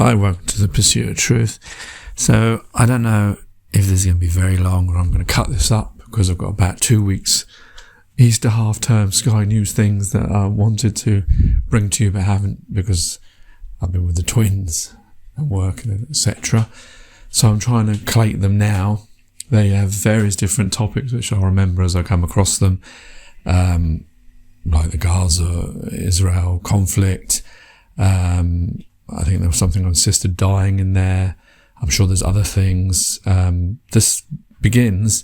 Hi, welcome to the Pursuit of Truth. So I don't know if this is going to be very long or I'm going to cut this up because I've got about 2 weeks Easter half-term Sky News things that I wanted to bring to you but haven't because I've been with the twins and work and etc. So I'm trying to collate them now. They have various different topics which I'll remember as I come across them, like the Gaza-Israel conflict. I think there was something on sister dying in there. I'm sure there's other things. This begins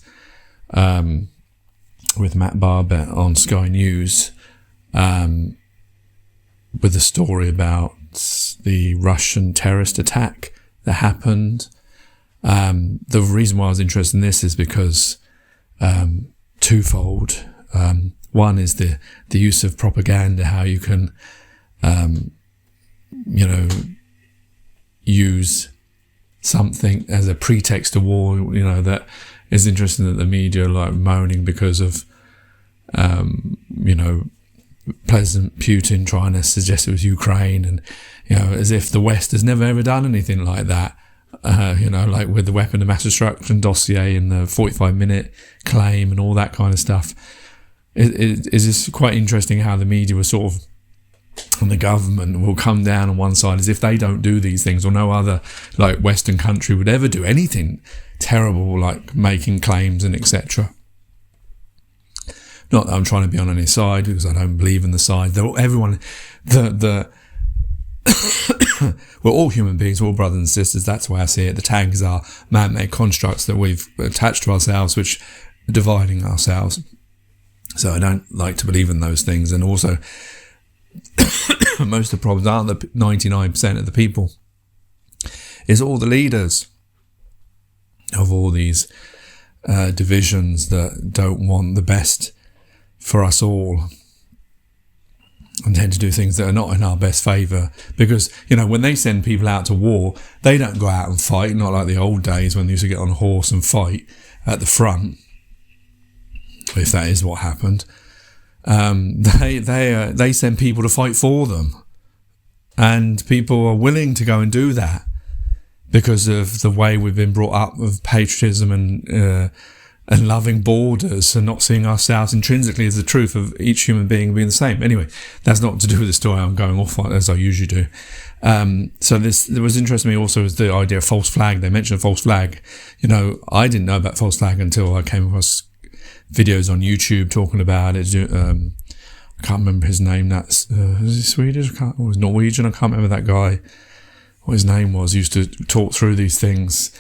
with Matt Barber on Sky News with a story about the Russian terrorist attack that happened. The reason why I was interested in this is because twofold. One is the use of propaganda, how you can use something as a pretext to war, that is interesting that the media are like moaning because of, President Putin trying to suggest it was Ukraine and, as if the West has never ever done anything like that, like with the weapon of mass destruction dossier and the 45-minute claim and all that kind of stuff. It is just quite interesting how the media was sort of, and the government will come down on one side as if they don't do these things, or no other like Western country would ever do anything terrible like making claims and etc. Not that I'm trying to be on any side because I don't believe in the side. Everyone, we're all human beings, we're all brothers and sisters. That's the way I see it. The tags are man-made constructs that we've attached to ourselves, which are dividing ourselves. So I don't like to believe in those things, and also. Most of the problems aren't the 99% of the people. It's all the leaders of all these divisions that don't want the best for us all and tend to do things that are not in our best favour. Because, when they send people out to war, they don't go out and fight, not like the old days when they used to get on a horse and fight at the front, if that is what happened. They send people to fight for them, and people are willing to go and do that because of the way we've been brought up with patriotism and loving borders and not seeing ourselves intrinsically as the truth of each human being being the same. Anyway, that's not to do with the story. I'm going off on as I usually do. So there was interesting to me also is the idea of false flag. They mentioned a false flag. I didn't know about false flag until I came across videos on YouTube talking about it. I can't remember his name. That's is he Swedish? Or was Norwegian? I can't remember that guy. What his name was. He used to talk through these things.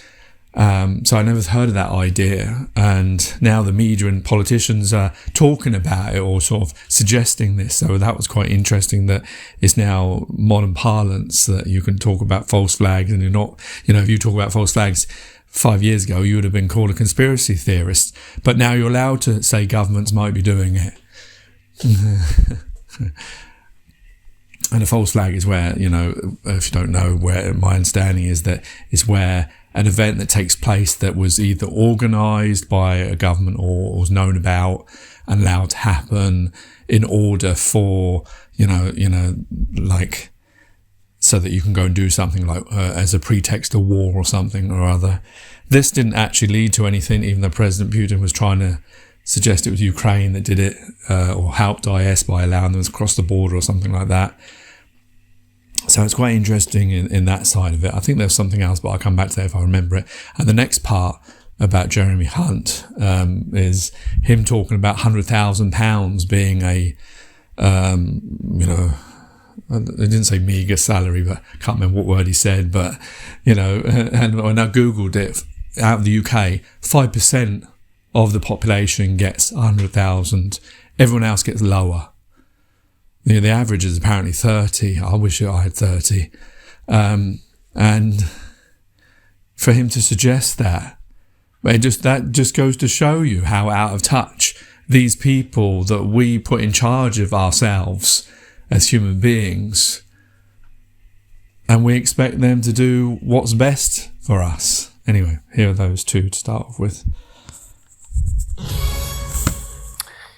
So I never heard of that idea, and now the media and politicians are talking about it or sort of suggesting this. So that was quite interesting. That it's now modern parlance that you can talk about false flags, and you're not. If you talk about false flags 5 years ago, you would have been called a conspiracy theorist, but now you're allowed to say governments might be doing it. And a false flag is where, if you don't know, where my understanding is that it's where an event that takes place that was either organised by a government or was known about and allowed to happen in order for, like, so that you can go and do something like as a pretext to war or something or other. This didn't actually lead to anything, even though President Putin was trying to suggest it was Ukraine that did it or helped IS by allowing them to cross the border or something like that. So it's quite interesting in that side of it. I think there's something else, but I'll come back to that if I remember it. And the next part about Jeremy Hunt is him talking about £100,000 being a, I didn't say meagre salary, but I can't remember what word he said, but, and when I Googled it, out of the UK, 5% of the population gets 100,000. Everyone else gets lower. The average is apparently 30. I wish I had 30. And for him to suggest that just goes to show you how out of touch these people that we put in charge of ourselves as human beings, and we expect them to do what's best for us. Anyway, here are those two to start off with.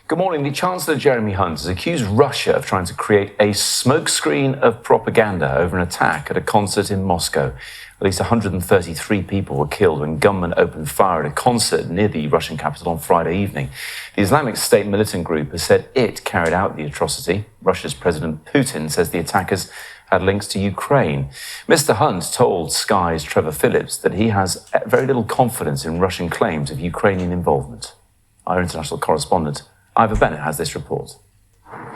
Good morning. The Chancellor, Jeremy Hunt, has accused Russia of trying to create a smokescreen of propaganda over an attack at a concert in Moscow. At least 133 people were killed when gunmen opened fire at a concert near the Russian capital on Friday evening. The Islamic State militant group has said it carried out the atrocity. Russia's President Putin says the attackers had links to Ukraine. Mr. Hunt told Sky's Trevor Phillips that he has very little confidence in Russian claims of Ukrainian involvement. Our international correspondent, Ivor Bennett, has this report.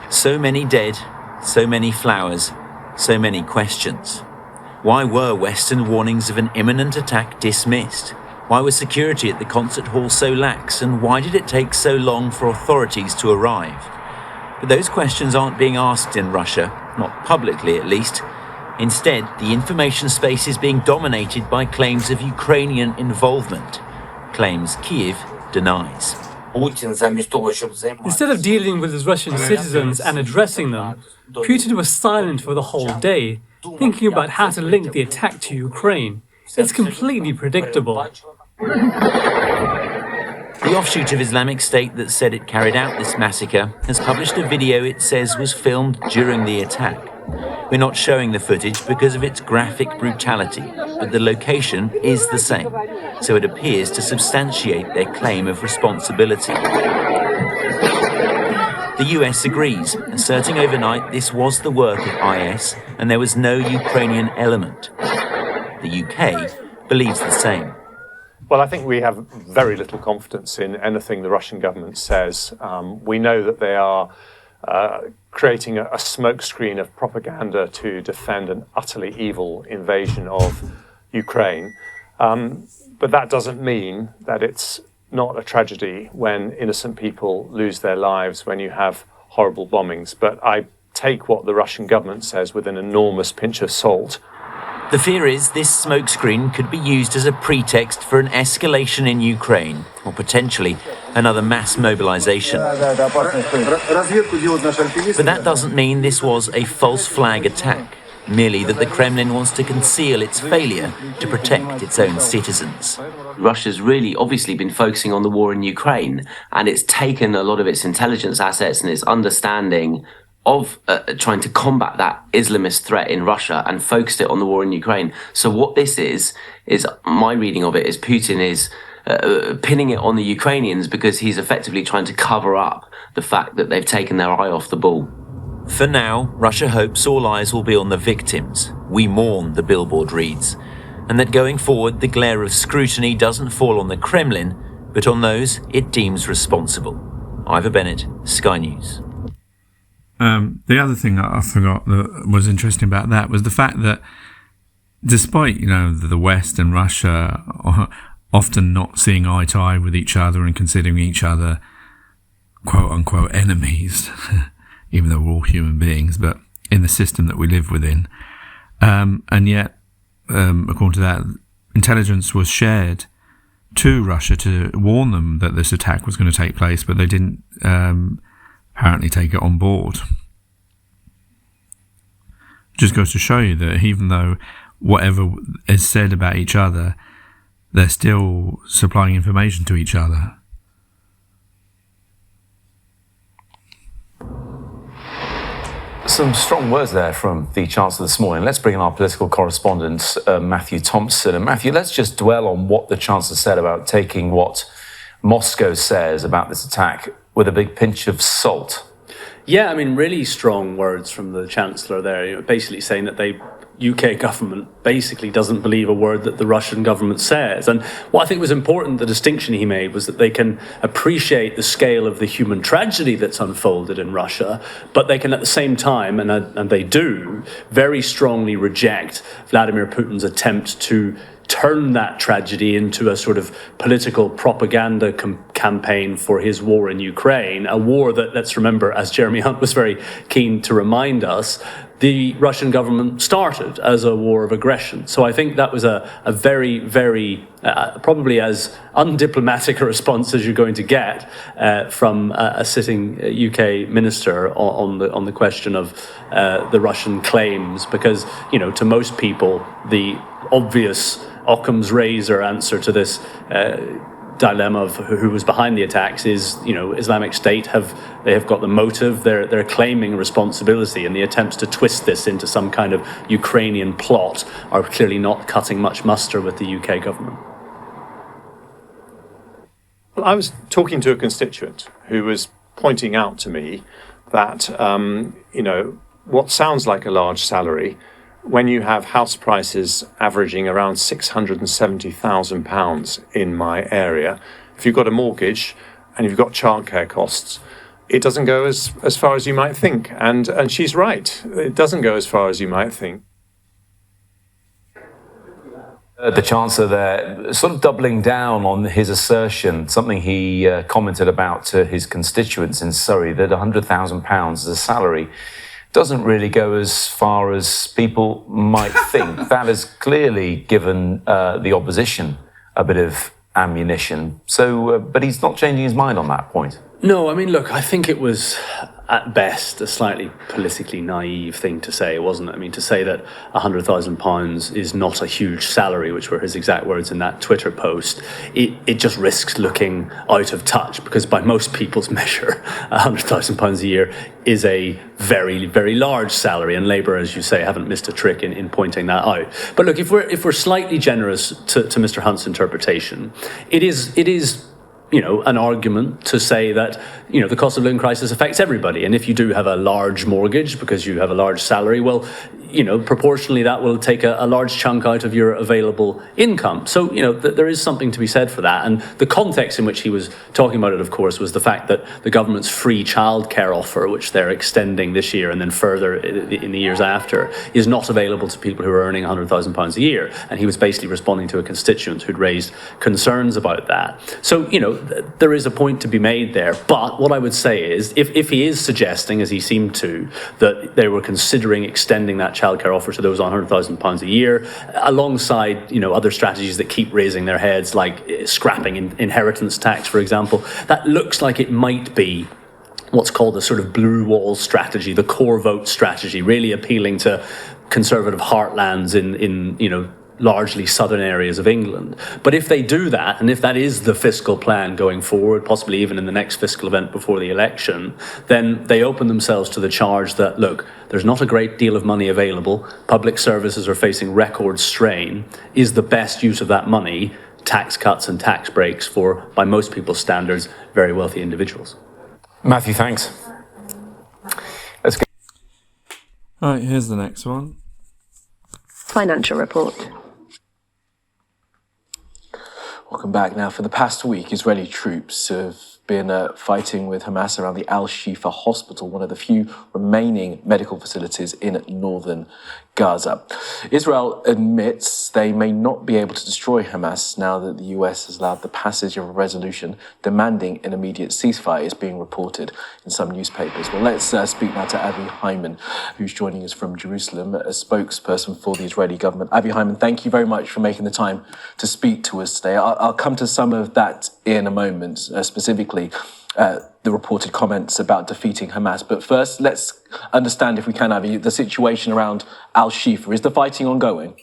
So many dead, so many flowers, so many questions. Why were Western warnings of an imminent attack dismissed? Why was security at the concert hall so lax, and why did it take so long for authorities to arrive? But those questions aren't being asked in Russia, not publicly at least. Instead, the information space is being dominated by claims of Ukrainian involvement, claims Kyiv denies. Instead of dealing with his Russian citizens and addressing them, Putin was silent for the whole day, thinking about how to link the attack to Ukraine. It's completely predictable. The offshoot of Islamic State that said it carried out this massacre has published a video it says was filmed during the attack. We're not showing the footage because of its graphic brutality, but the location is the same, so it appears to substantiate their claim of responsibility. The US agrees, asserting overnight this was the work of IS and there was no Ukrainian element. The UK believes the same. Well, I think we have very little confidence in anything the Russian government says. We know that they are creating a smokescreen of propaganda to defend an utterly evil invasion of Ukraine. But that doesn't mean that it's not a tragedy when innocent people lose their lives, when you have horrible bombings. But I take what the Russian government says with an enormous pinch of salt. The fear is this smokescreen could be used as a pretext for an escalation in Ukraine, or potentially another mass mobilization. But that doesn't mean this was a false flag attack, merely that the Kremlin wants to conceal its failure to protect its own citizens. Russia's really obviously been focusing on the war in Ukraine, and it's taken a lot of its intelligence assets and its understanding of trying to combat that Islamist threat in Russia and focused it on the war in Ukraine. So what this is my reading of it is Putin is pinning it on the Ukrainians because he's effectively trying to cover up the fact that they've taken their eye off the ball. For now, Russia hopes all eyes will be on the victims. We mourn, the billboard reads, and that going forward the glare of scrutiny doesn't fall on the Kremlin, but on those it deems responsible. Ivor Bennett, Sky News. The other thing I forgot that was interesting about that was the fact that despite, the West and Russia often not seeing eye to eye with each other and considering each other quote unquote enemies, even though we're all human beings, but in the system that we live within. And yet, according to that, intelligence was shared to Russia to warn them that this attack was going to take place, but they didn't apparently take it on board. Just goes to show you that even though whatever is said about each other, they're still supplying information to each other. Some strong words there from the Chancellor this morning. Let's bring in our political correspondent, Matthew Thompson. And Matthew, let's just dwell on what the Chancellor said about taking what Moscow says about this attack with a big pinch of salt. Yeah, really strong words from the Chancellor there, basically saying that the UK government basically doesn't believe a word that the Russian government says. And what I think was important, the distinction he made, was that they can appreciate the scale of the human tragedy that's unfolded in Russia, but they can at the same time, and they do, very strongly reject Vladimir Putin's attempt to turn that tragedy into a sort of political propaganda campaign for his war in Ukraine, a war that, let's remember, as Jeremy Hunt was very keen to remind us, the Russian government started as a war of aggression. So I think that was a very, very, probably as undiplomatic a response as you're going to get from a sitting UK minister on the question of the Russian claims, because, to most people, the obvious Occam's razor answer to this dilemma of who was behind the attacks is, Islamic State have got the motive. They're claiming responsibility, and the attempts to twist this into some kind of Ukrainian plot are clearly not cutting much muster with the UK government. Well, I was talking to a constituent who was pointing out to me that, what sounds like a large salary, when you have house prices averaging around £670,000 in my area, if you've got a mortgage and you've got childcare costs, it doesn't go as far as you might think. And she's right. It doesn't go as far as you might think. The Chancellor there sort of doubling down on his assertion, something he commented about to his constituents in Surrey, that £100,000 as a salary doesn't really go as far as people might think. That has clearly given the opposition a bit of ammunition. So, but he's not changing his mind on that point. No, I mean, look, I think it was at best a slightly politically naive thing to say, wasn't it? I mean, to say that £100,000 is not a huge salary, which were his exact words in that Twitter post, it just risks looking out of touch, because by most people's measure, £100,000 a year is a very, very large salary, and Labour, as you say, haven't missed a trick in pointing that out. But look, if we're slightly generous to Mr. Hunt's interpretation, it is an argument to say that, the cost of living crisis affects everybody. And if you do have a large mortgage because you have a large salary, well, proportionally that will take a large chunk out of your available income. So, there is something to be said for that. And the context in which he was talking about it, of course, was the fact that the government's free childcare offer, which they're extending this year and then further in the years after, is not available to people who are earning £100,000 a year. And he was basically responding to a constituent who'd raised concerns about that. So, there is a point to be made there. But what I would say is, if he is suggesting, as he seemed to, that they were considering extending that childcare offer to those on £100,000 a year, alongside other strategies that keep raising their heads, like scrapping inheritance tax, for example, that looks like it might be what's called the sort of blue wall strategy, the core vote strategy, really appealing to conservative heartlands in largely southern areas of England. But if they do that, and if that is the fiscal plan going forward, possibly even in the next fiscal event before the election, then they open themselves to the charge that, look, there's not a great deal of money available, public services are facing record strain. Is the best use of that money tax cuts and tax breaks for, by most people's standards, very wealthy individuals? Matthew, thanks. Let's go. All right, here's the next one. Financial report. Welcome back. Now, for the past week, Israeli troops have been fighting with Hamas around the Al-Shifa hospital, one of the few remaining medical facilities in northern Gaza. Israel admits they may not be able to destroy Hamas now that the US has allowed the passage of a resolution demanding an immediate ceasefire, is being reported in some newspapers. Well, let's speak now to Avi Hyman, who's joining us from Jerusalem, a spokesperson for the Israeli government. Avi Hyman, thank you very much for making the time to speak to us today. I'll come to some of that in a moment, specifically the reported comments about defeating Hamas. But first, let's understand, if we can, Avi, the situation around Al-Shifa. Is the fighting ongoing?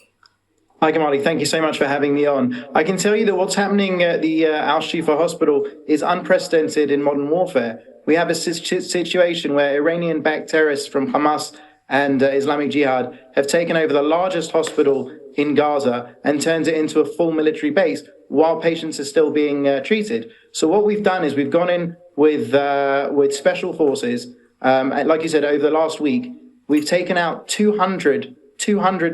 Hi, Kamali. Thank you so much for having me on. I can tell you that what's happening at the Al-Shifa hospital is unprecedented in modern warfare. We have a situation where Iranian-backed terrorists from Hamas and Islamic Jihad have taken over the largest hospital in Gaza and turned it into a full military base while patients are still being treated. So what we've done is we've gone in with special forces. Like you said, over the last week, we've taken out 200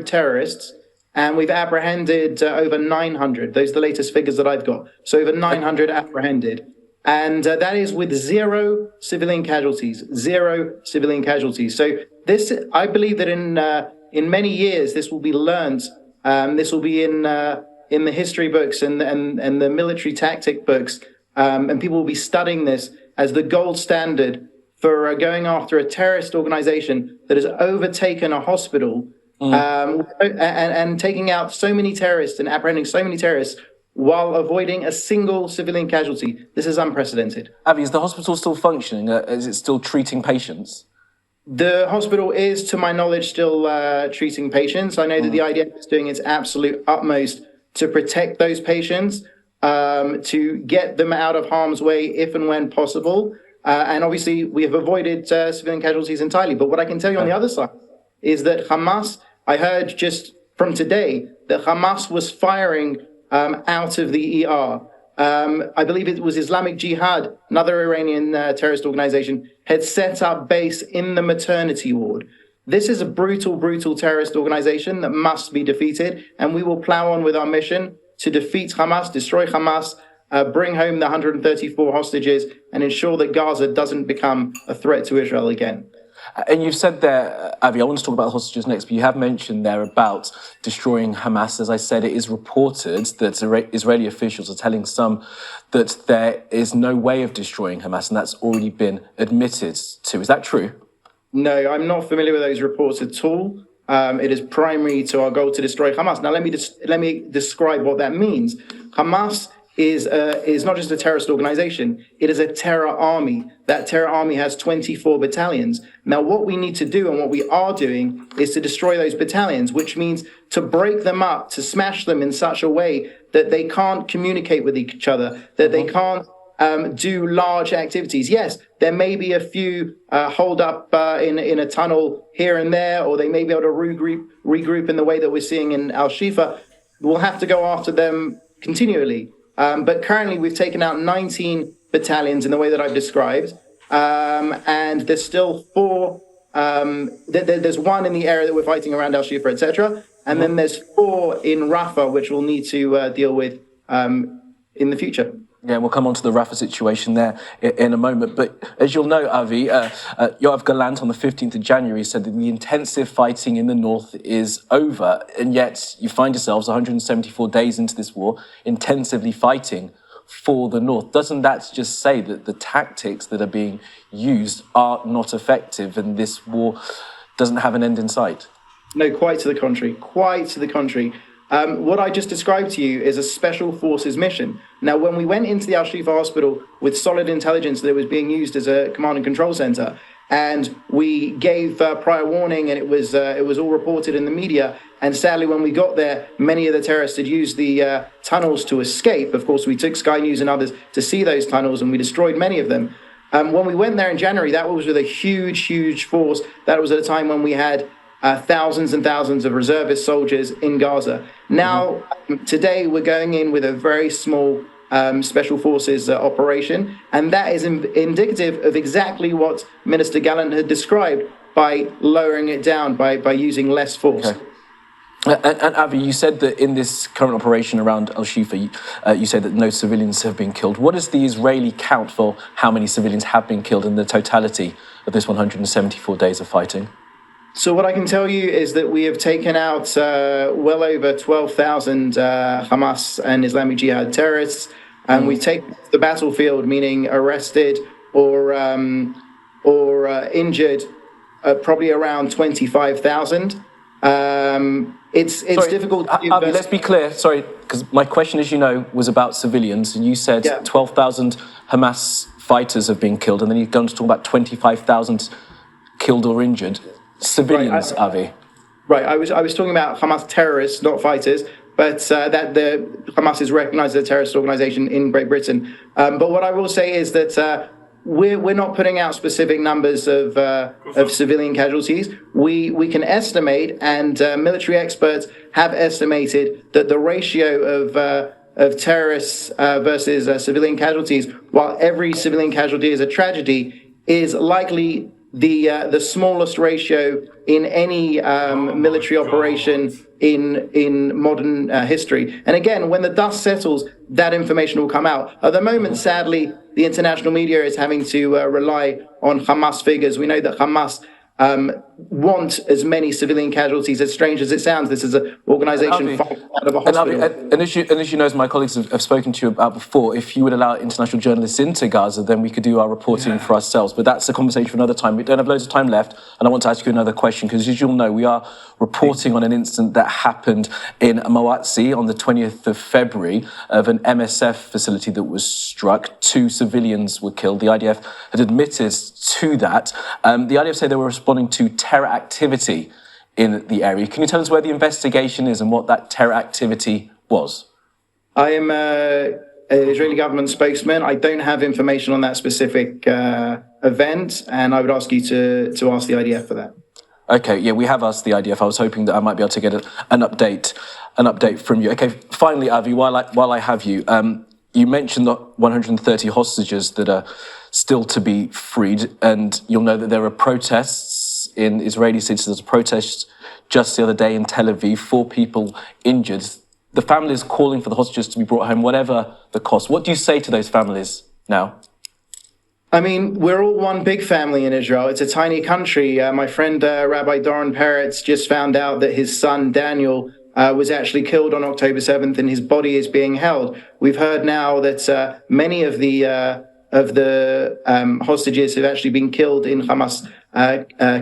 terrorists, and we've apprehended over 900. Those are the latest figures that I've got. So over 900 apprehended. And that is with zero civilian casualties. So this, I believe that in many years, this will be learned. This will be in the history books and the military tactic books. And people will be studying this as the gold standard for going after a terrorist organization that has overtaken a hospital and taking out so many terrorists and apprehending so many terrorists while avoiding a single civilian casualty. This is unprecedented. Avi, is the hospital still functioning? Is it still treating patients? The hospital is, to my knowledge, still treating patients. I know that the IDF is doing its absolute utmost to protect those patients. to get them out of harm's way if and when possible. And obviously, we have avoided civilian casualties entirely. But what I can tell you on the other side is that Hamas, I heard just from today that Hamas was firing out of the ER. I believe it was Islamic Jihad, another Iranian terrorist organization, had set up base in the maternity ward. This is a brutal, brutal terrorist organization that must be defeated, and we will plow on with our mission to defeat Hamas, destroy Hamas, bring home the 134 hostages, and ensure that Gaza doesn't become a threat to Israel again. And you've said there, Avi, I want to talk about the hostages next, but you have mentioned there about destroying Hamas. As I said, it is reported that Israeli officials are telling some that there is no way of destroying Hamas, and that's already been admitted to. Is that true? No, I'm not familiar with those reports at all. It is primary to our goal to destroy Hamas. Now, let me describe what that means. Hamas is not just a terrorist organization, it is a terror army. That terror army has 24 battalions. Now, what we need to do and what we are doing is to destroy those battalions, which means to break them up, to smash them in such a way that they can't communicate with each other, that they can't do large activities. Yes, there may be a few hold up in a tunnel here and there, or they may be able to regroup in the way that we're seeing in Al-Shifa. We'll have to go after them continually. But currently we've taken out 19 battalions in the way that I've described. And there's still 4, there's 1 in the area that we're fighting around Al-Shifa, etc. And then there's 4 in Rafah, which we'll need to deal with in the future. Yeah, we'll come on to the Rafah situation there in a moment. But as you'll know, Avi, Yoav Gallant on the 15th of January said that the intensive fighting in the north is over. And yet you find yourselves 174 days into this war, intensively fighting for the north. Doesn't that just say that the tactics that are being used are not effective and this war doesn't have an end in sight? No, quite to the contrary. Quite to the contrary. What I just described to you is a special forces mission. Now, when we went into the Al-Shifa hospital with solid intelligence that it was being used as a command and control center, and we gave prior warning, and it was all reported in the media. And sadly, when we got there, many of the terrorists had used the tunnels to escape. Of course, we took Sky News and others to see those tunnels, and we destroyed many of them. When we went there in January, that was with a huge, huge force. That was at a time when we had thousands and thousands of reservist soldiers in Gaza. Now, today, we're going in with a very small special forces operation, and that is indicative of exactly what Minister Gallant had described by lowering it down, by using less force. Okay. And Avi, you said that in this current operation around Al-Shifa, you said that no civilians have been killed. What is the Israeli count for how many civilians have been killed in the totality of this 174 days of fighting? So what I can tell you is that we have taken out well over 12,000 Hamas and Islamic Jihad terrorists, and we've taken the battlefield, meaning arrested or injured, probably around 25,000. It's difficult. Avi, let's be clear. Sorry, because my question, as you know, was about civilians, and you said 12,000 Hamas fighters have been killed, and then you're going to talk about 25,000 killed or injured. Civilians, right, Avi. Right, I was talking about Hamas terrorists, not fighters, but that the Hamas is recognised as a terrorist organisation in Great Britain. But what I will say is that we're not putting out specific numbers of civilian casualties. We can estimate, and military experts have estimated that the ratio of terrorists versus civilian casualties, while every civilian casualty is a tragedy, is likely the smallest ratio in any military operation in modern history. And again, when the dust settles, that information will come out. At the moment, sadly, the international media is having to rely on Hamas figures. We know that Hamas want as many civilian casualties. As strange as it sounds, this is an organisation fighting out of a hospital. And as you know, as my colleagues have spoken to you about before, if you would allow international journalists into Gaza, then we could do our reporting for ourselves. But that's a conversation for another time. We don't have loads of time left, and I want to ask you another question, because as you'll know, we are reporting on an incident that happened in Mawatsi on the 20th of February of an MSF facility that was struck. 2 civilians were killed. The IDF had admitted to that. The IDF say they were responding to terror activity in the area. Can you tell us where the investigation is and what that terror activity was? I am Israeli government spokesman. I don't have information on that specific event, and I would ask you to ask the IDF for that. Okay, yeah, we have asked the IDF. I was hoping that I might be able to get an update from you. Okay, finally, Avi, while I have you, you mentioned the 130 hostages that are still to be freed, and you'll know that there are protests in Israeli cities. There's a protest just the other day in Tel Aviv, 4 people injured. The families calling for the hostages to be brought home, whatever the cost. What do you say to those families now? I mean, we're all one big family in Israel. It's a tiny country. My friend Rabbi Doron Peretz just found out that his son Daniel was actually killed on October 7th, and his body is being held. We've heard now that many of the hostages have actually been killed in Hamas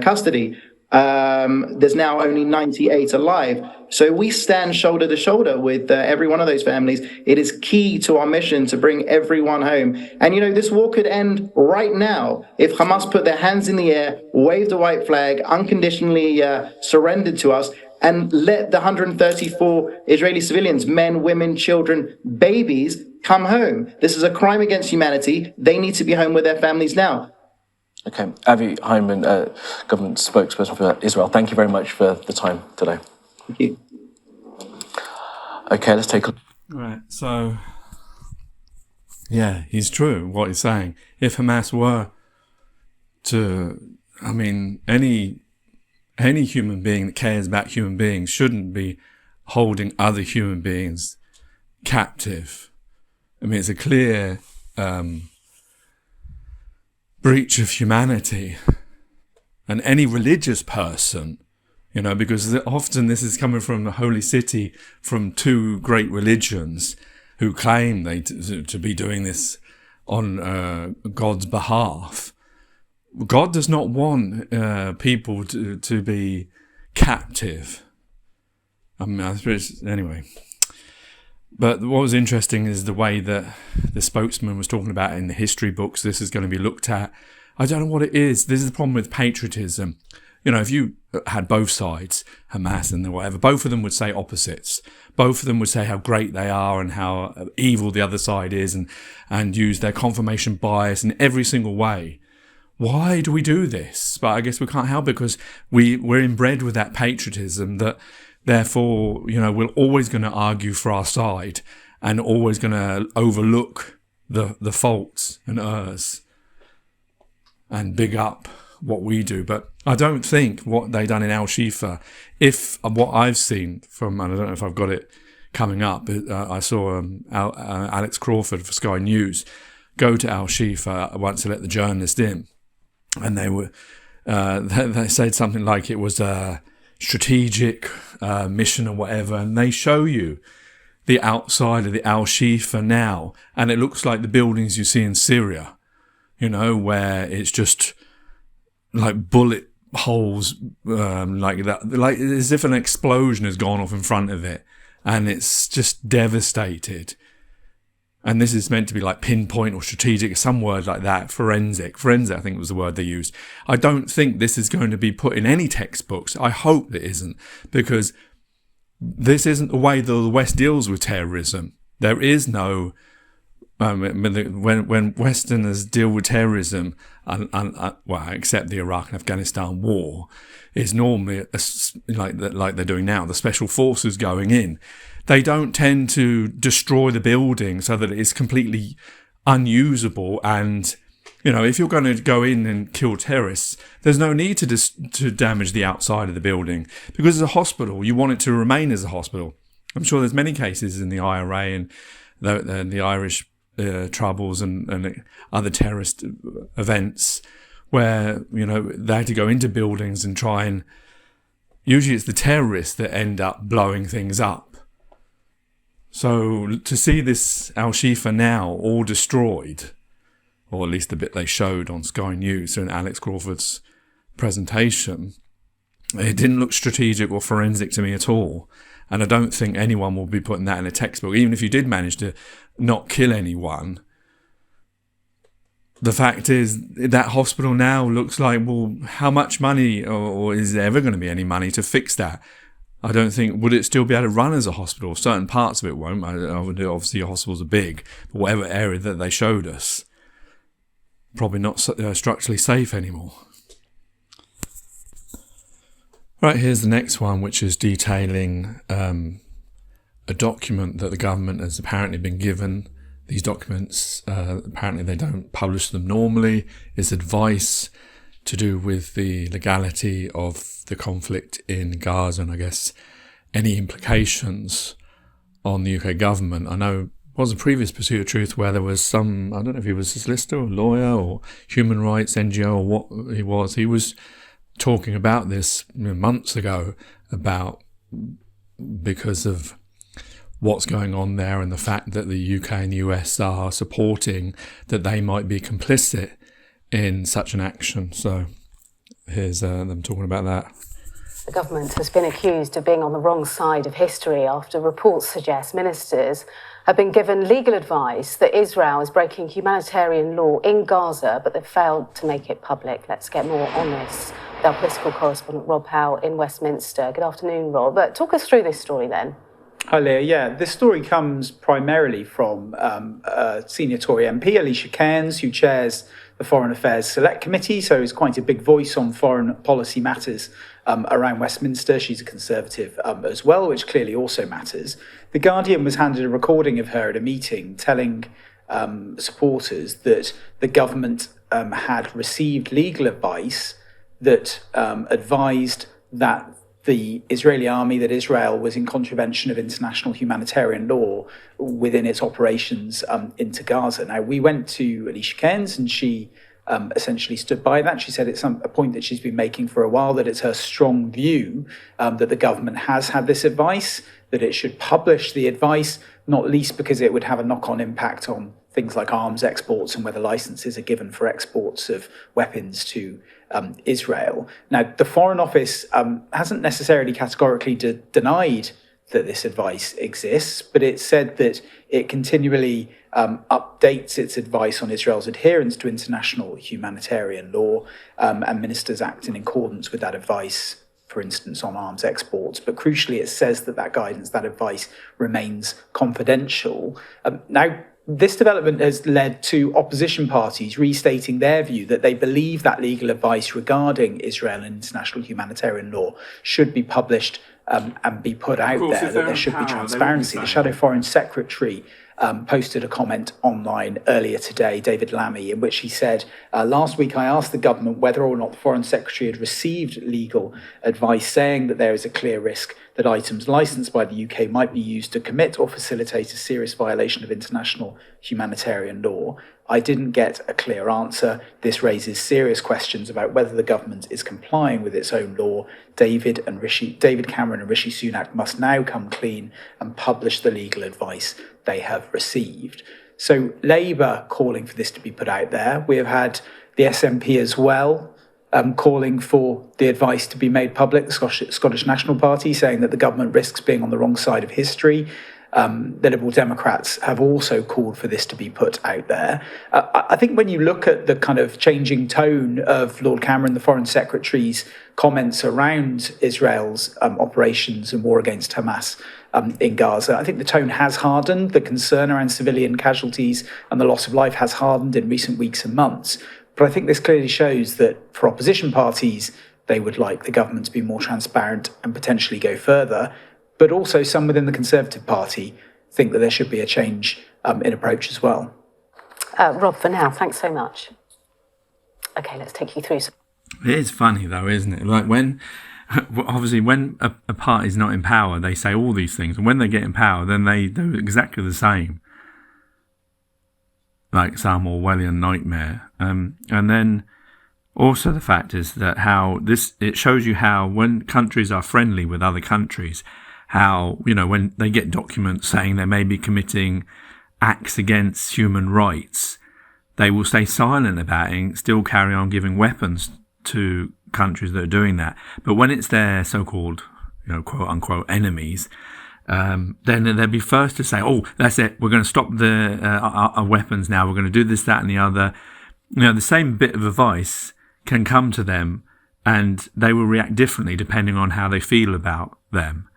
custody. There's now only 98 alive. So we stand shoulder to shoulder with every one of those families. It is key to our mission to bring everyone home. And, this war could end right now if Hamas put their hands in the air, waved a white flag, unconditionally surrendered to us, and let the 134 Israeli civilians, men, women, children, babies, come home. This is a crime against humanity. They need to be home with their families now. Okay, Avi Hyman, government spokesperson for Israel, thank you very much for the time today. Thank you. Okay, let's take a... Right, so, yeah, he's true, what he's saying. If Hamas were to, any human being that cares about human beings shouldn't be holding other human beings captive. It's a clear breach of humanity. And any religious person, because often this is coming from the holy city, from 2 great religions who claim they to be doing this on God's behalf. God does not want people to be captive. Anyway. But what was interesting is the way that the spokesman was talking about in the history books, this is going to be looked at. I don't know what it is. This is the problem with patriotism. If you had both sides, Hamas and whatever, both of them would say opposites. Both of them would say how great they are and how evil the other side is and use their confirmation bias in every single way. Why do we do this? But I guess we can't help it because we're inbred with that patriotism that therefore, we're always going to argue for our side and always going to overlook the faults and errs and big up what we do. But I don't think what they done in Al Shifa, if what I've seen from, and I don't know if I've got it coming up, I saw Alex Crawford for Sky News go to Al Shifa once to let the journalist in. And they were, they said something like it was a strategic mission or whatever, and they show you the outside of the Al Shifa now, and it looks like the buildings you see in Syria, where it's just like bullet holes, like that, like as if an explosion has gone off in front of it, and it's just devastated. And this is meant to be like pinpoint or strategic, some word like that, forensic, I think was the word they used. I don't think this is going to be put in any textbooks. I hope it isn't, because this isn't the way that the West deals with terrorism. There is no, when Westerners deal with terrorism, except the Iraq and Afghanistan war, is normally like they're doing now, the special forces going in. They don't tend to destroy the building so that it is completely unusable. And, if you're going to go in and kill terrorists, there's no need to damage the outside of the building, because as a hospital, you want it to remain as a hospital. I'm sure there's many cases in the IRA and the Irish troubles and other terrorist events where, they had to go into buildings and try and, usually it's the terrorists that end up blowing things up. So to see this Al Shifa now all destroyed, or at least the bit they showed on Sky News in Alex Crawford's presentation, it didn't look strategic or forensic to me at all. And I don't think anyone will be putting that in a textbook. Even if you did manage to not kill anyone, the fact is that hospital now looks like, well, how much money, or is there ever going to be any money to fix that? I don't think, would it still be able to run as a hospital? Certain parts of it won't. Obviously, hospitals are big, but whatever area that they showed us, probably not structurally safe anymore. Right, here's the next one, which is detailing a document that the government has apparently been given. These documents, apparently they don't publish them normally. It's advice to do with the legality of the conflict in Gaza, and I guess any implications on the UK government. I know it was a previous Pursuit of Truth where there was some, I don't know if he was a solicitor or lawyer or human rights NGO or what he was. He was talking about this months ago about, because of what's going on there and the fact that the UK and the US are supporting that they might be complicit in such an action. So here's them talking about that. The government has been accused of being on the wrong side of history after reports suggest ministers have been given legal advice that Israel is breaking humanitarian law in Gaza, but they've failed to make it public. Let's get more on this with our political correspondent Rob Howe in Westminster. Good afternoon, Rob. Talk us through this story then. Hi, Leah. Yeah, this story comes primarily from senior Tory MP Alicia Cairns, who chairs the Foreign Affairs Select Committee, so is quite a big voice on foreign policy matters around Westminster. She's a Conservative as well, which clearly also matters. The Guardian was handed a recording of her at a meeting telling supporters that the government had received legal advice that advised that the Israeli army, that Israel was in contravention of international humanitarian law within its operations into Gaza. Now, we went to Alicia Cairns and she essentially stood by that. She said it's a point that she's been making for a while, that it's her strong view that the government has had this advice, that it should publish the advice, not least because it would have a knock-on impact on things like arms exports and whether licenses are given for exports of weapons to Israel. Now, the Foreign Office hasn't necessarily categorically denied that this advice exists, but it said that it continually updates its advice on Israel's adherence to international humanitarian law, and ministers act in accordance with that advice, for instance, on arms exports. But crucially, it says that that guidance, that advice remains confidential. Now, this development has led to opposition parties restating their view that they believe that legal advice regarding Israel and international humanitarian law should be published and be put out there, that there should be transparency. The Shadow Foreign Secretary posted a comment online earlier today, David Lammy, in which he said, last week I asked the government whether or not the Foreign Secretary had received legal advice saying that there is a clear risk that items licensed by the UK might be used to commit or facilitate a serious violation of international humanitarian law. I didn't get a clear answer. This raises serious questions about whether the government is complying with its own law. David Cameron and Rishi Sunak must now come clean and publish the legal advice they have received. So Labour calling for this to be put out there. We have had the SNP as well calling for the advice to be made public, the Scottish National Party saying that the government risks being on the wrong side of history. The Liberal Democrats have also called for this to be put out there. I think when you look at the kind of changing tone of Lord Cameron, the Foreign Secretary's comments around Israel's operations and war against Hamas in Gaza, I think the tone has hardened. The concern around civilian casualties and the loss of life has hardened in recent weeks and months. But I think this clearly shows that for opposition parties, they would like the government to be more transparent and potentially go further. But also some within the Conservative Party think that there should be a change in approach as well. Rob, for now, thanks so much. OK, let's take you through. It is funny, though, isn't it? Like when a party's not in power, they say all these things. And when they get in power, then they do exactly the same. Like some Orwellian nightmare. And then also the fact is that it shows you how when countries are friendly with other countries, how, when they get documents saying they may be committing acts against human rights, they will stay silent about it and still carry on giving weapons to countries that are doing that. But when it's their so-called, quote unquote enemies, then they'll be first to say, oh, that's it, we're going to stop our weapons now, we're going to do this, that and the other. The same bit of advice can come to them and they will react differently depending on how they feel about them.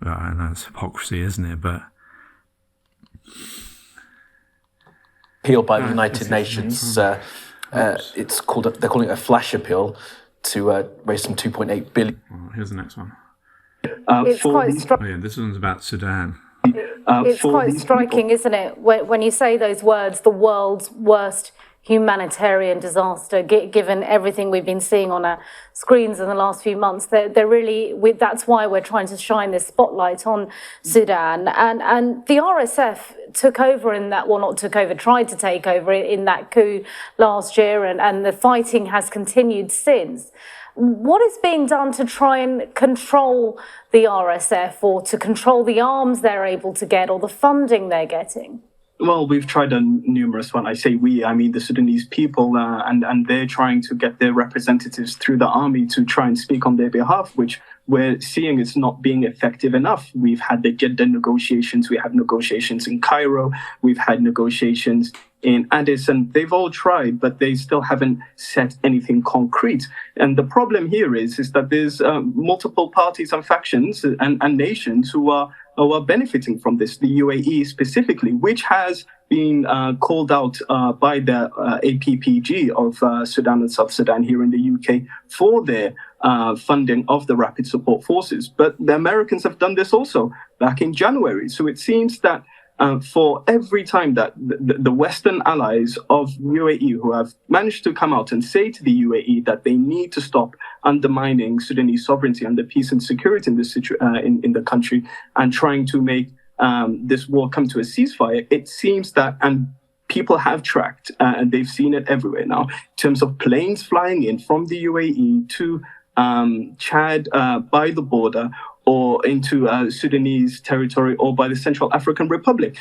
I know it's hypocrisy, isn't it? But appeal by the United Nations. It's called. They're calling it a flash appeal to raise some 2.8 billion. Here's the next one. It's quite striking. Oh yeah, this one's about Sudan. It's quite striking, isn't it, when you say those words, the world's worst humanitarian disaster, given everything we've been seeing on our screens in the last few months. They're really, that's why we're trying to shine this spotlight on Sudan. And the RSF took over in that, well, not took over, tried to take over in that coup last year, and the fighting has continued since. What is being done to try and control the RSF, or to control the arms they're able to get, or the funding they're getting? Well, we've tried on numerous ones. I say we, I mean the Sudanese people, and they're trying to get their representatives through the army to try and speak on their behalf, which we're seeing is not being effective enough. We've had the Jeddah negotiations, we had negotiations in Cairo, we've had negotiations in Addis, and they've all tried, but they still haven't set anything concrete. And the problem here is that there's multiple parties and factions and nations who are benefiting from this. The UAE specifically, which has been called out by the APPG of Sudan and South Sudan here in the UK for their funding of the Rapid Support Forces. But the Americans have done this also back in January. So it seems that for every time that the Western allies of UAE, who have managed to come out and say to the UAE that they need to stop undermining Sudanese sovereignty and the peace and security in this in the country, and trying to make this war come to a ceasefire, it seems that, and people have tracked, and they've seen it everywhere now, in terms of planes flying in from the UAE to Chad by the border, or into Sudanese territory, or by the Central African Republic.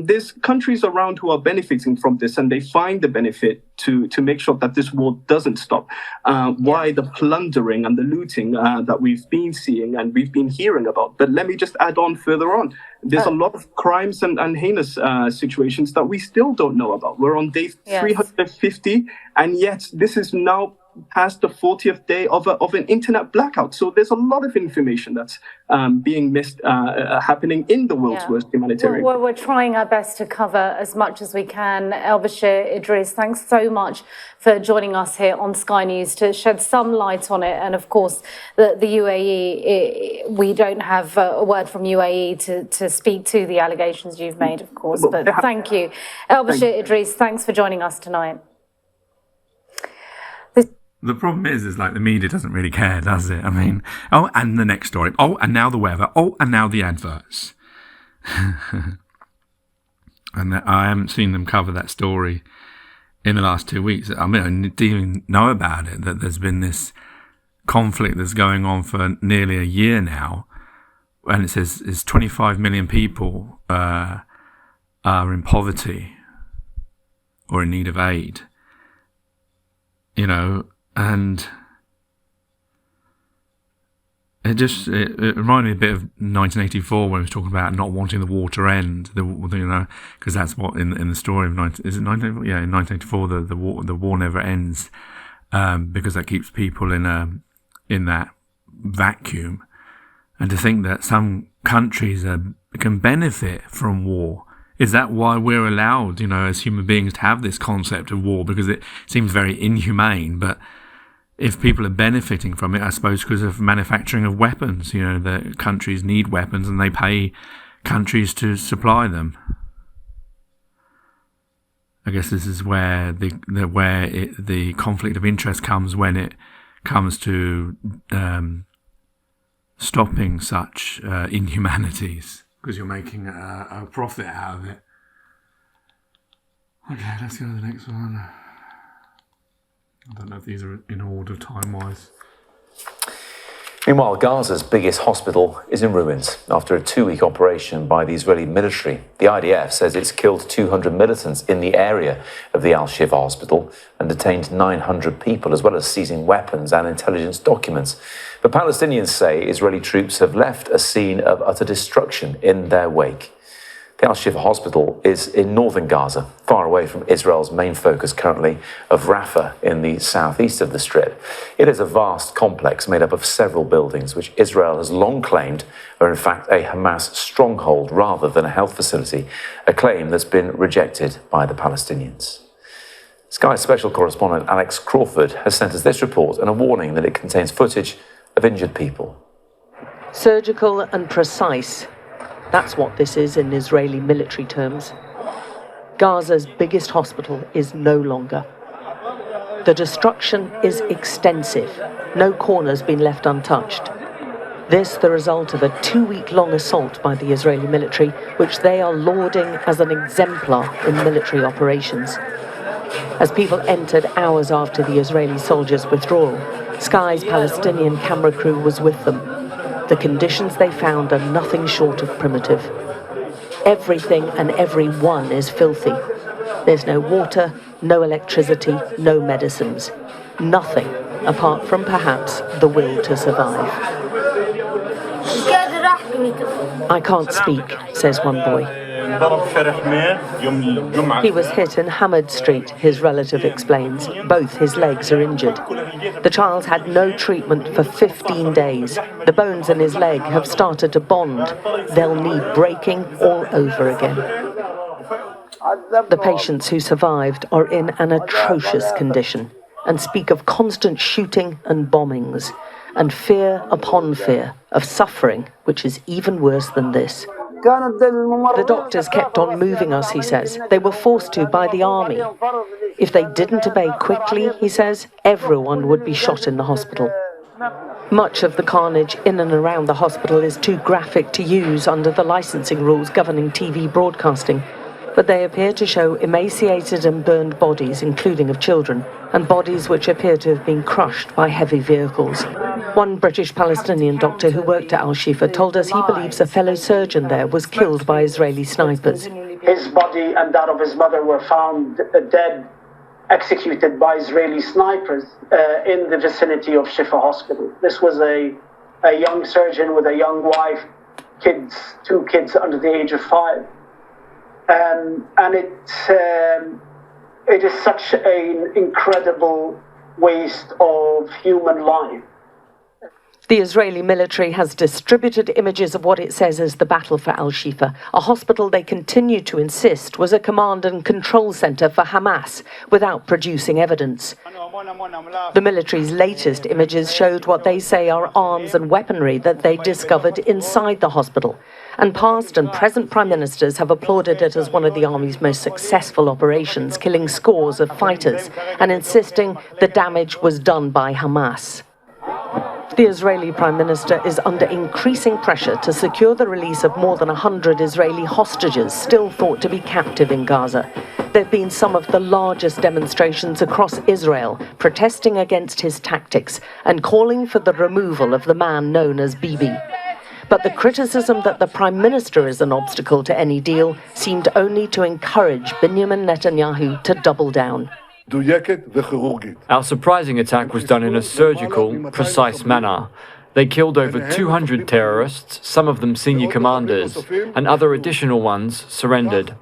There's countries around who are benefiting from this, and they find the benefit to make sure that this war doesn't stop. Why the plundering and the looting that we've been seeing and we've been hearing about. But let me just add on further on. There's a lot of crimes and heinous situations that we still don't know about. We're on day 350, and yet this is now past the 40th day of an internet blackout. So there's a lot of information that's being missed, happening in the world's worst humanitarian. Well, we're trying our best to cover as much as we can. Elbashir Idris, thanks so much for joining us here on Sky News to shed some light on it. And of course, the UAE, we don't have a word from UAE to speak to the allegations you've made, of course. But thank you. Elbashir Idris, thanks for joining us tonight. The problem is like the media doesn't really care, does it? I mean, oh, and the next story. Oh, and now the weather. Oh, and now the adverts. And I haven't seen them cover that story in the last 2 weeks. I mean, I didn't even know about it, that there's been this conflict that's going on for nearly a year now. And it says it's 25 million people are in poverty or in need of aid. You know, and it reminded me a bit of 1984 when we was talking about not wanting the war to end. Because that's what in the story of in 1984 the war never ends, because that keeps people in that vacuum. And to think that some countries can benefit from war. Is that why we're allowed, as human beings, to have this concept of war? Because it seems very inhumane, but if people are benefiting from it, I suppose because of manufacturing of weapons, the countries need weapons and they pay countries to supply them. I guess this is where the conflict of interest comes, when it comes to stopping such inhumanities, because you're making a profit out of it. Okay, let's go to the next one. I don't know if these are in order time-wise. Meanwhile, Gaza's biggest hospital is in ruins after a 2-week operation by the Israeli military. The IDF says it's killed 200 militants in the area of the Al-Shifa hospital and detained 900 people, as well as seizing weapons and intelligence documents. But Palestinians say Israeli troops have left a scene of utter destruction in their wake. The Al-Shifa hospital is in northern Gaza, far away from Israel's main focus currently of Rafah in the southeast of the Strip. It is a vast complex made up of several buildings, which Israel has long claimed are in fact a Hamas stronghold rather than a health facility, a claim that's been rejected by the Palestinians. Sky special correspondent Alex Crawford has sent us this report and a warning that it contains footage of injured people. Surgical and precise. That's what this is in Israeli military terms. Gaza's biggest hospital is no longer. The destruction is extensive. No corner's been left untouched. This the result of a 2-week-long assault by the Israeli military, which they are lauding as an exemplar in military operations. As people entered hours after the Israeli soldiers' withdrawal, Sky's Palestinian camera crew was with them. The conditions they found are nothing short of primitive. Everything and everyone is filthy. There's no water, no electricity, no medicines. Nothing, apart from perhaps the will to survive. I can't speak, says one boy. He was hit in Hamad Street, his relative explains. Both his legs are injured. The child had no treatment for 15 days. The bones in his leg have started to bond. They'll need breaking all over again. The patients who survived are in an atrocious condition and speak of constant shooting and bombings and fear upon fear of suffering, which is even worse than this. The doctors kept on moving us, he says. They were forced to by the army. If they didn't obey quickly, he says, everyone would be shot in the hospital. Much of the carnage in and around the hospital is too graphic to use under the licensing rules governing TV broadcasting, but they appear to show emaciated and burned bodies, including of children, and bodies which appear to have been crushed by heavy vehicles. One British Palestinian doctor who worked at Al-Shifa told us he believes a fellow surgeon there was killed by Israeli snipers. His body and that of his mother were found dead, executed by Israeli snipers in the vicinity of Shifa Hospital. This was a young surgeon with a young wife, two kids under the age of 5. And it is such an incredible waste of human life. The Israeli military has distributed images of what it says is the battle for Al-Shifa, a hospital they continue to insist was a command and control centre for Hamas, without producing evidence. The military's latest images showed what they say are arms and weaponry that they discovered inside the hospital, and past and present prime ministers have applauded it as one of the army's most successful operations, killing scores of fighters, and insisting the damage was done by Hamas. The Israeli Prime Minister is under increasing pressure to secure the release of more than 100 Israeli hostages still thought to be captive in Gaza. There have been some of the largest demonstrations across Israel protesting against his tactics and calling for the removal of the man known as Bibi. But the criticism that the Prime Minister is an obstacle to any deal seemed only to encourage Benjamin Netanyahu to double down. Our surprising attack was done in a surgical, precise manner. They killed over 200 terrorists, some of them senior commanders, and other additional ones surrendered.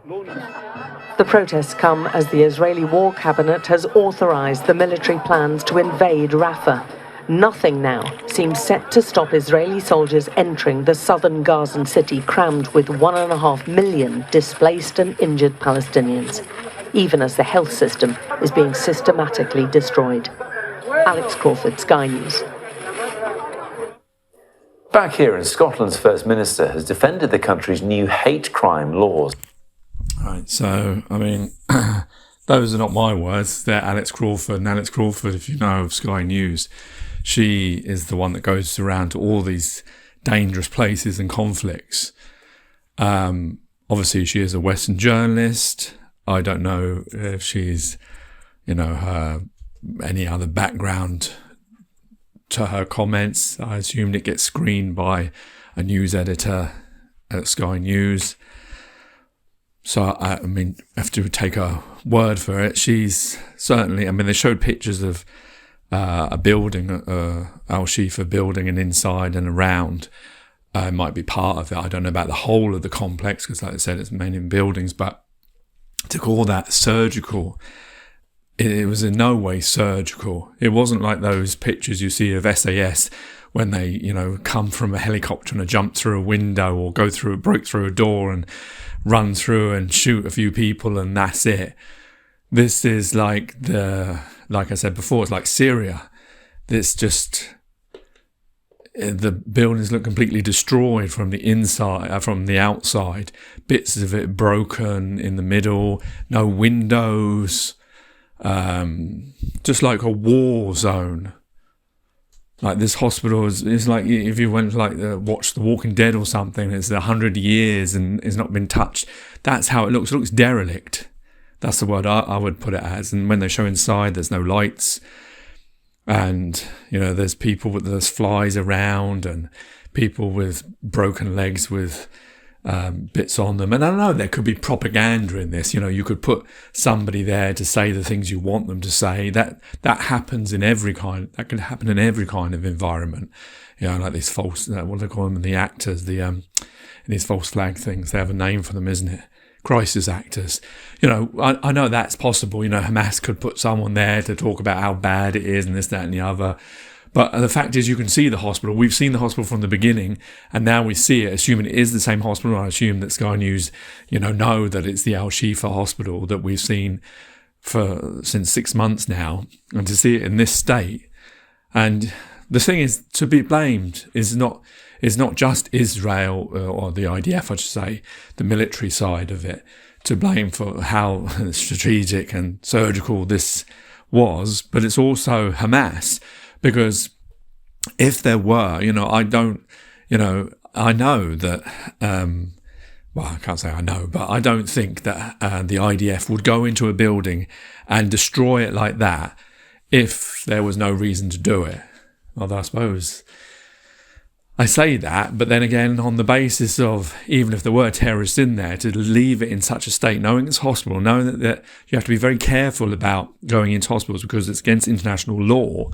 The protests come as the Israeli War Cabinet has authorized the military plans to invade Rafah. Nothing now seems set to stop Israeli soldiers entering the southern Gazan city crammed with 1.5 million displaced and injured Palestinians, even as the health system is being systematically destroyed. Alex Crawford, Sky News. Back here in Scotland's First Minister has defended the country's new hate crime laws. Right, so, I mean, those are not my words. They're Alex Crawford. And Alex Crawford, if you know of Sky News, she is the one that goes around to all these dangerous places and conflicts. Obviously, she is a Western journalist. I don't know if she's, any other background to her comments. I assumed it gets screened by a news editor at Sky News. So, I have to take her word for it. She's certainly, they showed pictures of a building, Al-Shifa building, and inside and around. It might be part of it. I don't know about the whole of the complex because, like I said, it's mainly in buildings. But to call that surgical, it was in no way surgical. It wasn't like those pictures you see of SAS when they, you know, come from a helicopter and jump through a window or break through a door and run through and shoot a few people and that's it. This is like I said before, it's like Syria. It's just, the buildings look completely destroyed from the inside, from the outside. Bits of it broken in the middle, no windows, just like a war zone. Like this hospital is like if you went to watch The Walking Dead or something, it's 100 years and it's not been touched. That's how it looks. It looks derelict. That's the word I would put it as. And when they show inside, there's no lights. And, you know, there's flies around and people with broken legs with bits on them. And I don't know, there could be propaganda in this. You know, you could put somebody there to say the things you want them to say. That happens in every kind. That can happen in every kind of environment. You know, like these false, what do they call them? The actors, these false flag things. They have a name for them, isn't it? Crisis actors. You know, I know that's possible. You know, Hamas could put someone there to talk about how bad it is and this, that, and the other. But the fact is, you can see the hospital. We've seen the hospital from the beginning, and now we see it, assuming it is the same hospital. I assume that Sky News, you know that it's the Al Shifa hospital that we've seen since 6 months now, and to see it in this state. And the thing is, to be blamed is not just Israel or the IDF, I should say, the military side of it, to blame for how strategic and surgical this was, but it's also Hamas. Because if there were, I know that, well, I can't say I know, but I don't think that the IDF would go into a building and destroy it like that if there was no reason to do it. Although I suppose I say that, but then again, on the basis of, even if there were terrorists in there, to leave it in such a state, knowing it's hospital, knowing that you have to be very careful about going into hospitals because it's against international law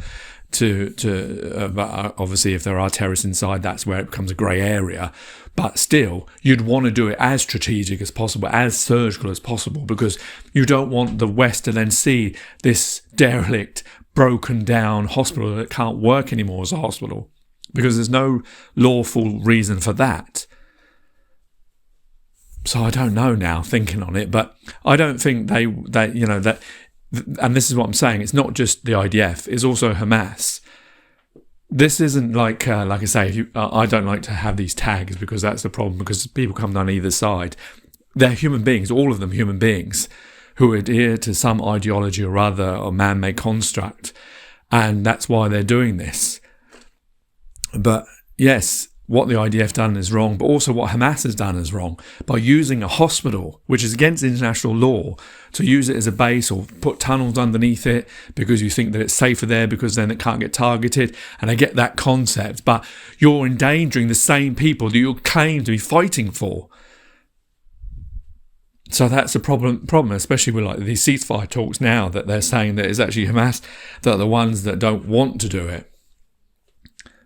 but obviously if there are terrorists inside, that's where it becomes a grey area. But still, you'd want to do it as strategic as possible, as surgical as possible, because you don't want the West to then see this derelict, broken down hospital that can't work anymore as a hospital, because there's no lawful reason for that. So I don't know now, thinking on it, but I don't think that. And this is what I'm saying, it's not just the IDF, it's also Hamas. This isn't like I say, I don't like to have these tags because that's the problem, because people come down either side. They're human beings, all of them human beings, who adhere to some ideology or other, or man-made construct, and that's why they're doing this. But yes, what the IDF done is wrong, but also what Hamas has done is wrong. By using a hospital, which is against international law, to use it as a base or put tunnels underneath it because you think that it's safer there because then it can't get targeted. And I get that concept, but you're endangering the same people that you claim to be fighting for. So that's a problem, especially with like these ceasefire talks now, that they're saying that it's actually Hamas that are the ones that don't want to do it,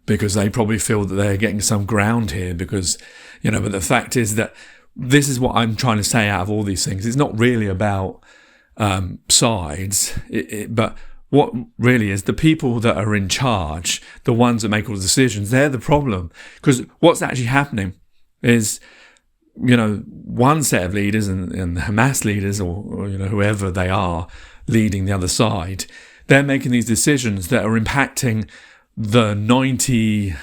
because they probably feel that they're getting some ground here, because, but the fact is that this is what I'm trying to say out of all these things. It's not really about sides, but what really is the people that are in charge, the ones that make all the decisions, they're the problem. Because what's actually happening is, one set of leaders and the Hamas leaders or whoever they are leading the other side, they're making these decisions that are impacting the 95%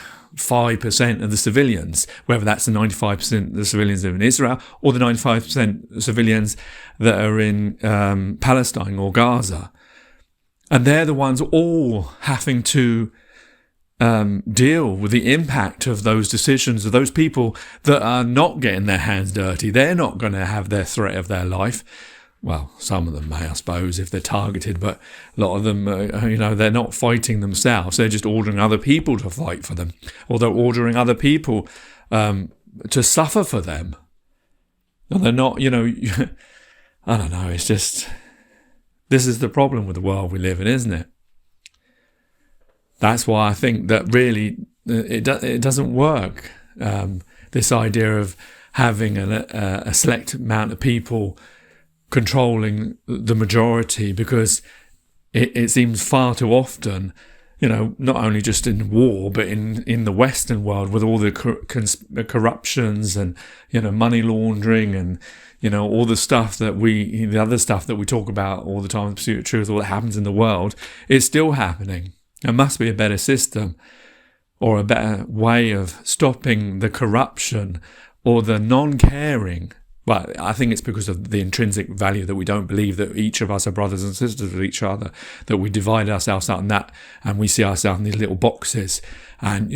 of the civilians, whether that's the 95% of the civilians that are in Israel or the 95% of civilians that are in Palestine or Gaza. And they're the ones all having to deal with the impact of those decisions of those people that are not getting their hands dirty. They're not going to have their threat of their life. Well, some of them may, I suppose, if they're targeted, but a lot of them, they're not fighting themselves. They're just ordering other people to fight for them, or they're ordering other people to suffer for them. And they're not, I don't know, it's just, this is the problem with the world we live in, isn't it? That's why I think that really it doesn't work. This idea of having a select amount of people controlling the majority, because it seems far too often, not only just in war, but in the Western world, with all the corruptions and, money laundering and, all the stuff the other stuff that we talk about all the time, the pursuit of truth, all that happens in the world, is still happening. There must be a better system or a better way of stopping the corruption or the non-caring. Well, I think it's because of the intrinsic value that we don't believe that each of us are brothers and sisters with each other, that we divide ourselves out in that, and we see ourselves in these little boxes, and,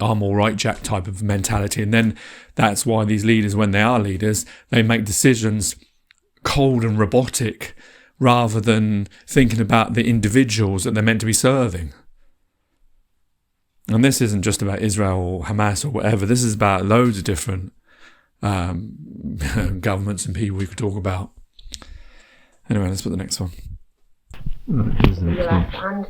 I'm all right, Jack type of mentality. And then that's why these leaders, when they are leaders, they make decisions cold and robotic rather than thinking about the individuals that they're meant to be serving. And this isn't just about Israel or Hamas or whatever. This is about loads of different governments and people we could talk about. Anyway, let's put the next one. The US and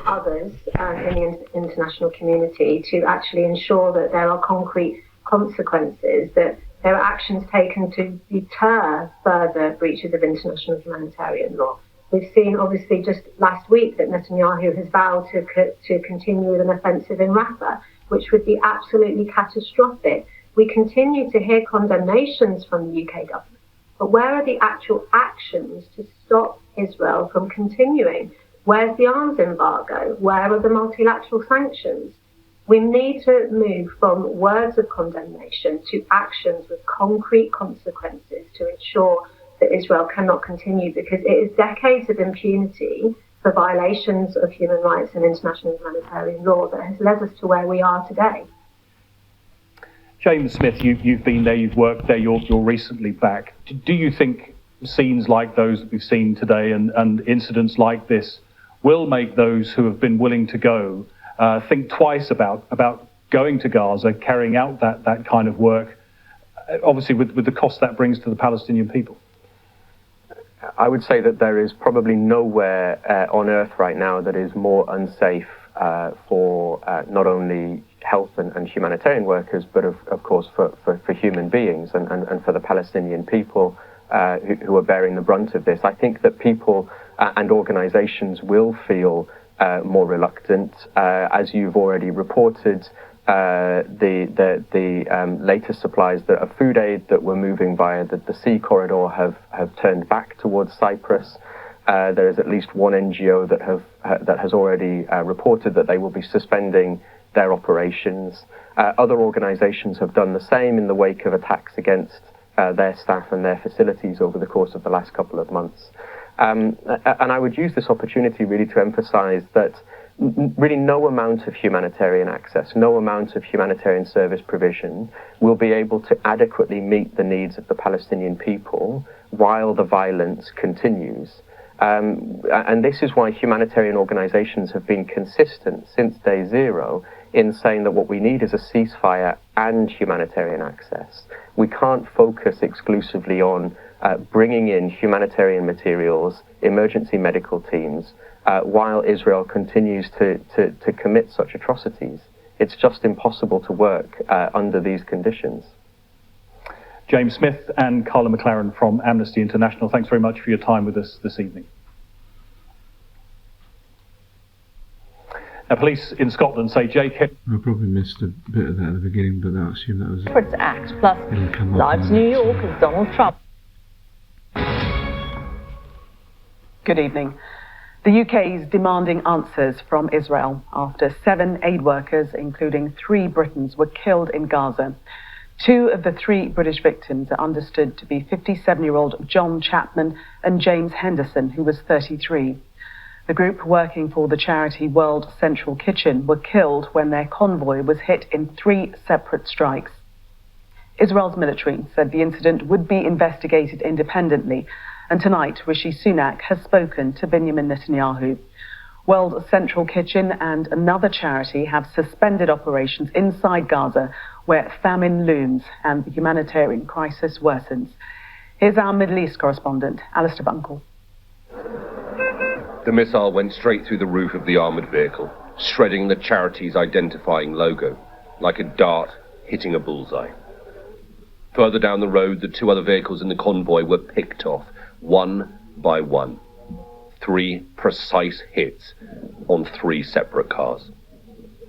others in the international community to actually ensure that there are concrete consequences, that there are actions taken to deter further breaches of international humanitarian law. We've seen, obviously, just last week that Netanyahu has vowed to continue with an offensive in Rafah, which would be absolutely catastrophic. We continue to hear condemnations from the UK government, but where are the actual actions to stop Israel from continuing? Where's the arms embargo? Where are the multilateral sanctions? We need to move from words of condemnation to actions with concrete consequences to ensure that Israel cannot continue, because it is decades of impunity for violations of human rights and international humanitarian law that has led us to where we are today. James Smith, you've been there, you've worked there, you're recently back. Do you think scenes like those that we've seen today and incidents like this will make those who have been willing to go think twice about going to Gaza, carrying out that kind of work, obviously with the cost that brings to the Palestinian people? I would say that there is probably nowhere on earth right now that is more unsafe for not only health and humanitarian workers, but of course for human beings and for the Palestinian people who are bearing the brunt of this. I think that people and organizations will feel more reluctant. As you've already reported, the latest supplies that are food aid that were moving via the sea corridor have turned back towards Cyprus. There is at least one NGO that has already reported that they will be suspending their operations. Other organizations have done the same in the wake of attacks against their staff and their facilities over the course of the last couple of months. And I would use this opportunity really to emphasize that really no amount of humanitarian access, no amount of humanitarian service provision will be able to adequately meet the needs of the Palestinian people while the violence continues. And this is why humanitarian organizations have been consistent since day zero in saying that what we need is a ceasefire and humanitarian access. We can't focus exclusively on bringing in humanitarian materials, emergency medical teams, while Israel continues to commit such atrocities. It's just impossible to work under these conditions. James Smith and Carla McLaren from Amnesty International, thanks very much for your time with us this evening. Now, police in Scotland say JK... I probably missed a bit of that at the beginning, but I assume that was... Efforts Act, plus live to New York as Donald Trump. Good evening. The UK is demanding answers from Israel after 7 aid workers, including 3 Britons, were killed in Gaza. 2 of the 3 British victims are understood to be 57-year-old John Chapman and James Henderson, who was 33. The group working for the charity World Central Kitchen were killed when their convoy was hit in 3 separate strikes. Israel's military said the incident would be investigated independently, and tonight Rishi Sunak has spoken to Benjamin Netanyahu. World Central Kitchen and another charity have suspended operations inside Gaza, where famine looms and the humanitarian crisis worsens. Here's our Middle East correspondent, Alistair Bunkle. The missile went straight through the roof of the armoured vehicle, shredding the charity's identifying logo. Like a dart, hitting a bullseye. Further down the road, the 2 other vehicles in the convoy were picked off, one by one. 3 precise hits on 3 separate cars.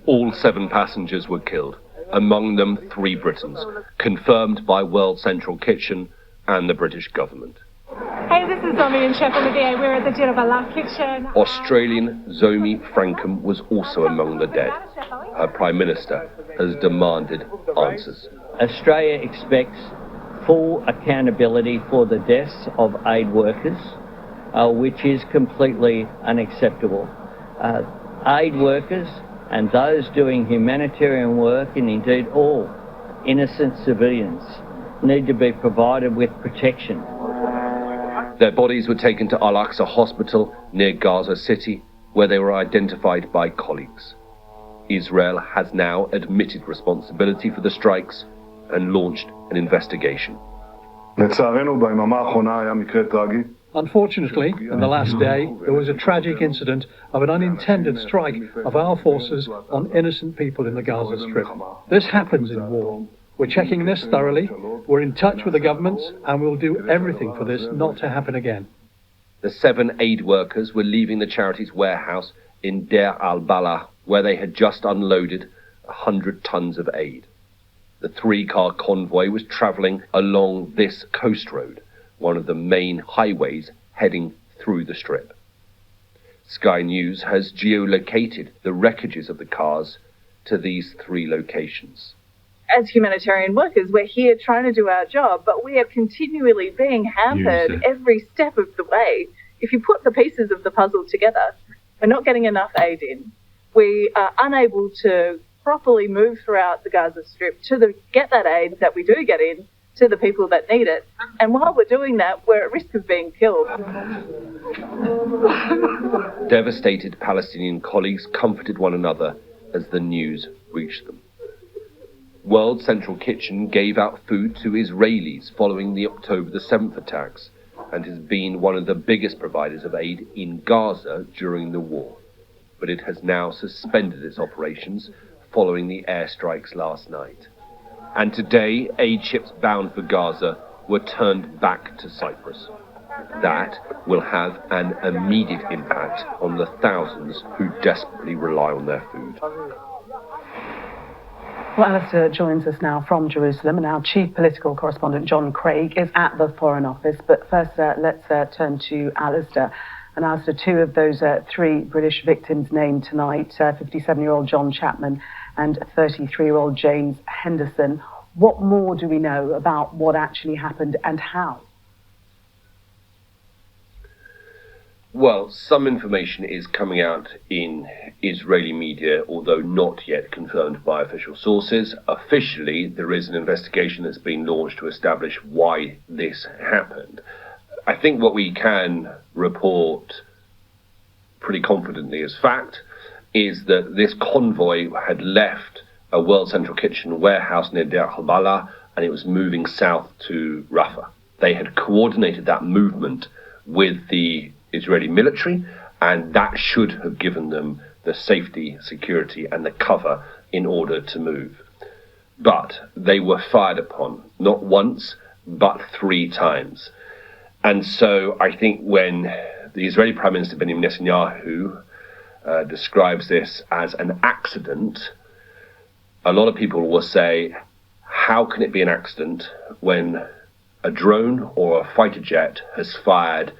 All 7 passengers were killed, among them 3 Britons, confirmed by World Central Kitchen and the British government. Hey, this is Zomi and Chef Olivier. We're at the Johndoyle kitchen. Australian Zomi Frankham was also among the dead. Her Prime Minister has demanded answers. Australia expects full accountability for the deaths of aid workers, which is completely unacceptable. Aid workers and those doing humanitarian work, and indeed all innocent civilians, need to be provided with protection. Their bodies were taken to Al-Aqsa Hospital near Gaza City, where they were identified by colleagues. Israel has admitted admitted responsibility for the strikes and launched an investigation. Unfortunately, in the last day, there was a tragic incident of an unintended strike of our forces on innocent people in the Gaza Strip. This happens in war. We're checking this thoroughly, we're in touch with the governments, and we'll do everything for this not to happen again. The 7 aid workers were leaving the charity's warehouse in Deir al-Balah, where they had just unloaded 100 tons of aid. The 3-car convoy was travelling along this coast road, one of the main highways heading through the Strip. Sky News has geolocated the wreckages of the cars to these 3 locations. As humanitarian workers, we're here trying to do our job, but we are continually being hampered every step of the way. If you put the pieces of the puzzle together, we're not getting enough aid in. We are unable to properly move throughout the Gaza Strip to get that aid that we do get in to the people that need it. And while we're doing that, we're at risk of being killed. Devastated Palestinian colleagues comforted one another as the news reached them. World Central Kitchen gave out food to Israelis following the October the 7th attacks and has been one of the biggest providers of aid in Gaza during the war. But it has now suspended its operations following the airstrikes last night. And today, aid ships bound for Gaza were turned back to Cyprus. That will have an immediate impact on the thousands who desperately rely on their food. Well, Alistair joins us now from Jerusalem, and our chief political correspondent, John Craig, is at the Foreign Office. But first, let's turn to Alistair. And Alistair, 2 of those 3 British victims named tonight, 57-year-old John Chapman and 33-year-old James Henderson. What more do we know about what actually happened and how? Well, some information is coming out in Israeli media, although not yet confirmed by official sources. Officially, there is an investigation that's been launched to establish why this happened. I think what we can report pretty confidently as fact is that this convoy had left a World Central Kitchen warehouse near Deir al-Balah, and it was moving south to Rafah. They had coordinated that movement with the Israeli military, and that should have given them the safety, security, and the cover in order to move. But they were fired upon, not once, but 3 times. And so I think when the Israeli Prime Minister Benjamin Netanyahu describes this as an accident, a lot of people will say, how can it be an accident when a drone or a fighter jet has fired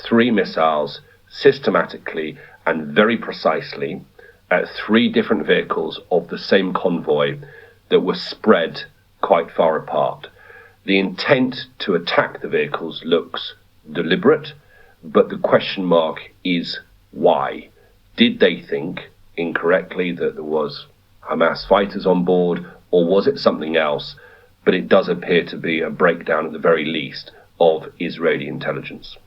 3 missiles systematically and very precisely at 3 different vehicles of the same convoy that were spread quite far apart? The intent to attack the vehicles looks deliberate, but the question mark is why? Did they think incorrectly that there was Hamas fighters on board, or was it something else? But it does appear to be a breakdown at the very least of Israeli intelligence.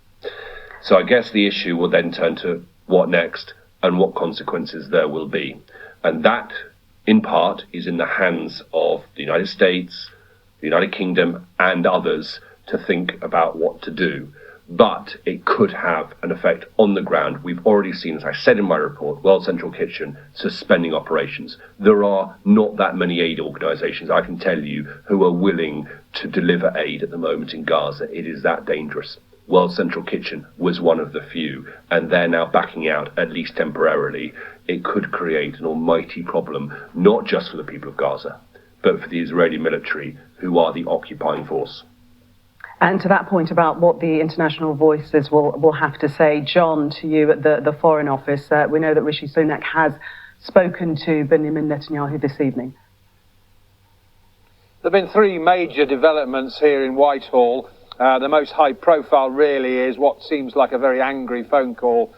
So I guess the issue will then turn to what next and what consequences there will be. And that, in part, is in the hands of the United States, the United Kingdom, and others to think about what to do. but it could have an effect on the ground. We've already seen, as I said in my report, World Central Kitchen suspending operations. There are not that many aid organisations, I can tell you, who are willing to deliver aid at the moment in Gaza. It is that dangerous. World Central Kitchen was one of the few, and they're now backing out, at least temporarily. It could create an almighty problem, not just for the people of Gaza, but for the Israeli military, who are the occupying force. And to that point about what the international voices will have to say, John, to you at the Foreign Office, we know that Rishi Sunak has spoken to Benjamin Netanyahu this evening. There have been three major developments here in Whitehall. The most high profile really is what seems like a very angry phone call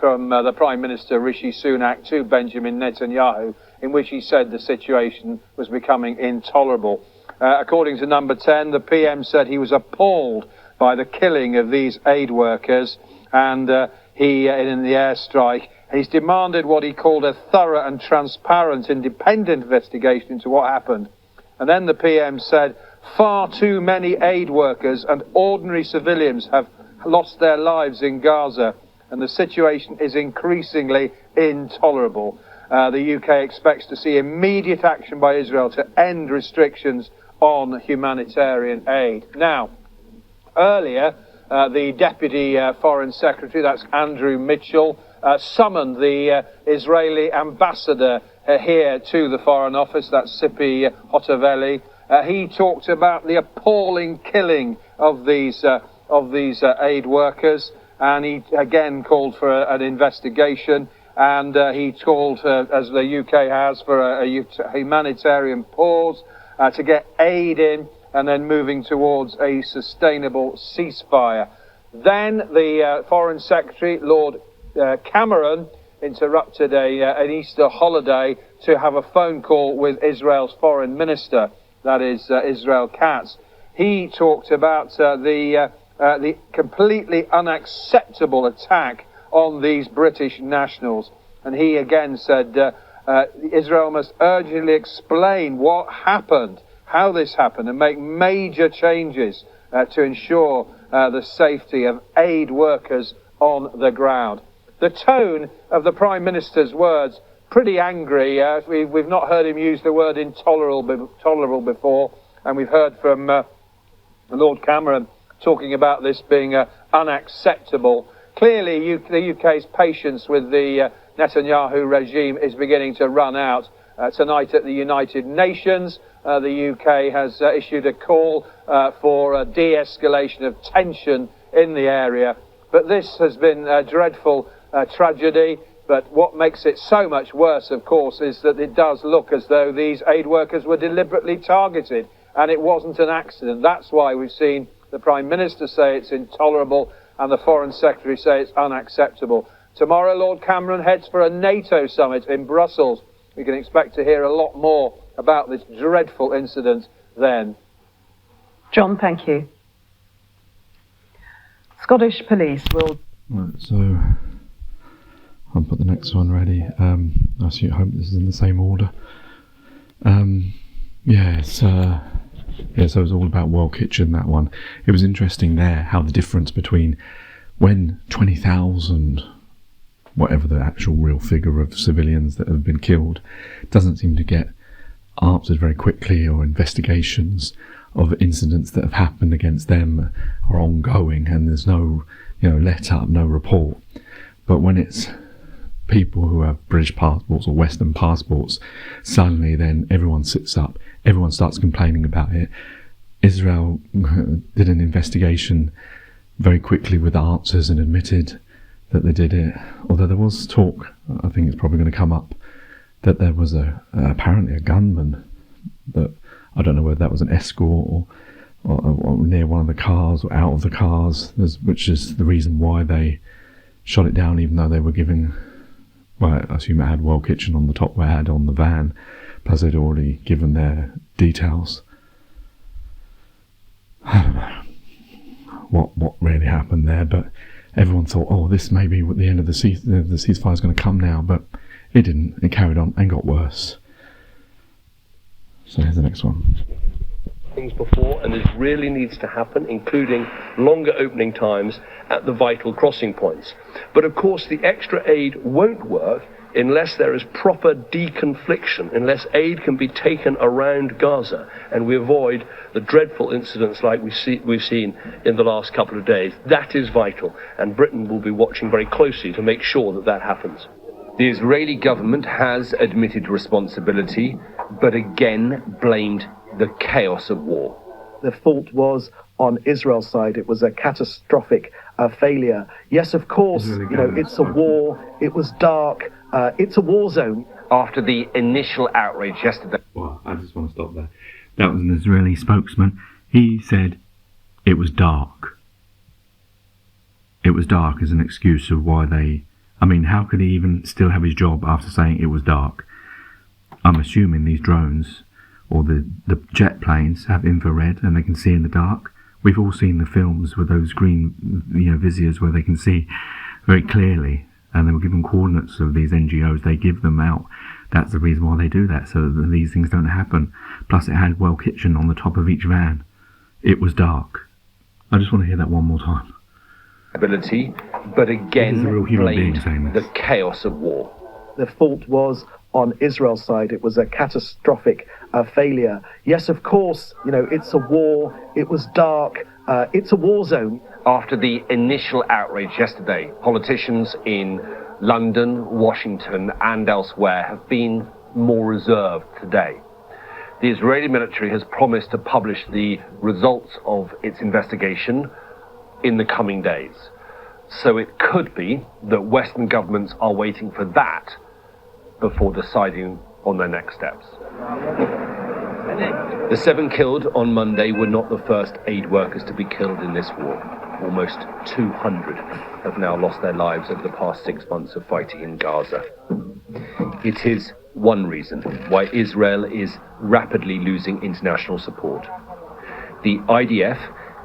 from the Prime Minister Rishi Sunak to Benjamin Netanyahu, in which he said the situation was becoming intolerable. According to Number 10, the PM said he was appalled by the killing of these aid workers and in the airstrike. He's demanded what he called a thorough and transparent independent investigation into what happened. And then the PM said, far too many aid workers and ordinary civilians have lost their lives in Gaza, and the situation is increasingly intolerable. The UK expects to see immediate action by Israel to end restrictions on humanitarian aid. Now, earlier, the Deputy Foreign Secretary, that's Andrew Mitchell, summoned the Israeli ambassador here to the Foreign Office, that's Sipi Hotoveli. He talked about the appalling killing of these aid workers, and he again called for an investigation, and he called, as the UK has, for a humanitarian pause to get aid in, and then moving towards a sustainable ceasefire. Then the Foreign Secretary, Lord Cameron, interrupted an Easter holiday to have a phone call with Israel's Foreign Minister, that is Israel Katz. He talked about the completely unacceptable attack on these British nationals. And he again said Israel must urgently explain what happened, how this happened, and make major changes to ensure the safety of aid workers on the ground. The tone of the Prime Minister's words, pretty angry. We've not heard him use the word intolerable before, and we've heard from Lord Cameron talking about this being unacceptable. Clearly, the UK's patience with the Netanyahu regime is beginning to run out. Tonight at the United Nations, the UK has issued a call for a de-escalation of tension in the area. But this has been a dreadful tragedy. But what makes it so much worse, of course, is that it does look as though these aid workers were deliberately targeted, and it wasn't an accident. That's why we've seen the Prime Minister say it's intolerable and the Foreign Secretary say it's unacceptable. Tomorrow, Lord Cameron heads for a NATO summit in Brussels. We can expect to hear a lot more about this dreadful incident then. John, thank you. Scottish police will... Right, so I'll put the next one ready. I hope this is in the same order. So it was all about World Kitchen, that one. It was interesting there how the difference between when 20,000, whatever the actual real figure of civilians that have been killed, doesn't seem to get answered very quickly, or investigations of incidents that have happened against them are ongoing, and there's no, let up, no report. But when it's people who have British passports or Western passports, suddenly then everyone sits up, everyone starts complaining about it. Israel did an investigation very quickly with answers and admitted that they did it, although there was talk, I think it's probably going to come up, that there was apparently a gunman that, I don't know whether that was an escort or near one of the cars or out of the cars, which is the reason why they shot it down, even though they were giving, well, I assume it had World Kitchen on the top where it had on the van, plus they'd already given their details. I don't know what really happened there, but everyone thought, this may be the end of the ceasefire is going to come now, but it didn't. It carried on and got worse. So here's the next one. things before, and this really needs to happen, including longer opening times at the vital crossing points. But of course, the extra aid won't work unless there is proper deconfliction, unless aid can be taken around Gaza, and we avoid the dreadful incidents like we've seen in the last couple of days. That is vital, and Britain will be watching very closely to make sure that that happens. The Israeli government has admitted responsibility, but again blamed the chaos of war. The fault was on Israel's side. It was a catastrophic failure. Yes, of course, it's a war. It was dark. It's a war zone. After the initial outrage yesterday. Well, I just want to stop there. That was an Israeli spokesman. He said it was dark. It was dark as an excuse of why they... I mean, how could he even still have his job after saying it was dark? I'm assuming these drones or the jet planes have infrared and they can see in the dark. We've all seen the films with those green, viziers where they can see very clearly, and they were given coordinates of these NGOs. They give them out. That's the reason why they do that, so that these things don't happen. Plus, it had Well Kitchen on the top of each van. It was dark. I just want to hear that one more time. Ability, but again blamed the chaos of war. The fault was on Israel's side. It was a catastrophic failure. Yes, of course, it's a war. It was dark. It's a war zone. After the initial outrage yesterday, politicians in London, Washington, and elsewhere have been more reserved today. The Israeli military has promised to publish the results of its investigation in the coming days. So it could be that Western governments are waiting for that before deciding on their next steps. The 7 killed on Monday were not the first aid workers to be killed in this war. Almost 200 have now lost their lives over the past 6 months of fighting in Gaza. It is one reason why Israel is rapidly losing international support. The IDF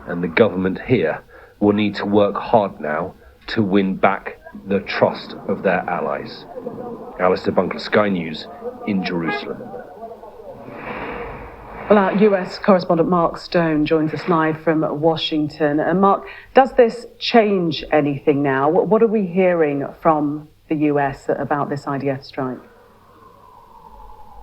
and the government here will need to work hard now to win back the trust of their allies. Alistair Bunkler, Sky News in Jerusalem. Well, our US correspondent Mark Stone joins us live from Washington. And Mark, does this change anything now? What are we hearing from the US about this IDF strike?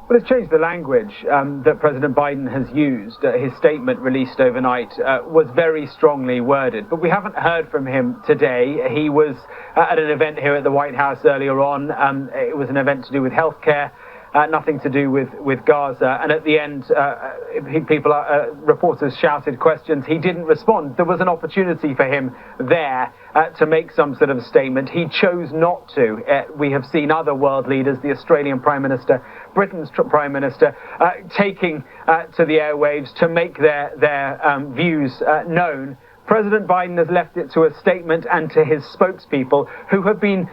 Well, it's changed the language that President Biden has used. His statement released overnight was very strongly worded, but we haven't heard from him today. He was at an event here at the White House earlier on. It was an event to do with healthcare, nothing to do with Gaza. And at the end, reporters shouted questions. He didn't respond. There was an opportunity for him there to make some sort of statement. He chose not to. We have seen other world leaders, the Australian Prime Minister, Britain's Prime Minister, taking to the airwaves to make their views known. President Biden has left it to a statement and to his spokespeople, who have been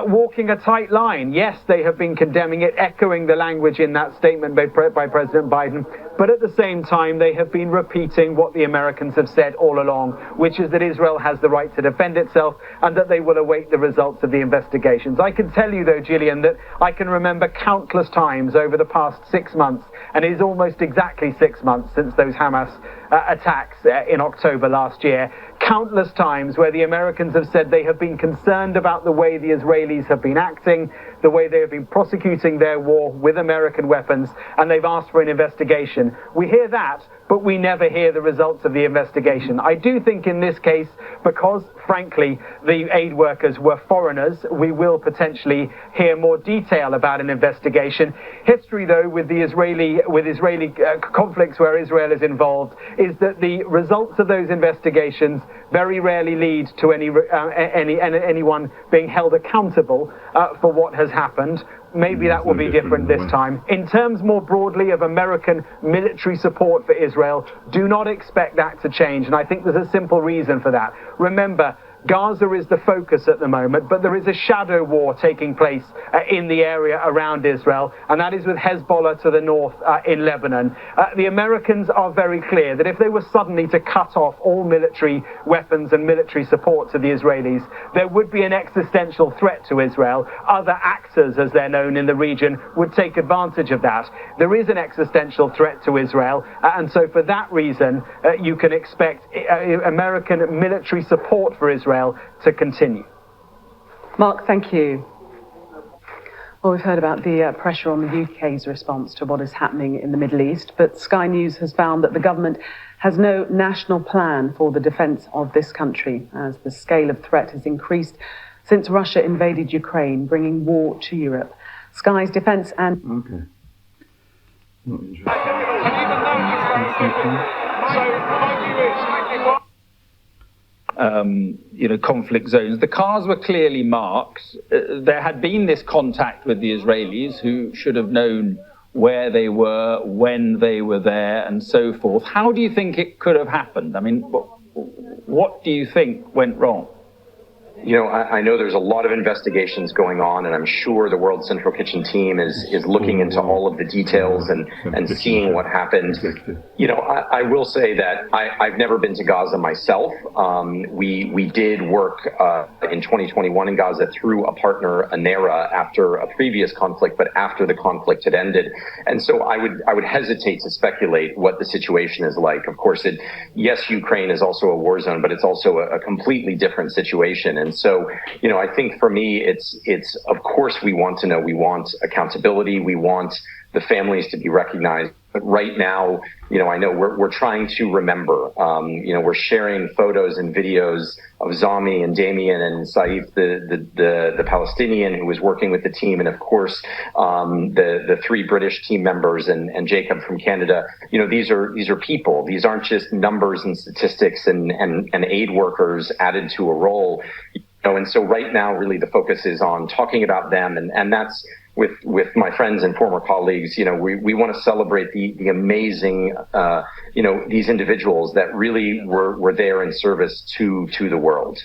walking a tight line. Yes, they have been condemning it, echoing the language in that statement by President Biden, but at the same time they have been repeating what the Americans have said all along, which is that Israel has the right to defend itself and that they will await the results of the investigations. I can tell you, though, Gillian, that I can remember countless times over the past 6 months, and it is almost exactly 6 months since those Hamas attacks in October last year, countless times where the Americans have said they have been concerned about the way the Israelis have been acting, the way they have been prosecuting their war with American weapons, and they've asked for an investigation. We hear that, but we never hear the results of the investigation. I do think in this case, because, frankly, the aid workers were foreigners, we will potentially hear more detail about an investigation. History, though, with Israeli conflicts where Israel is involved, is that the results of those investigations very rarely lead to anyone being held accountable for what has happened. Maybe that will be different this time. In terms more broadly of American military support for Israel, do not expect that to change. And I think there's a simple reason for that. Remember, Gaza is the focus at the moment, but there is a shadow war taking place in the area around Israel, and that is with Hezbollah to the north in Lebanon. The Americans are very clear that if they were suddenly to cut off all military weapons and military support to the Israelis, there would be an existential threat to Israel. Other actors, as they're known in the region, would take advantage of that. There is an existential threat to Israel, and so for that reason, you can expect American military support for Israel to continue. Mark, thank you. Well, we've heard about the pressure on the UK's response to what is happening in the Middle East, but Sky News has found that the government has no national plan for the defence of this country, as the scale of threat has increased since Russia invaded Ukraine, bringing war to Europe. Sky's defence and... Okay. Not interesting. Conflict zones. The cars were clearly marked. There had been this contact with the Israelis, who should have known where they were, when they were there, and so forth. How do you think it could have happened? I mean, what do you think went wrong? I know there's a lot of investigations going on, and I'm sure the World Central Kitchen team is looking into all of the details and seeing what happened. I will say that I've never been to Gaza myself. We did work in 2021 in Gaza through a partner, ANERA, after a previous conflict, but after the conflict had ended. And so I would hesitate to speculate what the situation is like. Of course, yes, Ukraine is also a war zone, but it's also a completely different situation. And so, I think for me, it's of course we want to know, we want accountability, we want the families to be recognized. But right now, I know we're trying to remember. We're sharing photos and videos of Zami and Damien and Saif, the Palestinian who was working with the team, and of course the 3 British team members and Jacob from Canada. These are people. These aren't just numbers and statistics and aid workers added to a role. And so right now, really, the focus is on talking about them, and that's with my friends and former colleagues. We want to celebrate the amazing, these individuals that really were there in service to the world.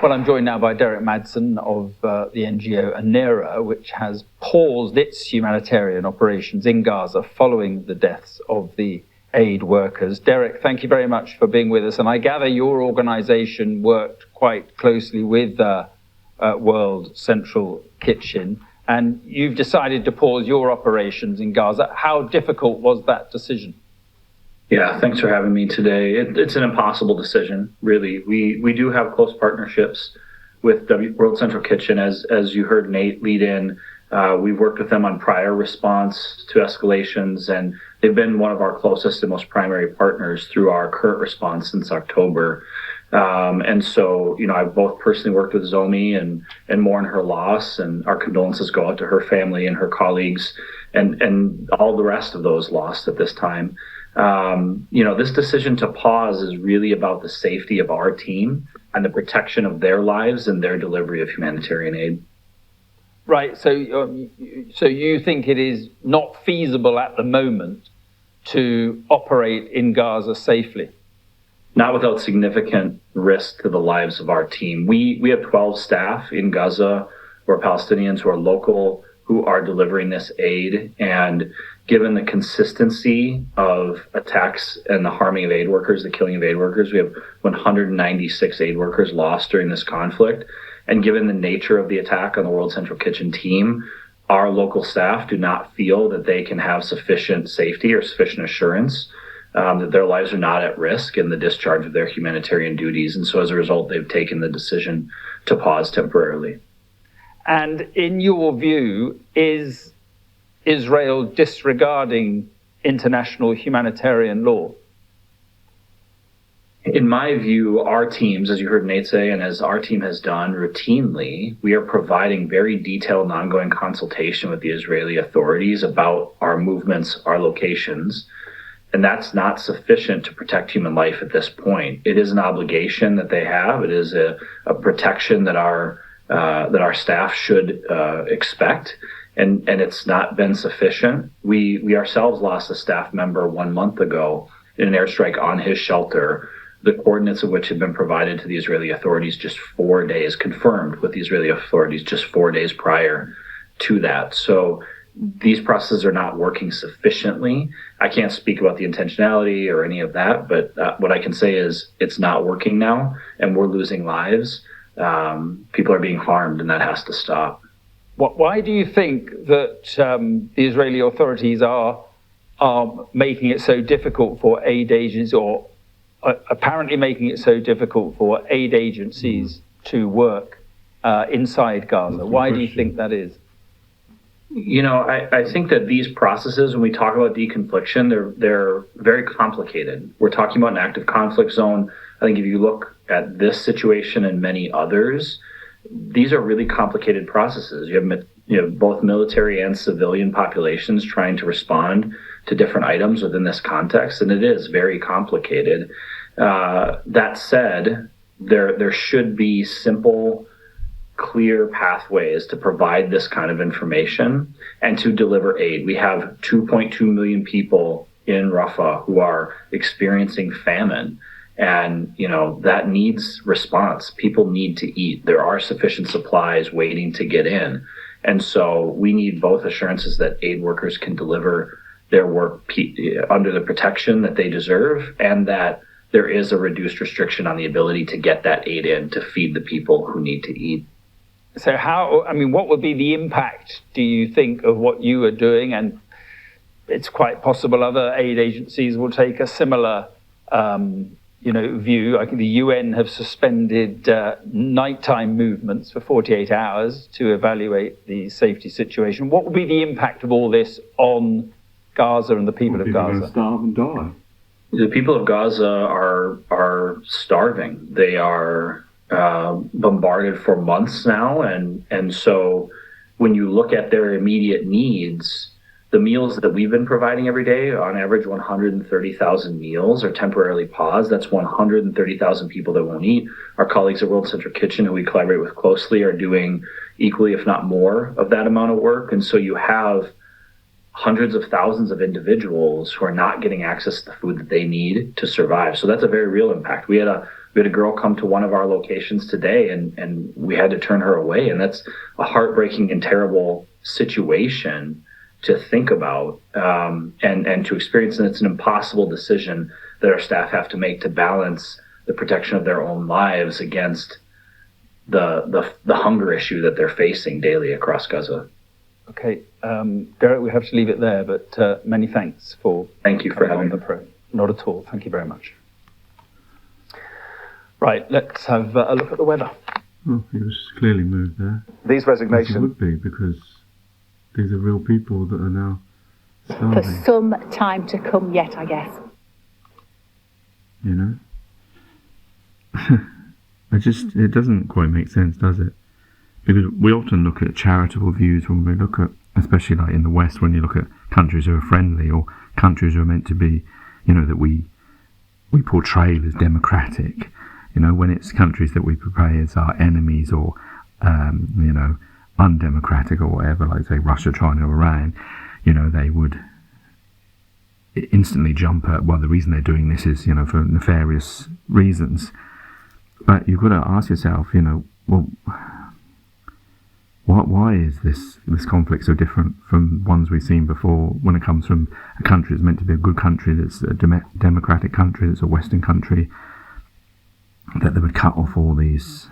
Well, I'm joined now by Derek Madsen of the NGO ANERA, which has paused its humanitarian operations in Gaza following the deaths of the aid workers. Derek, thank you very much for being with us. And I gather your organisation worked quite closely with World Central Kitchen, and you've decided to pause your operations in Gaza. How difficult was that decision? Yeah, thanks for having me today. It's an impossible decision, really. We do have close partnerships with World Central Kitchen, as you heard Nate lead in. We've worked with them on prior response to escalations, and they've been one of our closest and most primary partners through our current response since October. And so, I've both personally worked with Zomi and mourn her loss, and our condolences go out to her family and her colleagues and all the rest of those lost at this time. This decision to pause is really about the safety of our team and the protection of their lives and their delivery of humanitarian aid. Right, so you think it is not feasible at the moment to operate in Gaza safely? Not without significant risk to the lives of our team. We have 12 staff in Gaza who are Palestinians, who are local, who are delivering this aid. And given the consistency of attacks and the harming of aid workers, the killing of aid workers, we have 196 aid workers lost during this conflict. And given the nature of the attack on the World Central Kitchen team, our local staff do not feel that they can have sufficient safety or sufficient assurance that their lives are not at risk in the discharge of their humanitarian duties. And so as a result, they've taken the decision to pause temporarily. And in your view, is Israel disregarding international humanitarian law? In my view, our teams, as you heard Nate say, and as our team has done routinely, we are providing very detailed and ongoing consultation with the Israeli authorities about our movements, our locations. And that's not sufficient to protect human life at this point. It is an obligation that they have. It is a protection that our staff should expect, and it's not been sufficient. We ourselves lost a staff member 1 month ago in an airstrike on his shelter the coordinates of which have been provided to the Israeli authorities just 4 days, confirmed with the Israeli authorities just 4 days prior to that. So these processes are not working sufficiently. I can't speak about the intentionality or any of that, but what I can say is it's not working now, and we're losing lives. People are being harmed, and that has to stop. Why do you think that the Israeli authorities are making it so difficult for aid agencies, or apparently making it so difficult for aid agencies to work inside Gaza? Why do you think that is? You know, I think that these processes, when we talk about deconfliction, they're very complicated. We're talking about an active conflict zone. I think if you look at this situation and many others, these are really complicated processes. You have both military and civilian populations trying to respond to different items within this context, and it is very complicated. That said, there should be simple, clear pathways to provide this kind of information and to deliver aid. We have 2.2 million people in Rafah who are experiencing famine, and that needs response. People need to eat. There are sufficient supplies waiting to get in, and so we need both assurances that aid workers can deliver their work under the protection that they deserve, and that there is a reduced restriction on the ability to get that aid in to feed the people who need to eat. So what would be the impact, do you think, of what you are doing? And it's quite possible other aid agencies will take a similar view. I think the UN have suspended nighttime movements for 48 hours to evaluate the safety situation. What will be the impact of all this on Gaza and the people of Gaza? Starve and die. The people of Gaza are starving. They are bombarded for months now, and so when you look at their immediate needs, the meals that we've been providing every day, on average 130,000 meals, are temporarily paused. That's 130,000 people that won't eat. Our colleagues at World Central Kitchen, who we collaborate with closely, are doing equally, if not more, of that amount of work. And so you have hundreds of thousands of individuals who are not getting access to the food that they need to survive. So that's a very real impact. We had a girl come to one of our locations today, and we had to turn her away. And that's a heartbreaking and terrible situation to think about and to experience. And it's an impossible decision that our staff have to make to balance the protection of their own lives against the hunger issue that they're facing daily across Gaza. Okay, Derek, we have to leave it there, but many thanks for Thank you for having on the program. Not at all. Thank you very much. Right, let's have a look at the weather. Well, he was clearly moved there. These resignations would be, because these are real people that are now starving. For some time to come yet, I guess. It doesn't quite make sense, does it? Because we often look at charitable views when we look at, especially like in the West, when you look at countries who are friendly or countries who are meant to be, that we portray as democratic. When it's countries that we portray as our enemies or, undemocratic or whatever, like say Russia, China, or Iran, they would instantly jump at, well, the reason they're doing this is, for nefarious reasons. But you've got to ask yourself, well, why is this conflict so different from ones we've seen before when it comes from a country that's meant to be a good country, that's a democratic country, that's a Western country, that they would cut off all these,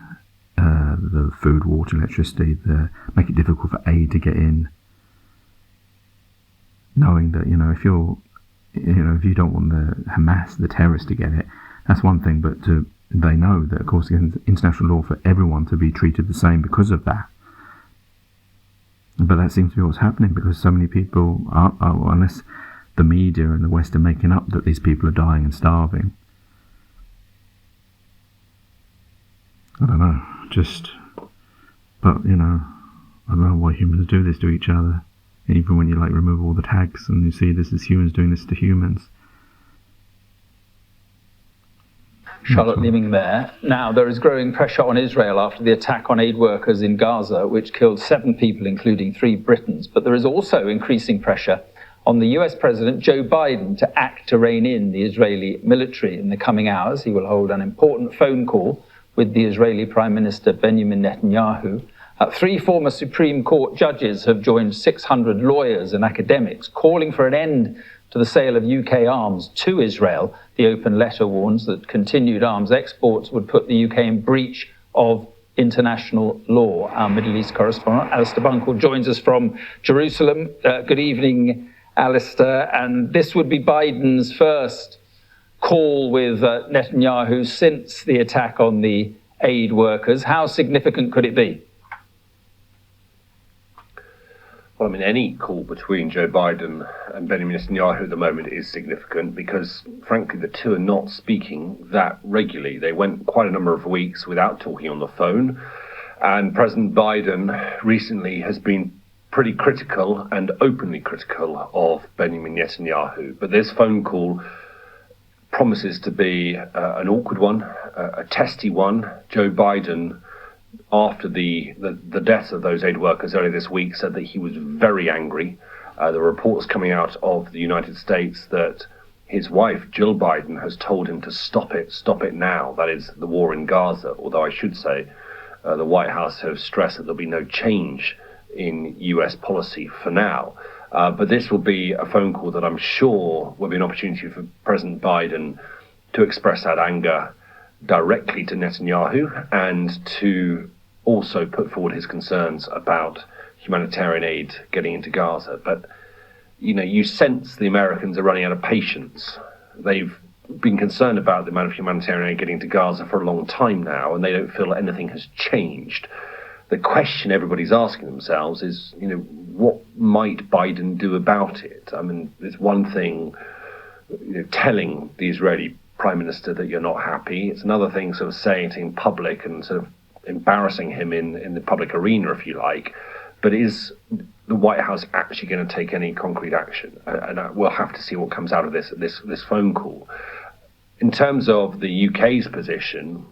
the food, water, electricity, make it difficult for aid to get in, knowing that, if you don't want the Hamas, the terrorists, to get it, that's one thing, but they know that, of course, international law for everyone to be treated the same because of that. But that seems to be what's happening, because so many people are, unless the media and the West are making up that these people are dying and starving. I don't know, but I don't know why humans do this to each other. Even when you remove all the tags and you see this as humans doing this to humans. Charlotte leaving there. Now, there is growing pressure on Israel after the attack on aid workers in Gaza, which killed 7 people, including 3 Britons. But there is also increasing pressure on the US President Joe Biden to act to rein in the Israeli military in the coming hours. He will hold an important phone call with the Israeli Prime Minister Benjamin Netanyahu. 3 former Supreme Court judges have joined 600 lawyers and academics calling for an end to the sale of UK arms to Israel. The open letter warns that continued arms exports would put the UK in breach of international law. Our Middle East correspondent, Alistair Bunkle, joins us from Jerusalem. Good evening, Alistair. And this would be Biden's first call with Netanyahu since the attack on the aid workers. How significant could it be? Well, I mean, any call between Joe Biden and Benjamin Netanyahu at the moment is significant because, frankly, the two are not speaking that regularly. They went quite a number of weeks without talking on the phone, and President Biden recently has been pretty critical and openly critical of Benjamin Netanyahu. But this phone call promises to be an awkward one, a testy one. Joe Biden, after the deaths of those aid workers earlier this week, said that he was very angry. There are reports coming out of the United States that his wife, Jill Biden, has told him to stop it now. That is the war in Gaza, although I should say the White House have stressed that there'll be no change in US policy for now. But this will be a phone call that I'm sure will be an opportunity for President Biden to express that anger directly to Netanyahu and to also put forward his concerns about humanitarian aid getting into Gaza. But, you know, you sense the Americans are running out of patience. They've been concerned about the amount of humanitarian aid getting to Gaza for a long time now, and they don't feel anything has changed. The question everybody's asking themselves is, you know, what might Biden do about it? I mean, there's one thing, you know, telling the Israeli Prime Minister that you're not happy. It's another thing sort of saying it in public and sort of embarrassing him in the public arena, if you like. But is the White House actually going to take any concrete action? And we'll have to see what comes out of this phone call. In terms of the UK's position,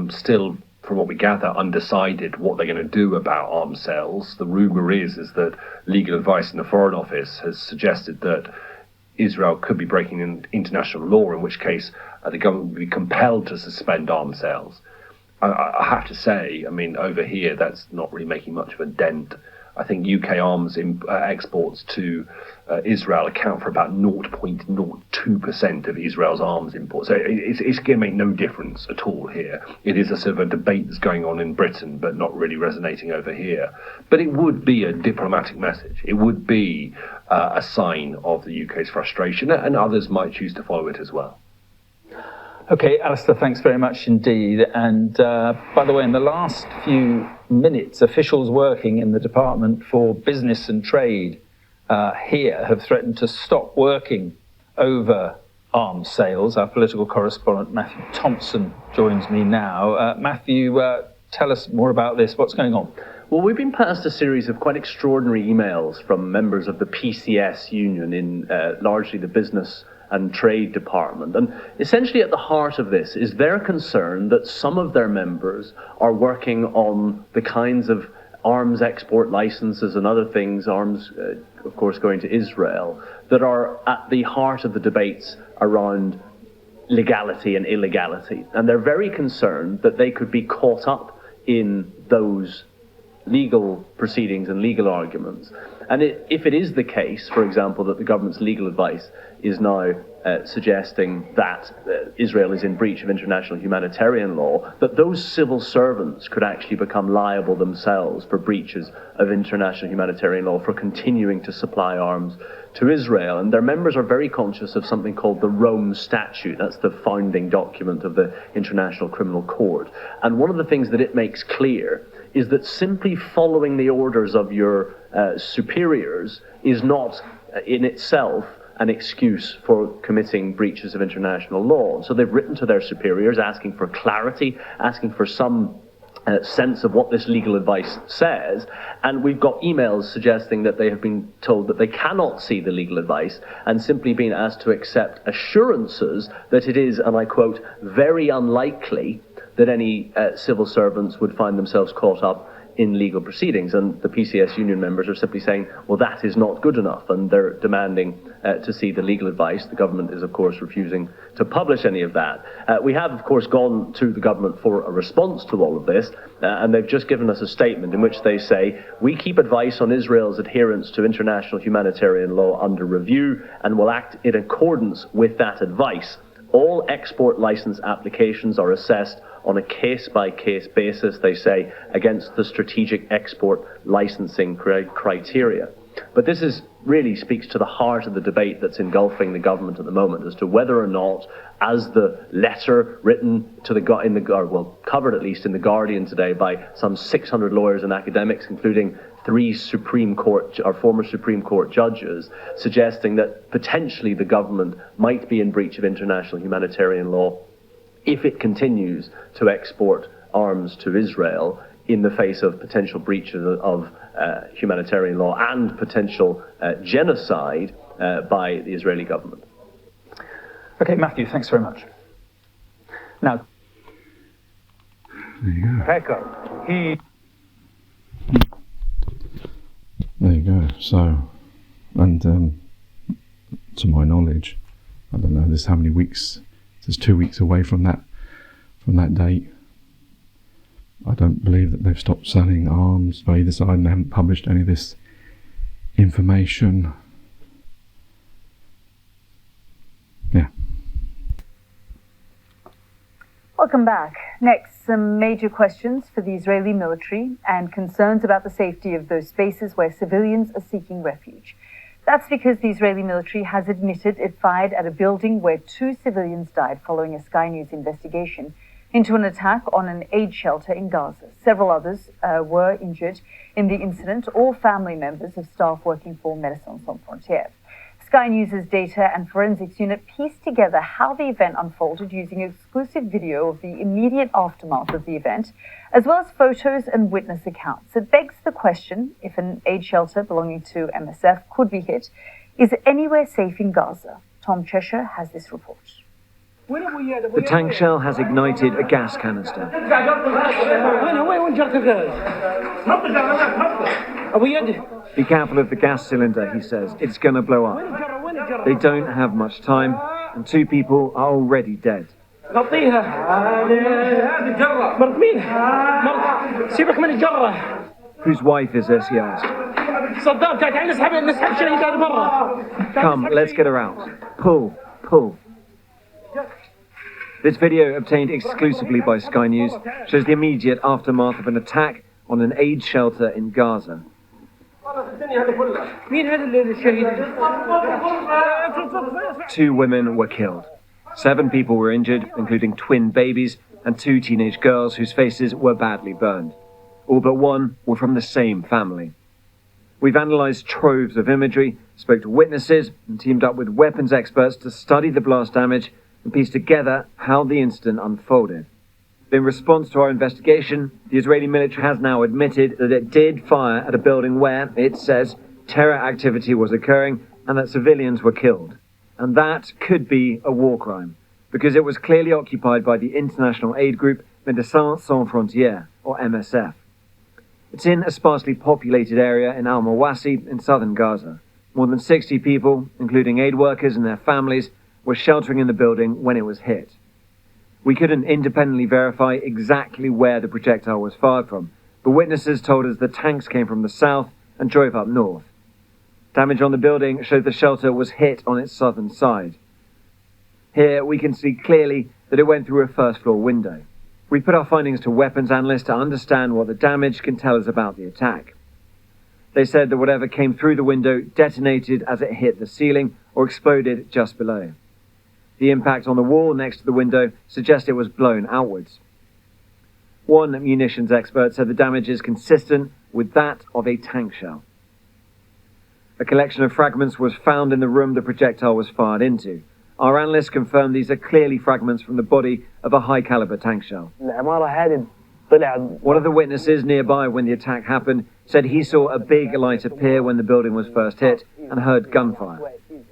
still, from what we gather, undecided what they're going to do about arms sales. The rumour is that legal advice in the Foreign Office has suggested that Israel could be breaking international law, in which case the government would be compelled to suspend arms sales. I have to say, I mean, over here, that's not really making much of a dent. I think UK arms exports to Israel account for about 0.02% of Israel's arms imports. So it's going to make no difference at all here. It is a sort of a debate that's going on in Britain, but not really resonating over here. But it would be a diplomatic message. It would be a sign of the UK's frustration, and others might choose to follow it as well. Okay, Alistair, thanks very much indeed. And by the way, in the last few minutes, officials working in the Department for Business and Trade here have threatened to stop working over arms sales. Our political correspondent, Matthew Thompson, joins me now. Matthew, tell us more about this. What's going on? Well, we've been passed a series of quite extraordinary emails from members of the PCS union in largely the Business and Trade Department. And essentially at the heart of this is their concern that some of their members are working on the kinds of arms export licenses and other things, arms, of course, going to Israel, that are at the heart of the debates around legality and illegality. And they're very concerned that they could be caught up in those legal proceedings and legal arguments. And if it is the case, for example, that the government's legal advice is now suggesting that Israel is in breach of international humanitarian law, that those civil servants could actually become liable themselves for breaches of international humanitarian law for continuing to supply arms to Israel. And their members are very conscious of something called the Rome Statute. That's the founding document of the International Criminal Court. And one of the things that it makes clear is that simply following the orders of your superiors is not in itself an excuse for committing breaches of international law. So they've written to their superiors asking for clarity, asking for some sense of what this legal advice says, and we've got emails suggesting that they have been told that they cannot see the legal advice and simply been asked to accept assurances that it is, and I quote, very unlikely that any civil servants would find themselves caught up in legal proceedings. And the PCS union members are simply saying, well, that is not good enough, and they're demanding to see the legal advice. The government is, of course, refusing to publish any of that. We have, of course, gone to the government for a response to all of this, and they've just given us a statement in which they say, we keep advice on Israel's adherence to international humanitarian law under review and will act in accordance with that advice. All export license applications are assessed on a case-by-case basis, they say, against the strategic export licensing criteria. But this really speaks to the heart of the debate that's engulfing the government at the moment as to whether or not, as the letter written to covered at least in The Guardian today by some 600 lawyers and academics, including 3 former Supreme Court judges, suggesting that potentially the government might be in breach of international humanitarian law if it continues to export arms to Israel in the face of potential breaches of humanitarian law and potential genocide by the Israeli government. Okay, Matthew, thanks very much. Now, there you go. Pekka, There you go. So, and to my knowledge, I don't know, there's how many weeks. There's 2 weeks away from that date. I don't believe that they've stopped selling arms by either side, and they haven't published any of this information. Yeah. Welcome back. Next, some major questions for the Israeli military and concerns about the safety of those spaces where civilians are seeking refuge. That's because the Israeli military has admitted it fired at a building where 2 civilians died following a Sky News investigation into an attack on an aid shelter in Gaza. Several others were injured in the incident, all family members of staff working for Médecins Sans Frontières. Sky News' data and forensics unit pieced together how the event unfolded using exclusive video of the immediate aftermath of the event, as well as photos and witness accounts. It begs the question, if an aid shelter belonging to MSF could be hit, is anywhere safe in Gaza? Tom Cheshire has this report. The tank shell has ignited a gas canister. Be careful of the gas cylinder, he says. It's going to blow up. They don't have much time, and 2 people are already dead. Whose wife is this, he asked. Come, let's get her out. Pull, pull. This video, obtained exclusively by Sky News, shows the immediate aftermath of an attack on an aid shelter in Gaza. 2 women were killed. 7 people were injured, including twin babies and 2 teenage girls whose faces were badly burned. All but 1 were from the same family. We've analysed troves of imagery, spoke to witnesses, and teamed up with weapons experts to study the blast damage and piece together how the incident unfolded. In response to our investigation, the Israeli military has now admitted that it did fire at a building where, it says, terror activity was occurring and that civilians were killed. And that could be a war crime, because it was clearly occupied by the international aid group Médecins Sans Frontières, or MSF. It's in a sparsely populated area in Al-Mawasi in southern Gaza. More than 60 people, including aid workers and their families, were sheltering in the building when it was hit. We couldn't independently verify exactly where the projectile was fired from, but witnesses told us the tanks came from the south and drove up north. Damage on the building showed the shelter was hit on its southern side. Here we can see clearly that it went through a first-floor window. We put our findings to weapons analysts to understand what the damage can tell us about the attack. They said that whatever came through the window detonated as it hit the ceiling or exploded just below. The impact on the wall next to the window suggests it was blown outwards. One munitions expert said the damage is consistent with that of a tank shell. A collection of fragments was found in the room the projectile was fired into. Our analysts confirmed these are clearly fragments from the body of a high-caliber tank shell. One of the witnesses nearby when the attack happened said he saw a big light appear when the building was first hit and heard gunfire.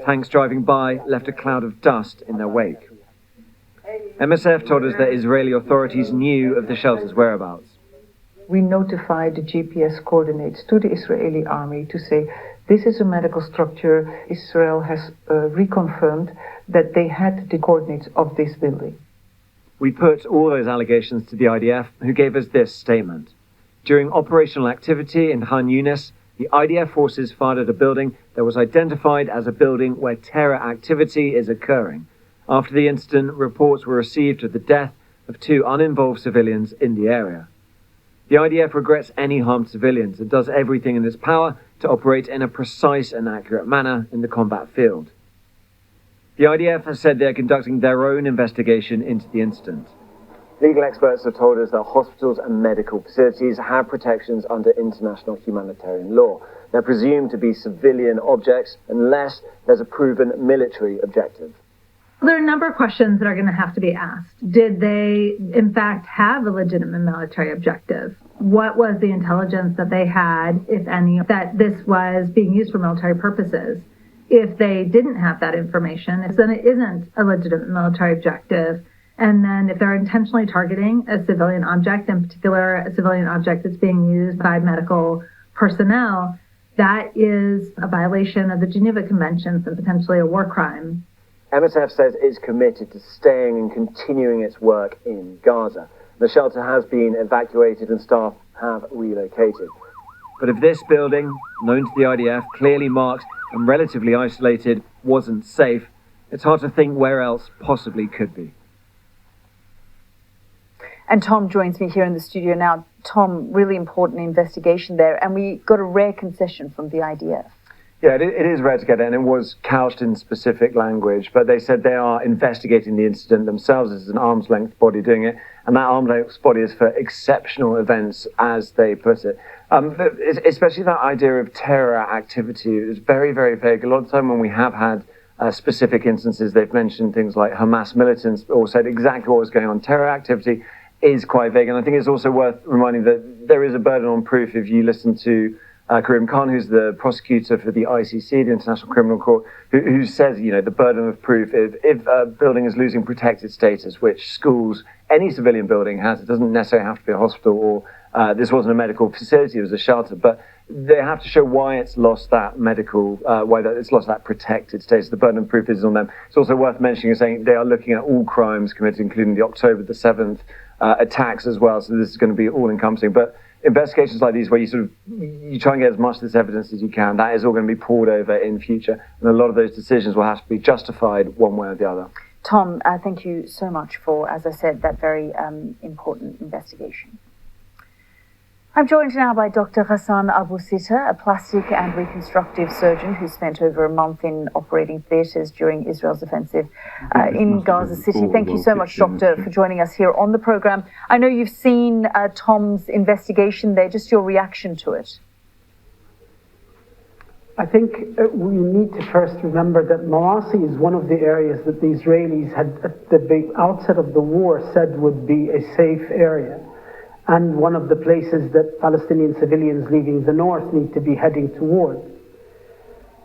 Tanks driving by left a cloud of dust in their wake. MSF told us that Israeli authorities knew of the shelter's whereabouts. We notified the GPS coordinates to the Israeli army to say, This is a medical structure. Israel has reconfirmed that they had the coordinates of this building. We put all those allegations to the IDF, who gave us this statement. During operational activity in Khan Yunis, the IDF forces fired at a building that was identified as a building where terror activity is occurring. After the incident, reports were received of the death of 2 uninvolved civilians in the area. The IDF regrets any harm to civilians and does everything in its power to operate in a precise and accurate manner in the combat field. The IDF has said they are conducting their own investigation into the incident. Legal experts have told us that hospitals and medical facilities have protections under international humanitarian law. They're presumed to be civilian objects unless there's a proven military objective. There are a number of questions that are going to have to be asked. Did they, in fact, have a legitimate military objective? What was the intelligence that they had, if any, that this was being used for military purposes? If they didn't have that information, then it isn't a legitimate military objective. And then if they're intentionally targeting a civilian object, in particular a civilian object that's being used by medical personnel, that is a violation of the Geneva Conventions and potentially a war crime. MSF says it's committed to staying and continuing its work in Gaza. The shelter has been evacuated and staff have relocated. But if this building, known to the IDF, clearly marked and relatively isolated, wasn't safe, it's hard to think where else possibly could be. And Tom joins me here in the studio now. Tom, really important investigation there, and we got a rare concession from the IDF. Yeah, it is rare to get it, and it was couched in specific language, but they said they are investigating the incident themselves as an arm's length body doing it, and that arm's length body is for exceptional events, as they put it. Especially that idea of terror activity is very, very vague. A lot of the time when we have had specific instances, they've mentioned things like Hamas militants or said exactly what was going on. Terror activity is quite vague, and I think it's also worth reminding that there is a burden on proof if you listen to Karim Khan, who's the prosecutor for the ICC, the International Criminal Court, who says, you know, the burden of proof, if a building is losing protected status, which schools, any civilian building has, it doesn't necessarily have to be a hospital or this wasn't a medical facility, it was a shelter, but they have to show why it's lost that medical, it's lost that protected status. The burden of proof is on them. It's also worth mentioning and saying they are looking at all crimes committed, including the October the 7th attacks as well, so this is going to be all-encompassing. But investigations like these, where you try and get as much of this evidence as you can, that is all going to be poured over in future, and a lot of those decisions will have to be justified one way or the other. Tom, thank you so much for, as I said, that very important investigation. I'm joined now by Dr. Hassan Abu Sita, a plastic and reconstructive surgeon who spent over a month in operating theatres during Israel's offensive in Gaza City. Thank you so much, Doctor, for joining us here on the programme. I know you've seen Tom's investigation there, just your reaction to it. I think we need to first remember that Mawasi is one of the areas that the Israelis had, at the outset of the war, said would be a safe area, and one of the places that Palestinian civilians leaving the north need to be heading towards.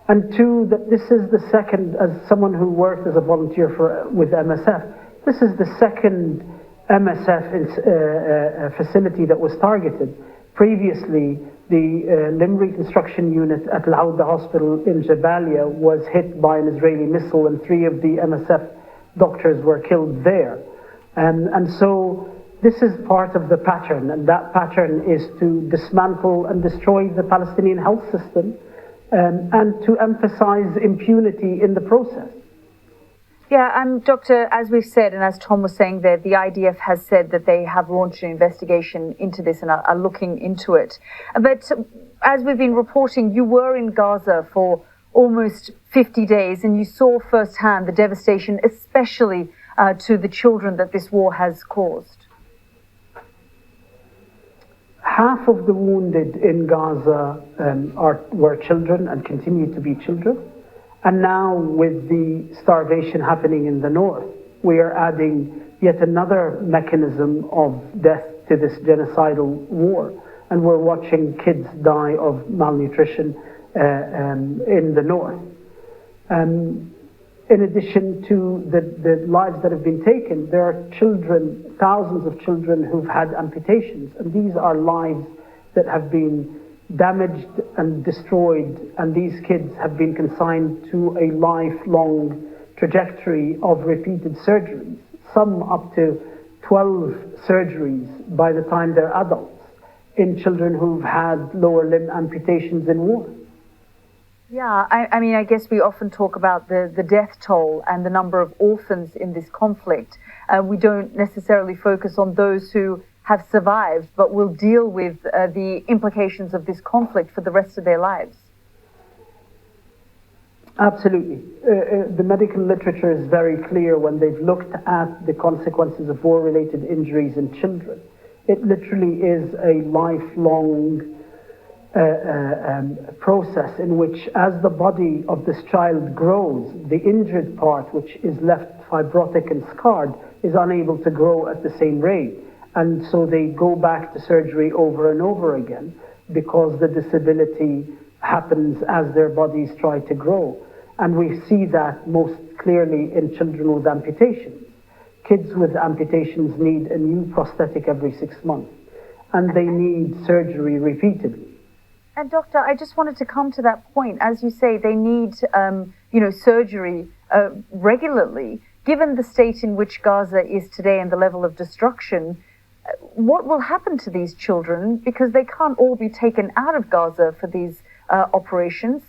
And two, that this is the second, as someone who worked as a volunteer with MSF, this is the second MSF facility that was targeted. Previously, the limb reconstruction unit at Al-Auda Hospital in Jabalia was hit by an Israeli missile, and 3 of the MSF doctors were killed there. And so this is part of the pattern, and that pattern is to dismantle and destroy the Palestinian health system and to emphasize impunity in the process. Yeah, Doctor, as we've said, and as Tom was saying there, the IDF has said that they have launched an investigation into this and are looking into it. But as we've been reporting, you were in Gaza for almost 50 days and you saw firsthand the devastation, especially to the children that this war has caused. Half of the wounded in Gaza were children and continue to be children. And now, with the starvation happening in the north, we are adding yet another mechanism of death to this genocidal war. And we're watching kids die of malnutrition in the north. In addition to the lives that have been taken, there are children, thousands of children who've had amputations. And these are lives that have been damaged and destroyed, and these kids have been consigned to a lifelong trajectory of repeated surgeries, some up to 12 surgeries by the time they're adults, in children who've had lower limb amputations in war. Yeah, I mean, I guess we often talk about the death toll and the number of orphans in this conflict. We don't necessarily focus on those who have survived, but will deal with the implications of this conflict for the rest of their lives. Absolutely. The medical literature is very clear when they've looked at the consequences of war-related injuries in children. It literally is a lifelong process in which, as the body of this child grows, the injured part, which is left fibrotic and scarred, is unable to grow at the same rate. And so they go back to surgery over and over again because the disability happens as their bodies try to grow. And we see that most clearly in children with amputations. Kids with amputations need a new prosthetic every 6 months, and they need surgery repeatedly. And doctor, I just wanted to come to that point. As you say, they need, surgery regularly. Given the state in which Gaza is today and the level of destruction, what will happen to these children? Because they can't all be taken out of Gaza for these operations.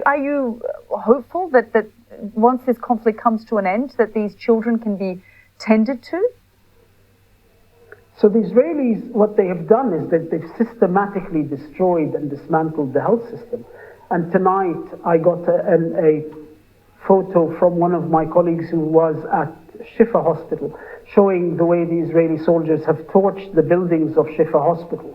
Are you hopeful that once this conflict comes to an end, that these children can be tended to? So the Israelis, what they have done is that they've systematically destroyed and dismantled the health system. And tonight I got a photo from one of my colleagues who was at Shifa Hospital, showing the way the Israeli soldiers have torched the buildings of Shifa Hospital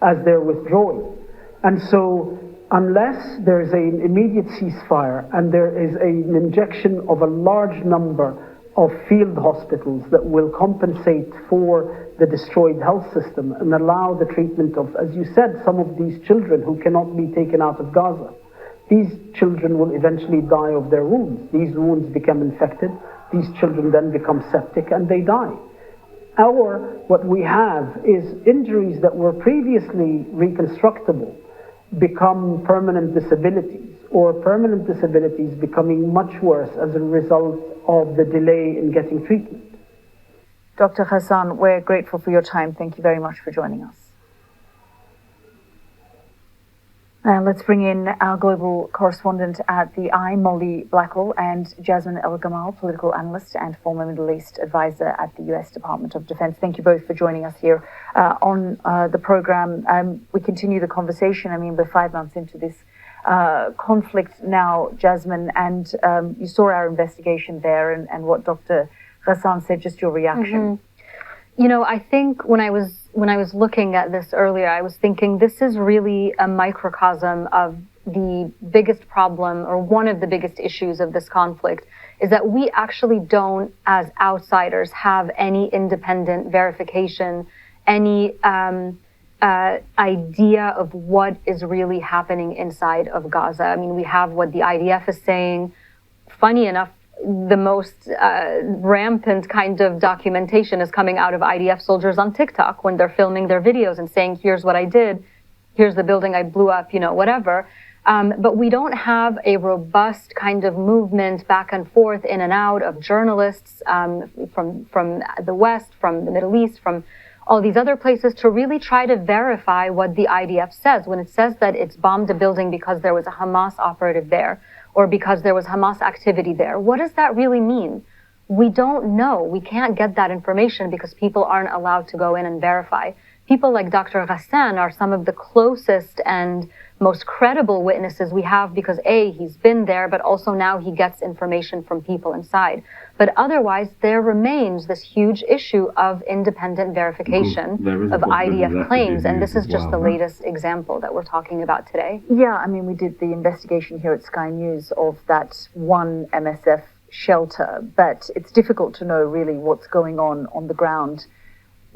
as they're withdrawing. And so unless there is an immediate ceasefire and there is an injection of a large number of field hospitals that will compensate for the destroyed health system and allow the treatment of, as you said, some of these children who cannot be taken out of Gaza. These children will eventually die of their wounds. These wounds become infected. These children then become septic and they die. What we have is injuries that were previously reconstructable become permanent disabilities, or permanent disabilities becoming much worse as a result of the delay in getting treatment. Dr. Ghassan, we're grateful for your time. Thank you very much for joining us. Let's bring in our global correspondent at the Eye, Molly Blackwell, and Jasmine El-Gamal, political analyst and former Middle East advisor at the U.S. Department of Defense. Thank you both for joining us here on the program. We continue the conversation. I mean, we're 5 months into this conflict now, Jasmine, and you saw our investigation there and what Dr. Ghassan said. Just your reaction. Mm-hmm. You know, I think when I was looking at this earlier, I was thinking this is really a microcosm of the biggest problem, or one of the biggest issues of this conflict, is that we actually don't, as outsiders, have any independent verification, any idea of what is really happening inside of Gaza. I mean, we have what the IDF is saying. Funny enough, the most rampant kind of documentation is coming out of IDF soldiers on TikTok when they're filming their videos and saying, here's what I did, here's the building I blew up, whatever. But we don't have a robust kind of movement back and forth, in and out, of journalists from the West, from the Middle East, from all these other places, to really try to verify what the IDF says. When it says that it's bombed a building because there was a Hamas operative there, or because there was Hamas activity there, what does that really mean? We don't know. We can't get that information because people aren't allowed to go in and verify. People like Dr. Ghassan are some of the closest and most credible witnesses we have because A, he's been there, but also now he gets information from people inside. But otherwise, there remains this huge issue of independent verification of IDF claims, and this is just the latest example that we're talking about today. Yeah, I mean, we did the investigation here at Sky News of that one MSF shelter, but it's difficult to know really what's going on the ground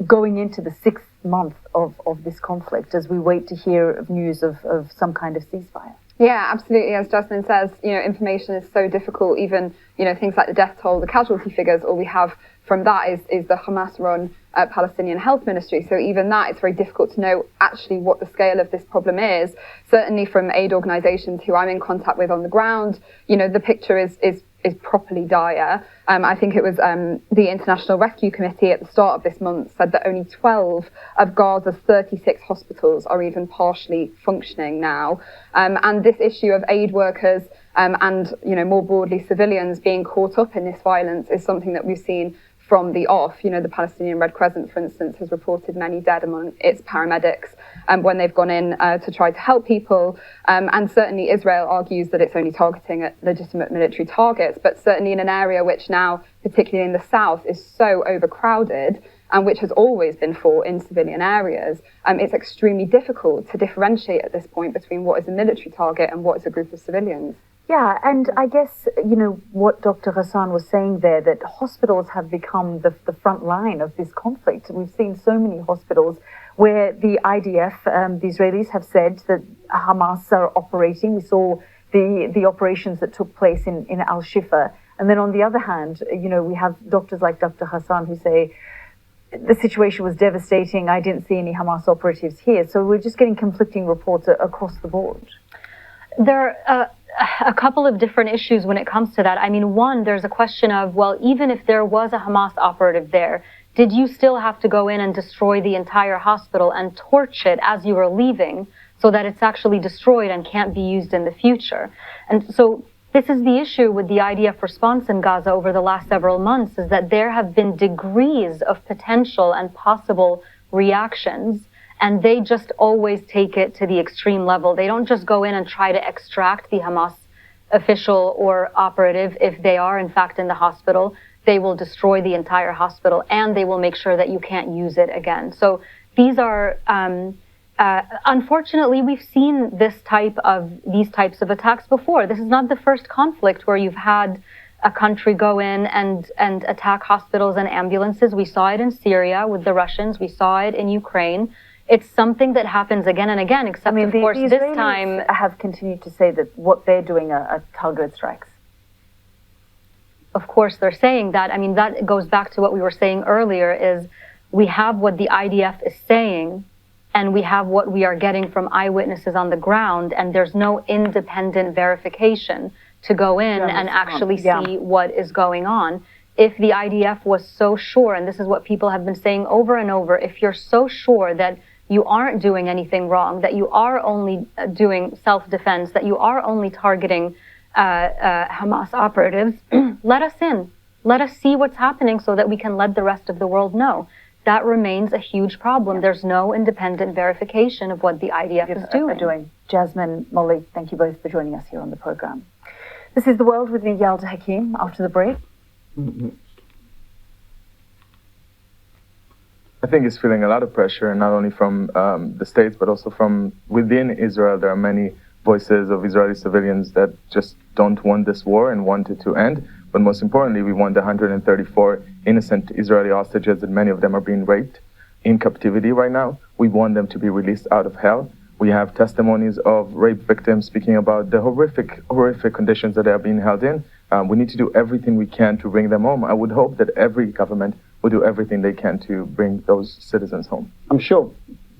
going into the 6th month of this conflict as we wait to hear of news of some kind of ceasefire. Yeah, absolutely. As Jasmine says, information is so difficult, even, things like the death toll, the casualty figures. All we have from that is the Hamas-run Palestinian Health Ministry. So even that, it's very difficult to know actually what the scale of this problem is. Certainly from aid organisations who I'm in contact with on the ground, the picture is properly dire. I think it was the International Rescue Committee at the start of this month said that only 12 of Gaza's 36 hospitals are even partially functioning now. And this issue of aid workers and more broadly civilians being caught up in this violence is something that we've seen from the off. The Palestinian Red Crescent, for instance, has reported many dead among its paramedics when they've gone in to try to help people. And certainly Israel argues that it's only targeting at legitimate military targets, but certainly in an area which now, particularly in the south, is so overcrowded and which has always been fought in civilian areas, it's extremely difficult to differentiate at this point between what is a military target and what is a group of civilians. Yeah, and I guess, what Dr. Hassan was saying there, that hospitals have become the front line of this conflict. We've seen so many hospitals where the IDF, the Israelis, have said that Hamas are operating. We saw the operations that took place in Al-Shifa. And then on the other hand, we have doctors like Dr. Hassan who say, the situation was devastating. I didn't see any Hamas operatives here. So we're just getting conflicting reports across the board. There are a couple of different issues when it comes to that. I mean, one, there's a question of, well, even if there was a Hamas operative there, did you still have to go in and destroy the entire hospital and torch it as you were leaving so that it's actually destroyed and can't be used in the future? And so this is the issue with the IDF response in Gaza over the last several months, is that there have been degrees of potential and possible reactions, and they just always take it to the extreme level. They don't just go in and try to extract the Hamas official or operative if they are in fact in the hospital. They will destroy the entire hospital, and they will make sure that you can't use it again. So these are, unfortunately, we've seen these types of attacks before. This is not the first conflict where you've had a country go in and attack hospitals and ambulances. We saw it in Syria with the Russians. We saw it in Ukraine. It's something that happens again and again, except of course the this time have continued to say that what they're doing are targeted strikes. Of course they're saying that. I mean, that goes back to what we were saying earlier, is we have what the IDF is saying and we have what we are getting from eyewitnesses on the ground, and there's no independent verification to go in and actually see what is going on. If the IDF was so sure, and this is what people have been saying over and over, if you're so sure that you aren't doing anything wrong, that you are only doing self-defense, that you are only targeting Hamas operatives, let us in. Let us see what's happening so that we can let the rest of the world know. That remains a huge problem. There's no independent verification of what the IDF is doing. Jasmine, Molly, thank you both for joining us here on the program. This is The World with me, Yalda Hakim. After the break. I think it's feeling a lot of pressure, and not only from the States, but also from within Israel. There are many voices of Israeli civilians that just don't want this war and want it to end. But most importantly, we want the 134 innocent Israeli hostages, and many of them are being raped in captivity right now. We want them to be released out of hell. We have testimonies of rape victims speaking about the horrific conditions that they are being held in. We need to do everything we can to bring them home. I would hope that every government will do everything they can to bring those citizens home. I'm sure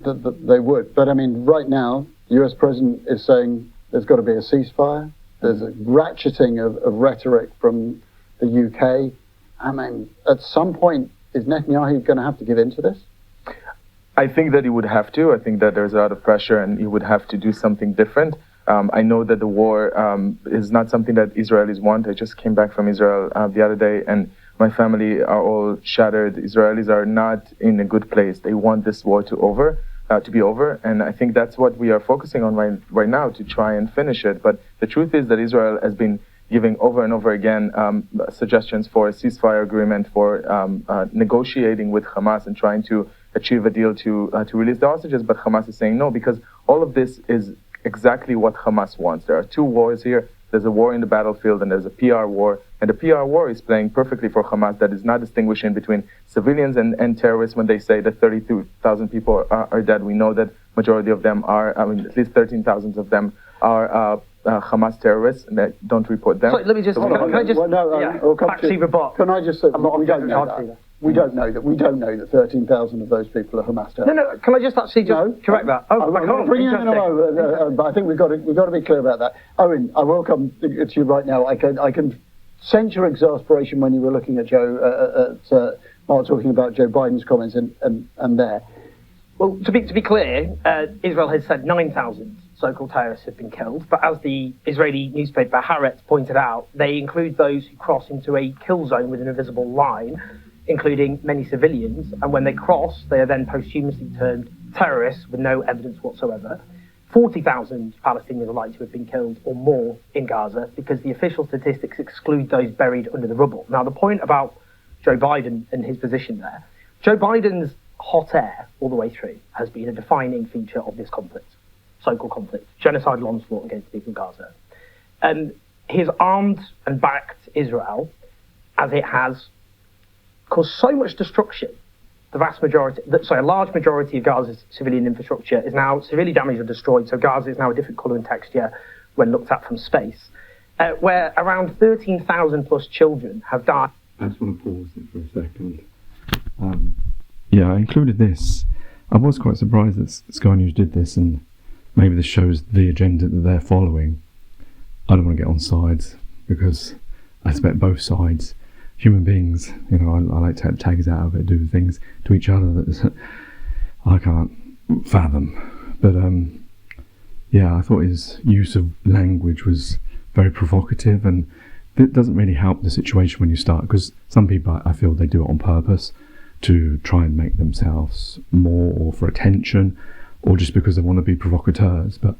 that they would. But I mean, right now, the US president is saying there's got to be a ceasefire. There's a ratcheting of rhetoric from the UK. I mean, at some point, is Netanyahu going to have to give in to this? I think that he would have to. I think that there's a lot of pressure and he would have to do something different. I know that the war is not something that Israelis want. I just came back from Israel the other day, and my family are all shattered. Israelis are not in a good place. They want this war to be over, and I think that's what we are focusing on right now, to try and finish it. But the truth is that Israel has been giving over and over again suggestions for a ceasefire agreement, for negotiating with Hamas and trying to achieve a deal to release the hostages, but Hamas is saying no, because all of this is exactly what Hamas wants. There are two wars here. There's a war in the battlefield and there's a PR war. And the PR war is playing perfectly for Hamas, that is not distinguishing between civilians and terrorists. When they say that 32,000 people are dead, we know that majority of them are, at least 13,000 of them are Hamas terrorists and that don't report them. Sorry, let me just. Can I just? Well, no, factually rebut. Can I just say I'm not we don't know that. We don't know that. We don't know that 13,000 of those people are Hamas terrorists. No. Can I just actually correct that? I'm bringing it in a row, but I think we've got to be clear about that. Owen, I will come to you right now. I can sense your exasperation when you were looking at Mark talking about Joe Biden's comments and there. Well, to be clear, Israel has said 9,000 so-called terrorists have been killed, but as the Israeli newspaper Haaretz pointed out, they include those who cross into a kill zone with an invisible line, including many civilians, and when they cross, they are then posthumously termed terrorists with no evidence whatsoever. 40,000 Palestinians are likely to have been killed or more in Gaza because the official statistics exclude those buried under the rubble. Now, the point about Joe Biden and his position there, Joe Biden's hot air all the way through has been a defining feature of this conflict, so-called conflict, genocidal onslaught against the people of Gaza. And he has armed and backed Israel as it has caused so much destruction. A large majority of Gaza's civilian infrastructure is now severely damaged or destroyed, so Gaza is now a different colour and texture when looked at from space, where around 13,000 plus children have died. I just want to pause it for a second. Yeah, I included this. I was quite surprised that Sky News did this, and maybe this shows the agenda that they're following. I don't want to get on sides, because I expect both sides. Human beings, I like to take tags out of it, do things to each other that I can't fathom. But I thought his use of language was very provocative, and it doesn't really help the situation when you start, because some people, I feel, they do it on purpose to try and make themselves more, or for attention, or just because they want to be provocateurs. But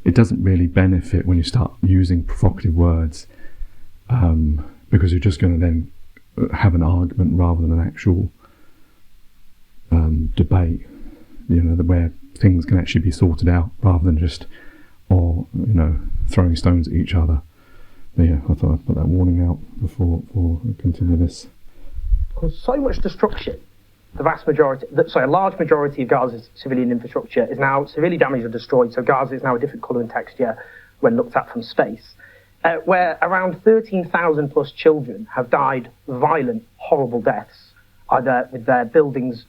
it doesn't really benefit when you start using provocative words, because you're just going to then have an argument rather than an actual debate, where things can actually be sorted out rather than just throwing stones at each other. But yeah, I thought I'd put that warning out before we continue this. Caused so much destruction. A large majority of Gaza's civilian infrastructure is now severely damaged or destroyed, so Gaza is now a different colour and texture when looked at from space. Where around 13,000 plus children have died violent, horrible deaths, either with their buildings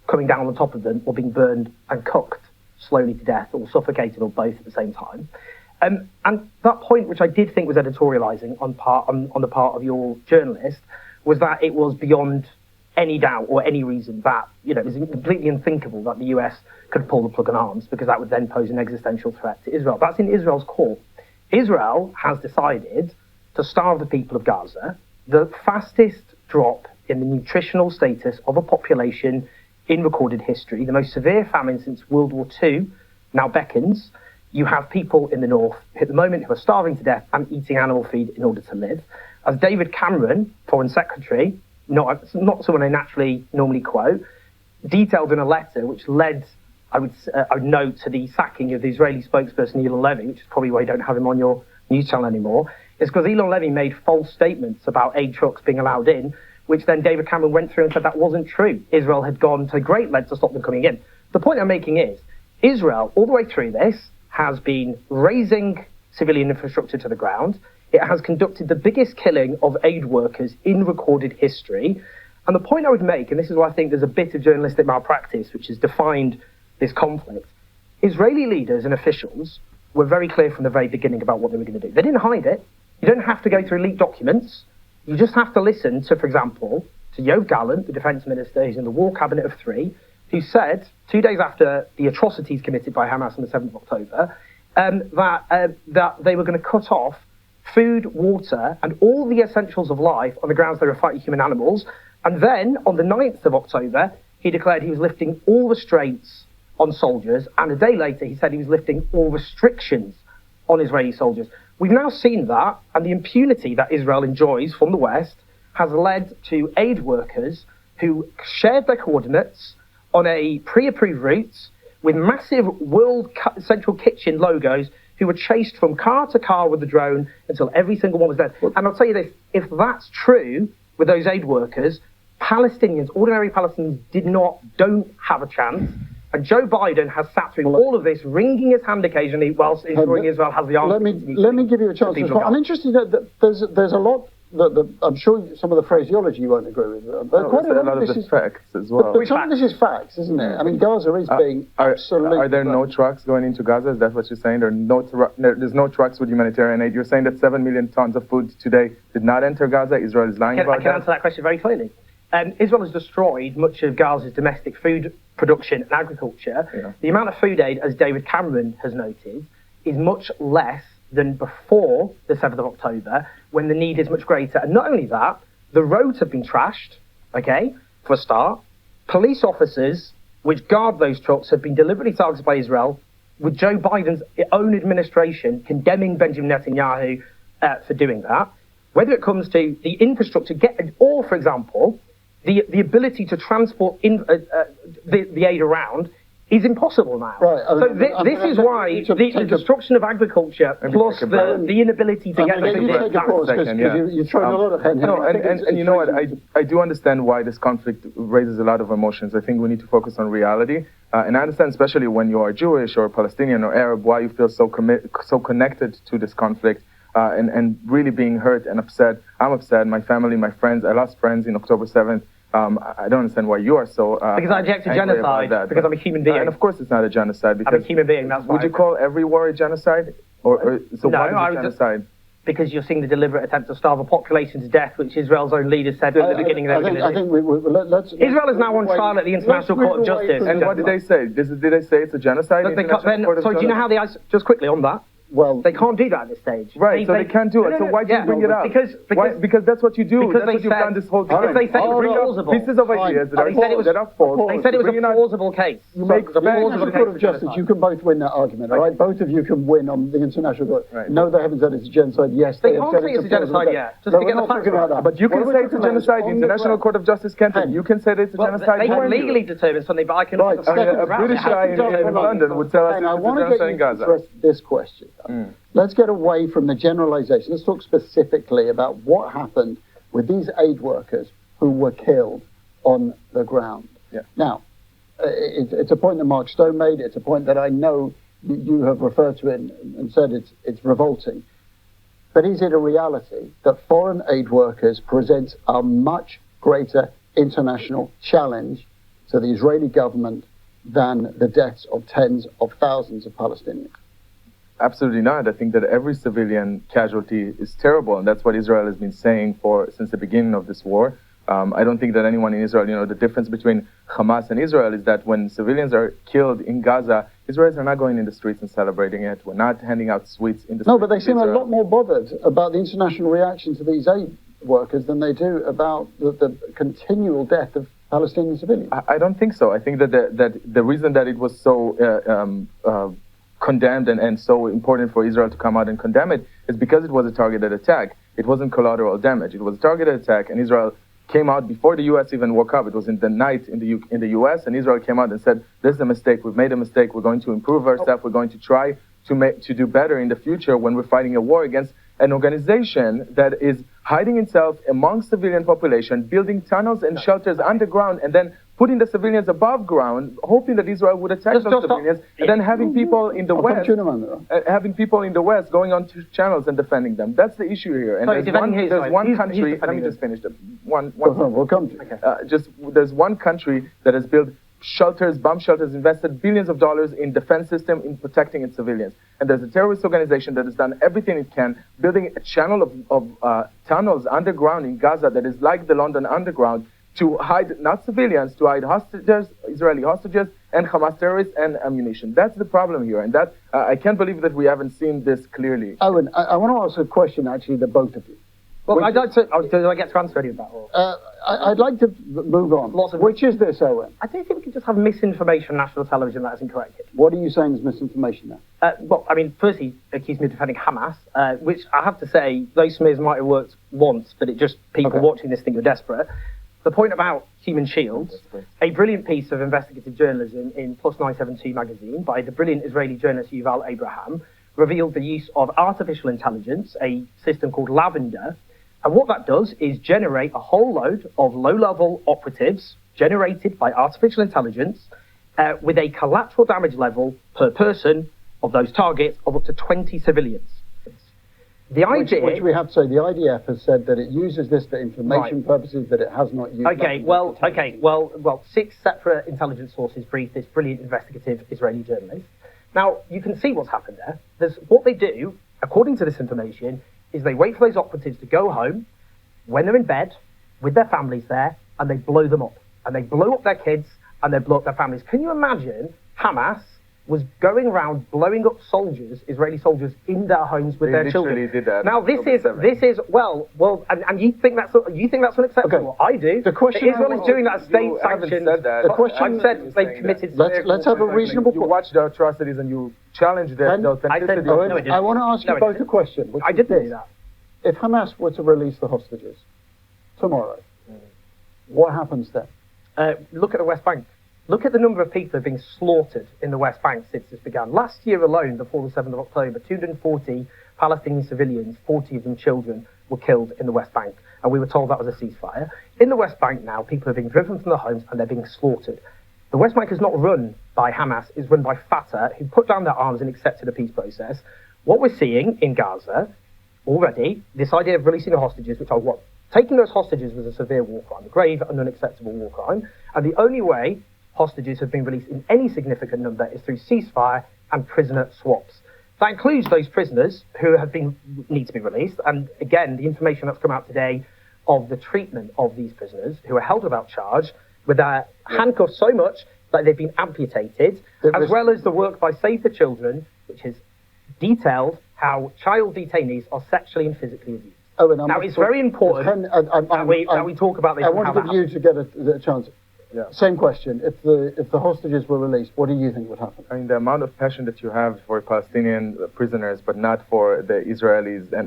coming down on top of them or being burned and cooked slowly to death, or suffocated, or both at the same time. And that point, which I did think was editorialising on the part of your journalist, was that it was beyond any doubt or any reason that it was completely unthinkable that the US could pull the plug on arms, because that would then pose an existential threat to Israel. That's in Israel's court. Israel has decided to starve the people of Gaza, the fastest drop in the nutritional status of a population in recorded history. The most severe famine since World War II now beckons. You have people in the north at the moment who are starving to death and eating animal feed in order to live. As David Cameron, Foreign Secretary, not someone I normally quote, detailed in a letter which led, I would note, to the sacking of the Israeli spokesperson Elon Levy, which is probably why you don't have him on your news channel anymore, is because Elon Levy made false statements about aid trucks being allowed in, which then David Cameron went through and said that wasn't true. Israel had gone to great lengths to stop them coming in. The point I'm making is, Israel, all the way through this, has been razing civilian infrastructure to the ground. It has conducted the biggest killing of aid workers in recorded history. And the point I would make, and this is why I think there's a bit of journalistic malpractice which has defined this conflict, Israeli leaders and officials were very clear from the very beginning about what they were going to do. They didn't hide it. You don't have to go through leaked documents. You just have to listen to, for example, to Yoav Gallant, the defense minister who's in the war cabinet of three, who said 2 days after the atrocities committed by Hamas on the 7th of October, that they were going to cut off food, water, and all the essentials of life on the grounds they were fighting human animals. And then, on the 9th of October, he declared he was lifting all restraints on soldiers, and a day later he said he was lifting all restrictions on Israeli soldiers. We've now seen that, and the impunity that Israel enjoys from the West has led to aid workers who shared their coordinates on a pre-approved route with massive World Central Kitchen logos, who were chased from car to car with the drone until every single one was dead. And I'll tell you this, if that's true with those aid workers, Palestinians, ordinary Palestinians, don't have a chance. And Joe Biden has sat through all of this, wringing his hand occasionally, whilst ensuring Israel has the answer. Let me give you a chance to respond. I'm interested that there's a lot that I'm sure some of the phraseology you won't agree with, but quite a lot of this is facts as well. But some of this is facts, isn't it? I mean, Gaza is being absolutely. Are there no trucks going into Gaza? Is that what you're saying? There's no trucks with humanitarian aid. You're saying that 7 million tons of food today did not enter Gaza. Israel is lying about that. I can answer that question very clearly. Israel has destroyed much of Gaza's domestic food production and agriculture. Yeah. The amount of food aid, as David Cameron has noted, is much less than before the 7th of October, when the need is much greater. And not only that, the roads have been trashed, okay, for a start. Police officers which guard those trucks have been deliberately targeted by Israel, with Joe Biden's own administration condemning Benjamin Netanyahu for doing that. Whether it comes to the infrastructure, or, for example, the ability to transport the aid around is impossible now. Right. This is why the destruction of agriculture plus the inability to get the food. You're throwing a lot of hand. No, and you know what? I do understand why this conflict raises a lot of emotions. I think we need to focus on reality. And I understand, especially when you are Jewish or Palestinian or Arab, why you feel so connected to this conflict. And really being hurt and upset. I'm upset, my family, my friends. I lost friends in October 7th. I don't understand why you are so because I object to genocide, because I'm a human being. And of course it's not a genocide. Because I'm a human being, that's why. Would you call every war a genocide? So no, why is it genocide? Because you're seeing the deliberate attempt to starve a population to death, which Israel's own leaders said at the beginning of I think let's Israel is now on trial at the International Court of Justice. And what did they say? Did they say it's a genocide? So do you know how just quickly on that? Well, they can't do that at this stage. Right, they can't do it. So why do you bring it up? Because that's what you do. That's what you've done this whole time. Because they said it was plausible. Pieces of ideas that are false. They said it was a plausible case. You make the International Court of Justice. You can both win that argument, all right? Both of you can win on the International Court. Right. No, they haven't said it's a genocide. Yes, they have said it's a genocide yet. Just to get the facts right. But you can say it's a genocide. The International Court of Justice can't. You can say that it's a genocide. They can legally determine something, but I can. A British guy in London would tell us it's a genocide in Gaza. I want to get you to address this question. Let's get away from the generalization. Let's talk specifically about what happened with these aid workers who were killed on the ground. Yeah. Now, it's a point that Mark Stone made. It's a point that I know you have referred to it and said it's revolting. But is it a reality that foreign aid workers present a much greater international challenge to the Israeli government than the deaths of tens of thousands of Palestinians? Absolutely not. I think that every civilian casualty is terrible, and that's what Israel has been saying since the beginning of this war. I don't think that anyone in Israel, the difference between Hamas and Israel is that when civilians are killed in Gaza, Israelis are not going in the streets and celebrating it. We're not handing out sweets in the streets. No, but they seem a lot more bothered about the international reaction to these aid workers than they do about the continual death of Palestinian civilians. I don't think so. I think that the reason that it was so condemned and so important for Israel to come out and condemn it is because it was a targeted attack. It wasn't collateral damage. It was a targeted attack, and Israel came out before the U.S. even woke up. It was in the night in the U.S., and Israel came out and said, "This is a mistake. We've made a mistake. We're going to improve ourselves. We're going to try to do better in the future when we're fighting a war against an organization that is hiding itself among civilian population, building tunnels and shelters underground, and then putting the civilians above ground, hoping that Israel would attack those civilians, and then having people in the West, going on to channels and defending them. That's the issue here. And there's one country. Let me just finish. We'll come to it. There's one country that has built shelters, bomb shelters, invested billions of dollars in defense system in protecting its civilians. And there's a terrorist organization that has done everything it can, building a channel of tunnels underground in Gaza that is like the London Underground, to hide not civilians, to hide hostages, Israeli hostages, and Hamas terrorists and ammunition. That's the problem here, and that I can't believe that we haven't seen this clearly. Owen, I want to ask a question, actually, to both of you. Well, I'd like to. Do I get to answer any of that? I'd like to move on. Which is this, Owen? I don't think we can just have misinformation on national television that isn't corrected. What are you saying is misinformation now? Well, I mean, firstly, accuse me of defending Hamas, which I have to say, those smears might have worked once, but it just people watching this think you're desperate. The point about human shields, a brilliant piece of investigative journalism in Plus 972 magazine by the brilliant Israeli journalist Yuval Abraham revealed the use of artificial intelligence, a system called Lavender. And what that does is generate a whole load of low-level operatives generated by artificial intelligence with a collateral damage level per person of those targets of up to 20 civilians. The idea, which we have to say, the IDF has said that it uses this for information purposes, that it has not used. Well, 6 separate intelligence sources briefed this brilliant investigative Israeli journalist. Now, you can see what's happened there. What they do, according to this information, is they wait for those operatives to go home when they're in bed with their families there, and they blow them up. And they blow up their kids, and they blow up their families. Can you imagine Hamas was going around blowing up soldiers, Israeli soldiers, in their homes with their children? Did that. Now this is and you think that's unacceptable? Okay. I do. The question Israel is doing that state-sanctioned. The question I've said they committed. Let's have a reasonable. You watch the atrocities and you challenge the authenticity. I want to ask you both a question. I didn't do that. If Hamas were to release the hostages tomorrow, what happens then? Look at the West Bank. Look at the number of people who have been slaughtered in the West Bank since this began. Last year alone, before the 7th of October, 240 Palestinian civilians, 40 of them children, were killed in the West Bank. And we were told that was a ceasefire. In the West Bank now, people are being driven from their homes and they're being slaughtered. The West Bank is not run by Hamas, it's run by Fatah, who put down their arms and accepted a peace process. What we're seeing in Gaza already, this idea of releasing the hostages, which taking those hostages was a severe war crime, a grave and unacceptable war crime. And the only way hostages have been released in any significant number is through ceasefire and prisoner swaps. That includes those prisoners who need to be released. And again, the information that's come out today of the treatment of these prisoners who are held without charge, with their handcuffed so much that they've been amputated, as well as the work by Save the Children, which has detailed how child detainees are sexually and physically abused. Now, it's very important that we talk about this. I want to give you to get a chance. Yeah. Same question. If the hostages were released, what do you think would happen? I mean, the amount of passion that you have for Palestinian prisoners, but not for the Israelis, I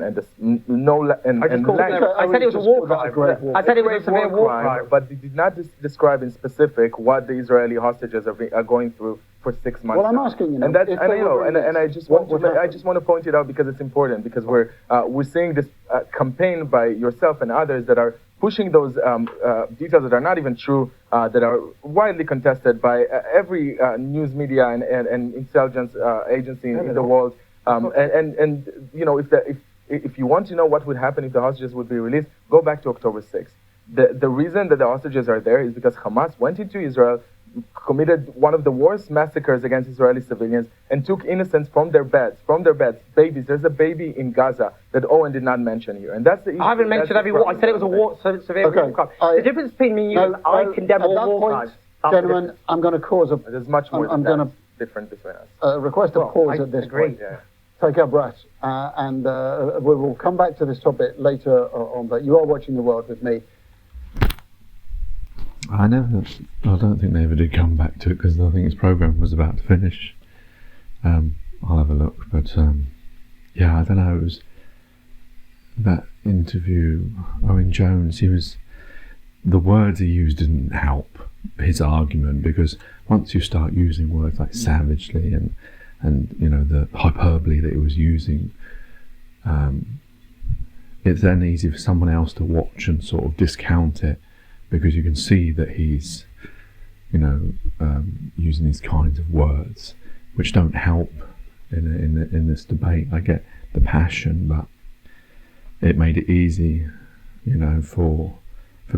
said it was a war crime. I said it was a severe war crime, but they did not describe in specific what the Israeli hostages are going through for 6 months. Well, I'm asking you. I just want to point it out because it's important, because we're seeing this campaign by yourself and others that are pushing those details that are not even true, that are widely contested by every news media and intelligence agency in the world. And you know, if you want to know what would happen if the hostages would be released, go back to October 6th. The reason that the hostages are there is because Hamas went into Israel, committed one of the worst massacres against Israeli civilians, and took innocents from their beds, babies. There's a baby in Gaza that Owen did not mention here, and that's the issue. I haven't mentioned every war. I said it was a severe war crime. The difference between me and you is I condemn all war crimes. Gentlemen, I'm going to cause a... There's much more different between us. Request a pause at this point. Yeah. Take our breath, and we will come back to this topic later on, but you are watching The World with me. I don't think they ever did come back to it, because I think his programme was about to finish. I'll have a look, but yeah, I don't know, it was that interview, Owen Jones, the words he used didn't help his argument, because once you start using words like savagely and you know, the hyperbole that he was using, it's then easy for someone else to watch and sort of discount it, because you can see that he's, you know, using these kinds of words which don't help in this debate. I get the passion, but it made it easy, you know, for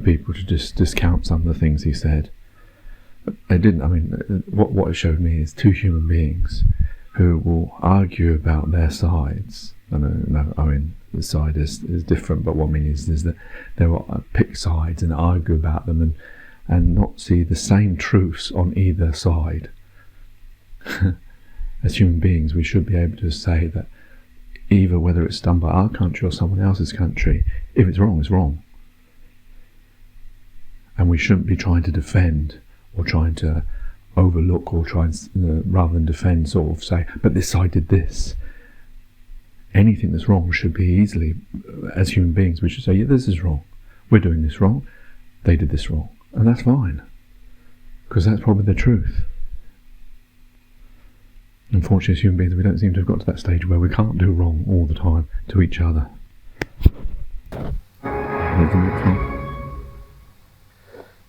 people to just discount some of the things he said. It didn't. I mean, what it showed me is two human beings who will argue about their sides. I mean, the side is different, but what I mean is that they will pick sides and argue about them and not see the same truths on either side. As human beings, we should be able to say that either whether it's done by our country or someone else's country, if it's wrong, it's wrong. And we shouldn't be trying to defend or trying to overlook or try and, rather than defend, sort of say, but this side did this. Anything that's wrong should be easily, as human beings, we should say, yeah, this is wrong. We're doing this wrong. They did this wrong. And that's fine. Because that's probably the truth. Unfortunately, as human beings, we don't seem to have got to that stage where we can't do wrong all the time to each other.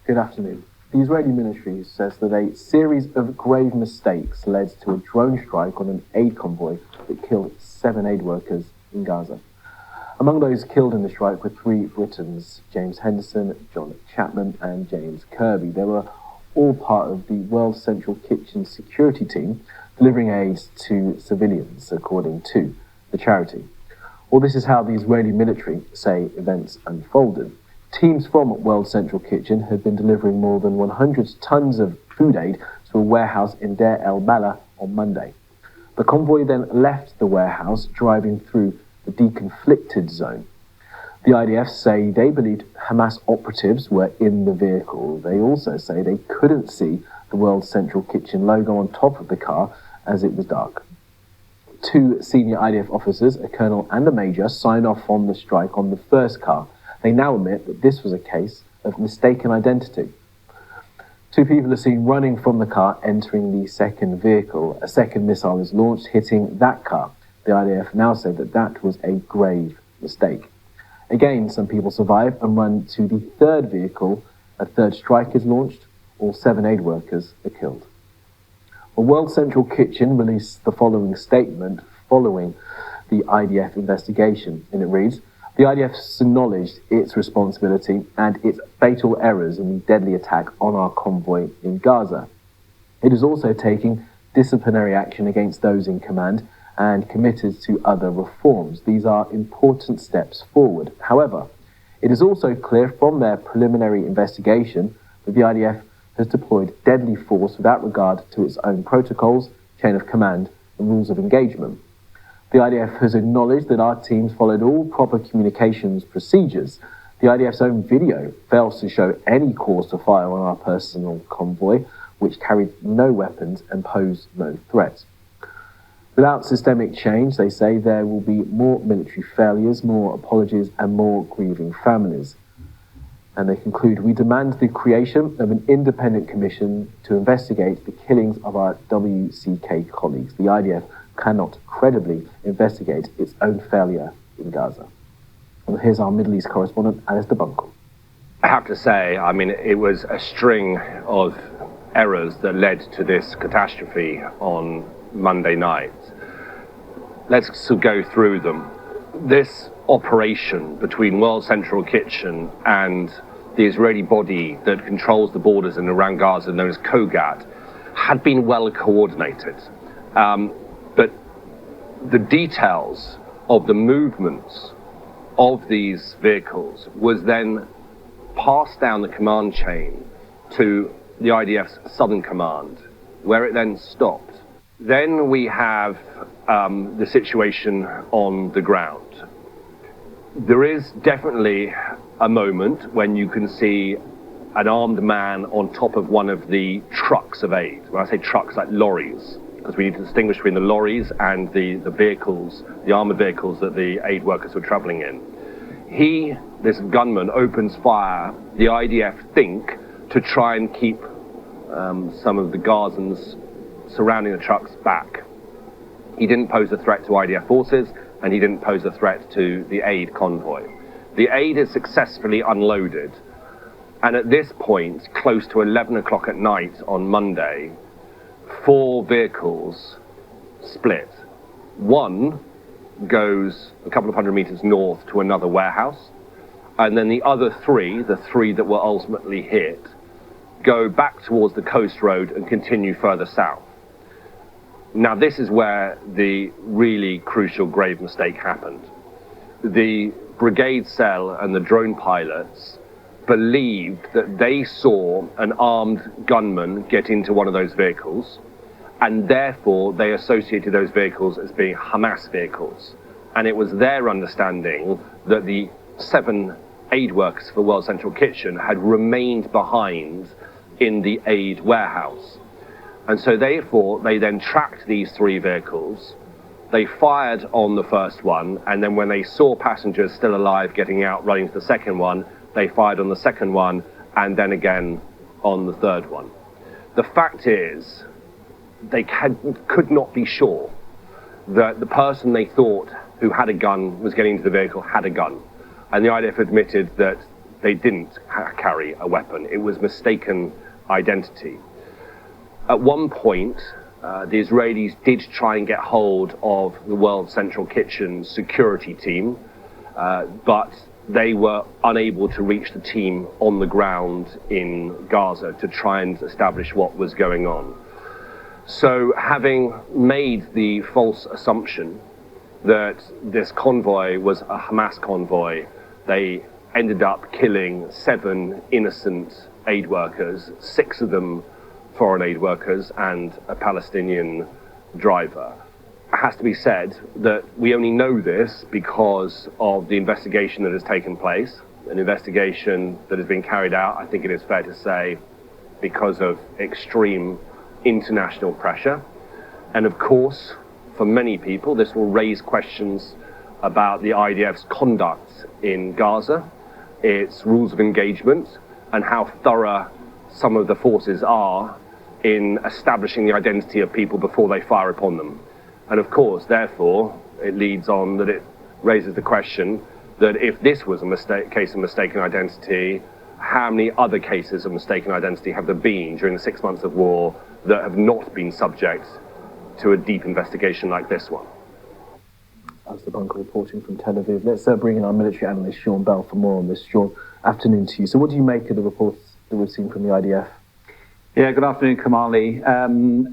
Good afternoon. The Israeli military says that a series of grave mistakes led to a drone strike on an aid convoy that killed 7 aid workers in Gaza. Among those killed in the strike were 3 Britons, James Henderson, John Chapman and James Kirby. They were all part of the World Central Kitchen security team delivering aid to civilians, according to the charity. Well, this is how the Israeli military say events unfolded. Teams from World Central Kitchen had been delivering more than 100 tons of food aid to a warehouse in Deir el-Balah on Monday. The convoy then left the warehouse, driving through the deconflicted zone. The IDF say they believed Hamas operatives were in the vehicle. They also say they couldn't see the World Central Kitchen logo on top of the car as it was dark. 2 senior IDF officers, a colonel and a major, signed off on the strike on the first car. They now admit that this was a case of mistaken identity. 2 people are seen running from the car, entering the second vehicle. A second missile is launched, hitting that car. The IDF now say that that was a grave mistake. Again, some people survive and run to the third vehicle. A third strike is launched. All 7 aid workers are killed. The World Central Kitchen released the following statement following the IDF investigation, and it reads, "The IDF has acknowledged its responsibility and its fatal errors in the deadly attack on our convoy in Gaza. It is also taking disciplinary action against those in command and committed to other reforms. These are important steps forward. However, it is also clear from their preliminary investigation that the IDF has deployed deadly force without regard to its own protocols, chain of command, and rules of engagement. The IDF has acknowledged that our teams followed all proper communications procedures. The IDF's own video fails to show any cause to fire on our personal convoy, which carried no weapons and posed no threat. Without systemic change, they say, there will be more military failures, more apologies, and more grieving families." And they conclude, "We demand the creation of an independent commission to investigate the killings of our WCK colleagues. The IDF cannot credibly investigate its own failure in Gaza." And here's our Middle East correspondent, Alistair Bunkle. I have to say, I mean, it was a string of errors that led to this catastrophe on Monday night. Let's go through them. This operation between World Central Kitchen and the Israeli body that controls the borders in around Gaza, known as Kogat, had been well coordinated. But the details of the movements of these vehicles was then passed down the command chain to the IDF's Southern Command, where it then stopped. Then we have the situation on the ground. There is definitely a moment when you can see an armed man on top of one of the trucks of aid. When I say trucks, like lorries, because we need to distinguish between the lorries and the vehicles, the armored vehicles that the aid workers were traveling in. This gunman, opens fire, the IDF think, to try and keep some of the Gazans surrounding the trucks back. He didn't pose a threat to IDF forces, and he didn't pose a threat to the aid convoy. The aid is successfully unloaded, and at this point, close to 11 o'clock at night on Monday, 4 vehicles split. One goes a couple of hundred meters north to another warehouse, and then the other 3, the 3 that were ultimately hit, go back towards the coast road and continue further south. Now, this is where the really crucial grave mistake happened. The brigade cell and the drone pilots believed that they saw an armed gunman get into one of those vehicles, and therefore they associated those vehicles as being Hamas vehicles. And it was their understanding that the 7 aid workers for World Central Kitchen had remained behind in the aid warehouse. And so therefore, they then tracked these 3 vehicles, they fired on the first one, and then when they saw passengers still alive getting out, running to the second one, they fired on the second one, and then again on the third one. The fact is, they could not be sure that the person they thought who had a gun was getting into the vehicle had a gun. And the IDF admitted that they didn't carry a weapon. It was mistaken identity. At one point, the Israelis did try and get hold of the World Central Kitchen security team, but they were unable to reach the team on the ground in Gaza to try and establish what was going on. So, having made the false assumption that this convoy was a Hamas convoy, they ended up killing 7 innocent aid workers, 6 of them foreign aid workers, and a Palestinian driver. It has to be said that we only know this because of the investigation that has taken place, an investigation that has been carried out, I think it is fair to say, because of extreme international pressure. And of course, for many people, this will raise questions about the IDF's conduct in Gaza, its rules of engagement, and how thorough some of the forces are in establishing the identity of people before they fire upon them. And of course, therefore, it leads on that it raises the question that if this was a case of mistaken identity, how many other cases of mistaken identity have there been during the 6 months of war that have not been subject to a deep investigation like this one? Alistair Bunker reporting from Tel Aviv. Let's bring in our military analyst, Sean Bell, for more on this. Sean, afternoon to you. So what do you make of the reports that we've seen from the IDF? Yeah, good afternoon, Kamali.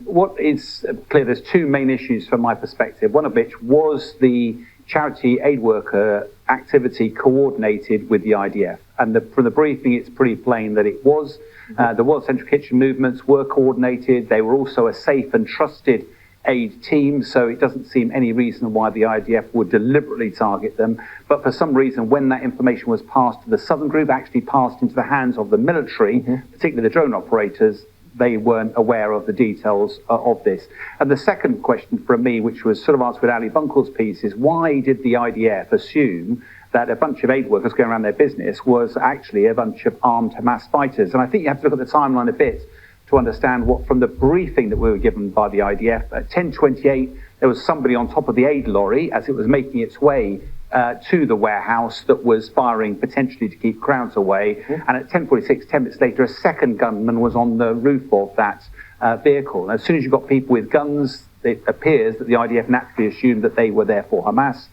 What is clear, there's 2 main issues from my perspective, one of which was the charity aid worker activity coordinated with the IDF. And from the briefing, it's pretty plain that it was. The World Central Kitchen movements were coordinated. They were also a safe and trusted aid team, so it doesn't seem any reason why the IDF would deliberately target them. But for some reason, when that information was passed to the Southern Group, actually passed into the hands of the military, particularly the drone operators, they weren't aware of the details of this. And the second question from me, which was sort of answered with Ali Bunkle's piece, is why did the IDF assume that a bunch of aid workers going around their business was actually a bunch of armed Hamas fighters? And I think you have to look at the timeline a bit to understand what, from the briefing that we were given by the IDF, at 10:28, there was somebody on top of the aid lorry as it was making its way to the warehouse that was firing potentially to keep crowds away. And at 10:46, 10 minutes later, a second gunman was on the roof of that vehicle. And as soon as you've got people with guns, it appears that the IDF naturally assumed that they were there for Hamas.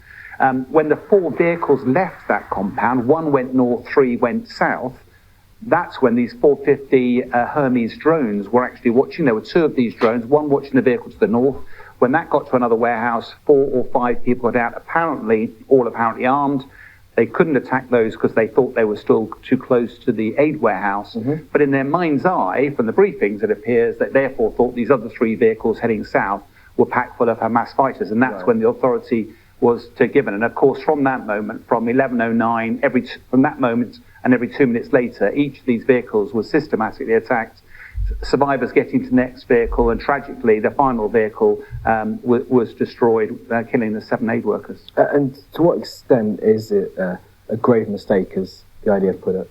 When the 4 vehicles left that compound, 1 went north, 3 went south, that's when these 450 Hermes drones were actually watching. There were 2 of these drones, 1 watching the vehicle to the north. When that got to another warehouse, 4 or 5 people got out, all apparently armed. They couldn't attack those because they thought they were still too close to the aid warehouse. But in their mind's eye, from the briefings, it appears that therefore thought these other 3 vehicles heading south were packed full of Hamas fighters. And that's when the authority was given. And of course, from that moment, from 11:09, from that moment and every 2 minutes later, each of these vehicles was systematically attacked. Survivors getting to the next vehicle, and tragically, the final vehicle was destroyed, killing the 7 aid workers. And to what extent is it a grave mistake, as the IDF put it?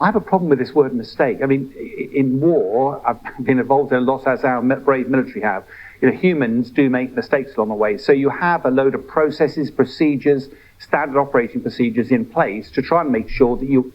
I have a problem with this word mistake. I mean, in war, I've been involved in a lot, as our brave military have. You know, humans do make mistakes along the way. So you have a load of processes, procedures, standard operating procedures in place to try and make sure that you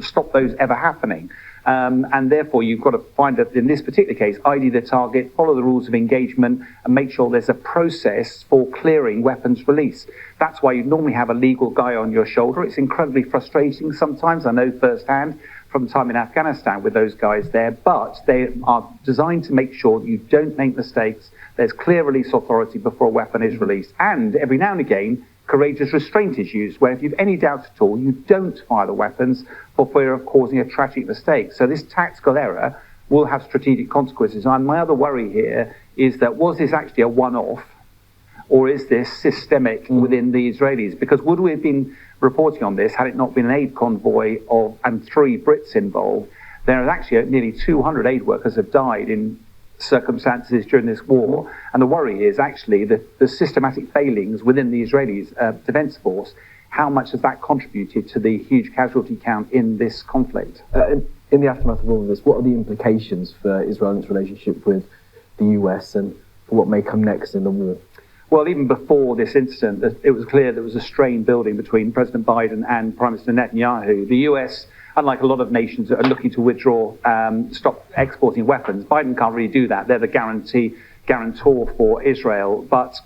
stop those ever happening. And therefore, you've got to find, in this particular case, ID the target, follow the rules of engagement, and make sure there's a process for clearing weapons release. That's why you normally have a legal guy on your shoulder. It's incredibly frustrating sometimes, I know firsthand, from time in Afghanistan with those guys there, but they are designed to make sure that you don't make mistakes. There's clear release authority before a weapon is released. And every now and again, courageous restraint is used, where if you've any doubt at all, you don't fire the weapons for fear of causing a tragic mistake. So this tactical error will have strategic consequences. And my other worry here is that, was this actually a one-off, or is this systemic within the Israelis? Because would we have been reporting on this had it not been an aid convoy and 3 Brits involved? There are actually nearly 200 aid workers have died in circumstances during this war, and the worry is actually the systematic failings within the Israelis' defence force. How much has that contributed to the huge casualty count in this conflict? In the aftermath of all of this, what are the implications for Israel and its relationship with the US and for what may come next in the war? Well, even before this incident, it was clear there was a strain building between President Biden and Prime Minister Netanyahu. The US unlike a lot of nations that are looking to withdraw, stop exporting weapons. Biden can't really do that. They're the guarantor for Israel, but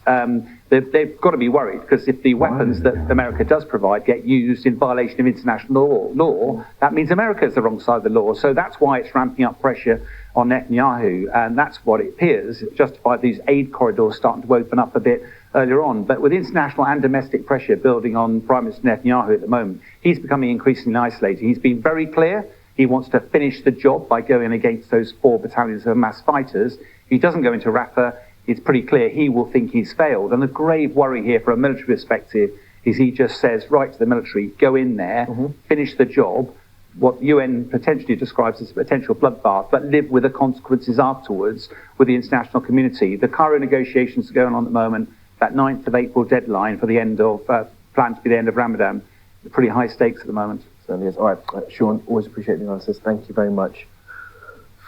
they've got to be worried, because if the weapons that America does provide get used in violation of international law, that means America's the wrong side of the law. So that's why it's ramping up pressure on Netanyahu, and that's what it appears justified these aid corridors starting to open up a bit earlier on. But with international and domestic pressure building on Prime Minister Netanyahu at the moment, he's becoming increasingly isolated. He's been very clear. He wants to finish the job by going against those 4 battalions of Hamas fighters. If he doesn't go into Rafah, it's pretty clear he will think he's failed. And the grave worry here from a military perspective is he just says right to the military, go in there, finish the job, what the UN potentially describes as a potential bloodbath, but live with the consequences afterwards with the international community. The Cairo negotiations are going on at the moment. That 9th of April deadline for the end of, planned to be the end of Ramadan, pretty high stakes at the moment. Certainly is. All right, Sean, always appreciate the analysis. Thank you very much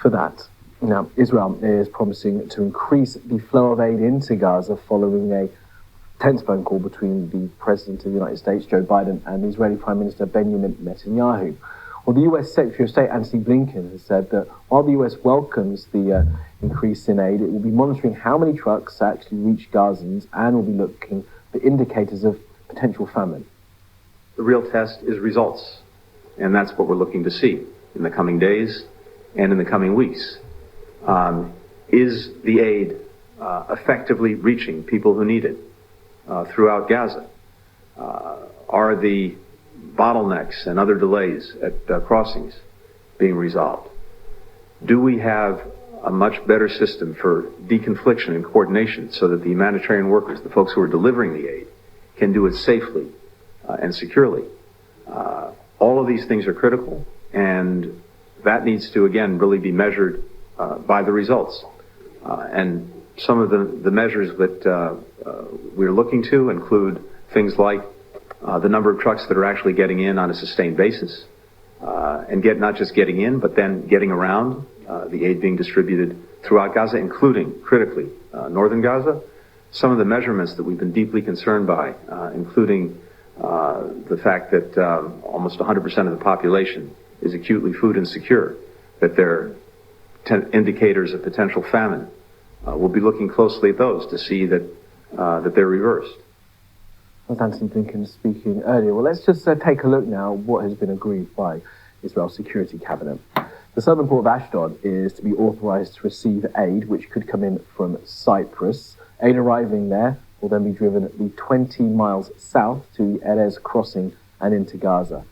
for that. Now, Israel is promising to increase the flow of aid into Gaza following a tense phone call between the President of the United States, Joe Biden, and the Israeli Prime Minister, Benjamin Netanyahu. Well, the US Secretary of State, Antony Blinken, has said that while the US welcomes the increase in aid, it will be monitoring how many trucks actually reach Gazans and will be looking for indicators of potential famine. The real test is results, and that's what we're looking to see in the coming days and in the coming weeks. Is the aid effectively reaching people who need it throughout Gaza? Are the bottlenecks and other delays at crossings being resolved? Do we have a much better system for deconfliction and coordination so that the humanitarian workers, the folks who are delivering the aid, can do it safely and securely? All of these things are critical, and that needs to, again, really be measured by the results. And some of the measures that we're looking to include things like the number of trucks that are actually getting in on a sustained basis, and not just getting in, but then getting around, the aid being distributed throughout Gaza, including, critically, northern Gaza. Some of the measurements that we've been deeply concerned by, including the fact that almost 100% of the population is acutely food insecure, that there are indicators of potential famine. We'll be looking closely at those to see that they're reversed. As Antony Blinken speaking earlier. Well, let's just take a look now at what has been agreed by Israel's Security Cabinet. The southern port of Ashdod is to be authorized to receive aid, which could come in from Cyprus. Aid arriving there will then be driven the 20 miles south to the Erez crossing and into Gaza.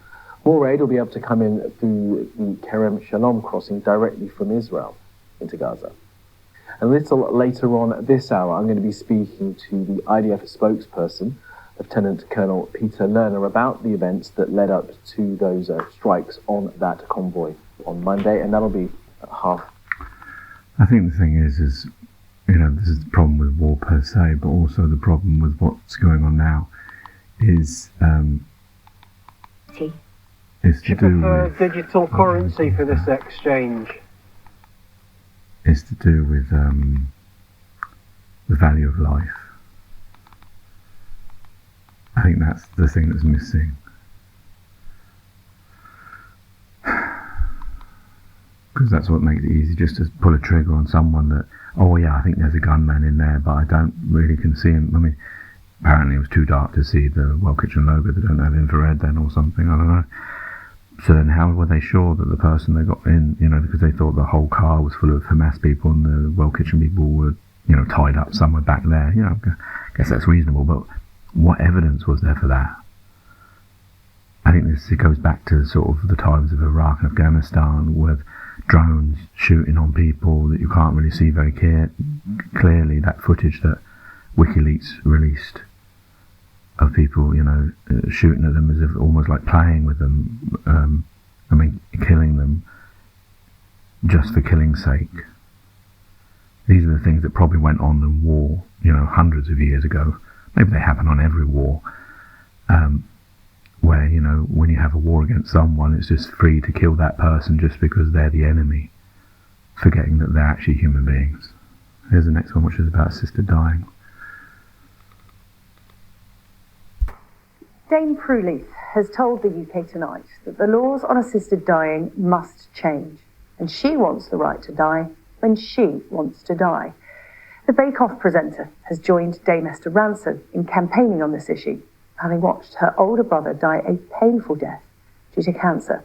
More aid will be able to come in through the Kerem Shalom crossing directly from Israel into Gaza. And a little later on this hour, I'm going to be speaking to the IDF spokesperson, Lieutenant Colonel Peter Lerner, about the events that led up to those strikes on that convoy on Monday, and that'll be at half. I think the thing is, this is the problem with war per se, but also the problem with what's going on now is to do with digital currency for this exchange. It's to do with the value of life. I think that's the thing that's missing. Because that's what makes it easy, just to pull a trigger on someone that, oh yeah, I think there's a gunman in there, but I don't really can see him. I mean, apparently it was too dark to see the Well Kitchen logo. They don't have infrared then or something, I don't know. So then how were they sure that the person they got in, because they thought the whole car was full of Hamas people and the Well Kitchen people were, tied up somewhere back there. I guess that's reasonable, but what evidence was there for that? I think it goes back to sort of the times of Iraq and Afghanistan with drones shooting on people that you can't really see very clearly. That footage that WikiLeaks released of people, shooting at them as if almost like playing with them. Killing them just for killing's sake. These are the things that probably went on in war, hundreds of years ago. Maybe they happen on every war, where, when you have a war against someone, it's just free to kill that person just because they're the enemy, forgetting that they're actually human beings. Here's the next one, which is about a sister dying. Dame Prue Leith has told the UK Tonight that the laws on assisted dying must change, and she wants the right to die when she wants to die. The Bake Off presenter has joined Dame Esther Ransom in campaigning on this issue, having watched her older brother die a painful death due to cancer.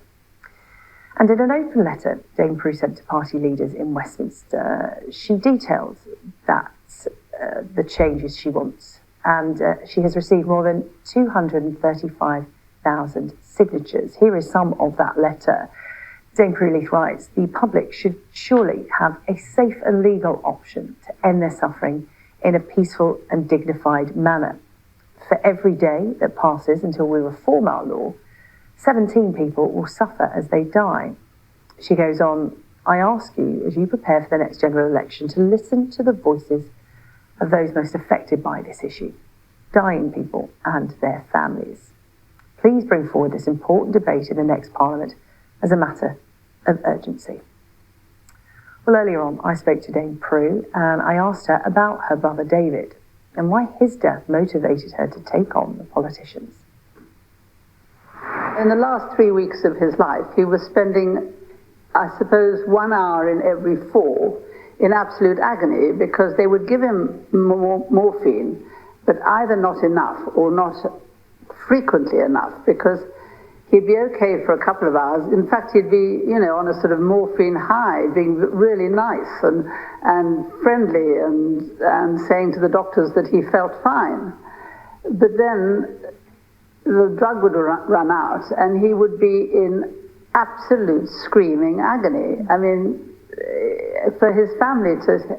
And in an open letter Dame Prue sent to party leaders in Westminster, she detailed that the changes she wants, and she has received more than 235,000 signatures. Here is some of that letter. Dame Prue Leith writes, "The public should surely have a safe and legal option to end their suffering in a peaceful and dignified manner. For every day that passes until we reform our law, 17 people will suffer as they die." She goes on, "I ask you, as you prepare for the next general election, to listen to the voices of those most affected by this issue, dying people and their families. Please bring forward this important debate in the next Parliament as a matter of urgency." Well, earlier on, I spoke to Dame Prue and I asked her about her brother David and why his death motivated her to take on the politicians. In the last 3 weeks of his life, he was spending, I suppose, 1 hour in every 4 in absolute agony because they would give him morphine, but either not enough or not frequently enough, because he'd be okay for a couple of hours. In fact, he'd be, on a sort of morphine high, being really nice and friendly and saying to the doctors that he felt fine. But then the drug would run out and he would be in absolute screaming agony. I mean, for his family to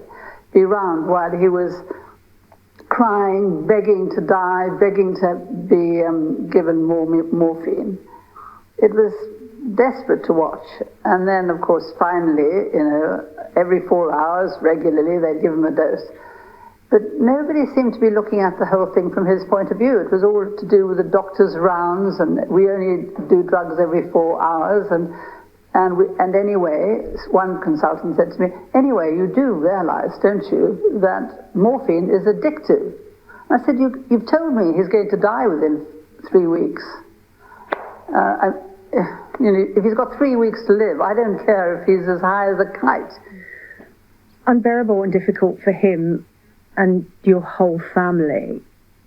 be round while he was crying, begging to die, begging to be given more morphine, it was desperate to watch. And then, of course, finally, every 4 hours, regularly, they'd give him a dose. But nobody seemed to be looking at the whole thing from his point of view. It was all to do with the doctor's rounds, and we only do drugs every 4 hours. And anyway, one consultant said to me, "Anyway, you do realize, don't you, that morphine is addictive?" I said, "You've told me he's going to die within 3 weeks. If he's got 3 weeks to live, I don't care if he's as high as a kite." Unbearable and difficult for him and your whole family.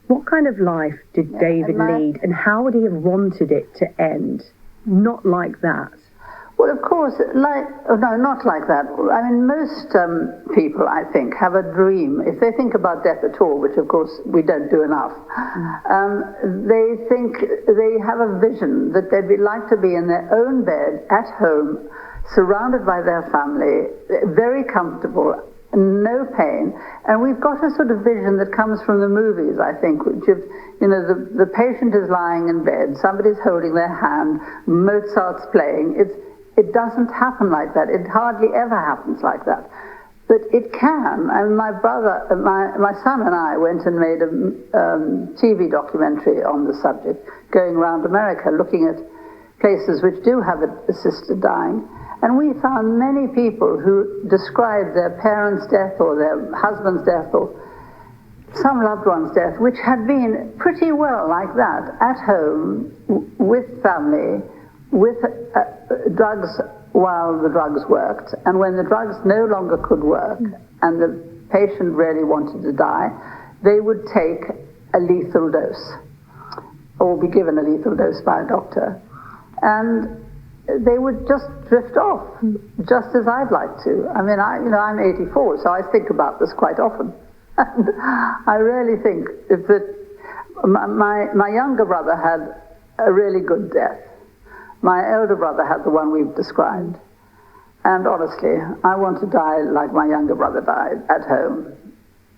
What kind of life did David lead, and how would he have wanted it to end? Not like that. Well, of course, not like that. I mean, most people, I think, have a dream. If they think about death at all, which of course we don't do enough, they think they have a vision that they'd like to be in their own bed at home, surrounded by their family, very comfortable, no pain. And we've got a sort of vision that comes from the movies, I think, which is, the patient is lying in bed, somebody's holding their hand, Mozart's playing. It doesn't happen like that. It hardly ever happens like that. But it can. And my brother, my son and I went and made a TV documentary on the subject, going around America, looking at places which do have assisted dying. And we found many people who described their parents' death or their husband's death or some loved one's death, which had been pretty well like that, at home, with family, with drugs while the drugs worked. And when the drugs no longer could work and the patient really wanted to die, they would take a lethal dose or be given a lethal dose by a doctor. And they would just drift off, just as I'd like to. I mean, I'm 84, so I think about this quite often. And I really think that my younger brother had a really good death. My elder brother had the one we've described. And honestly, I want to die like my younger brother died, at home.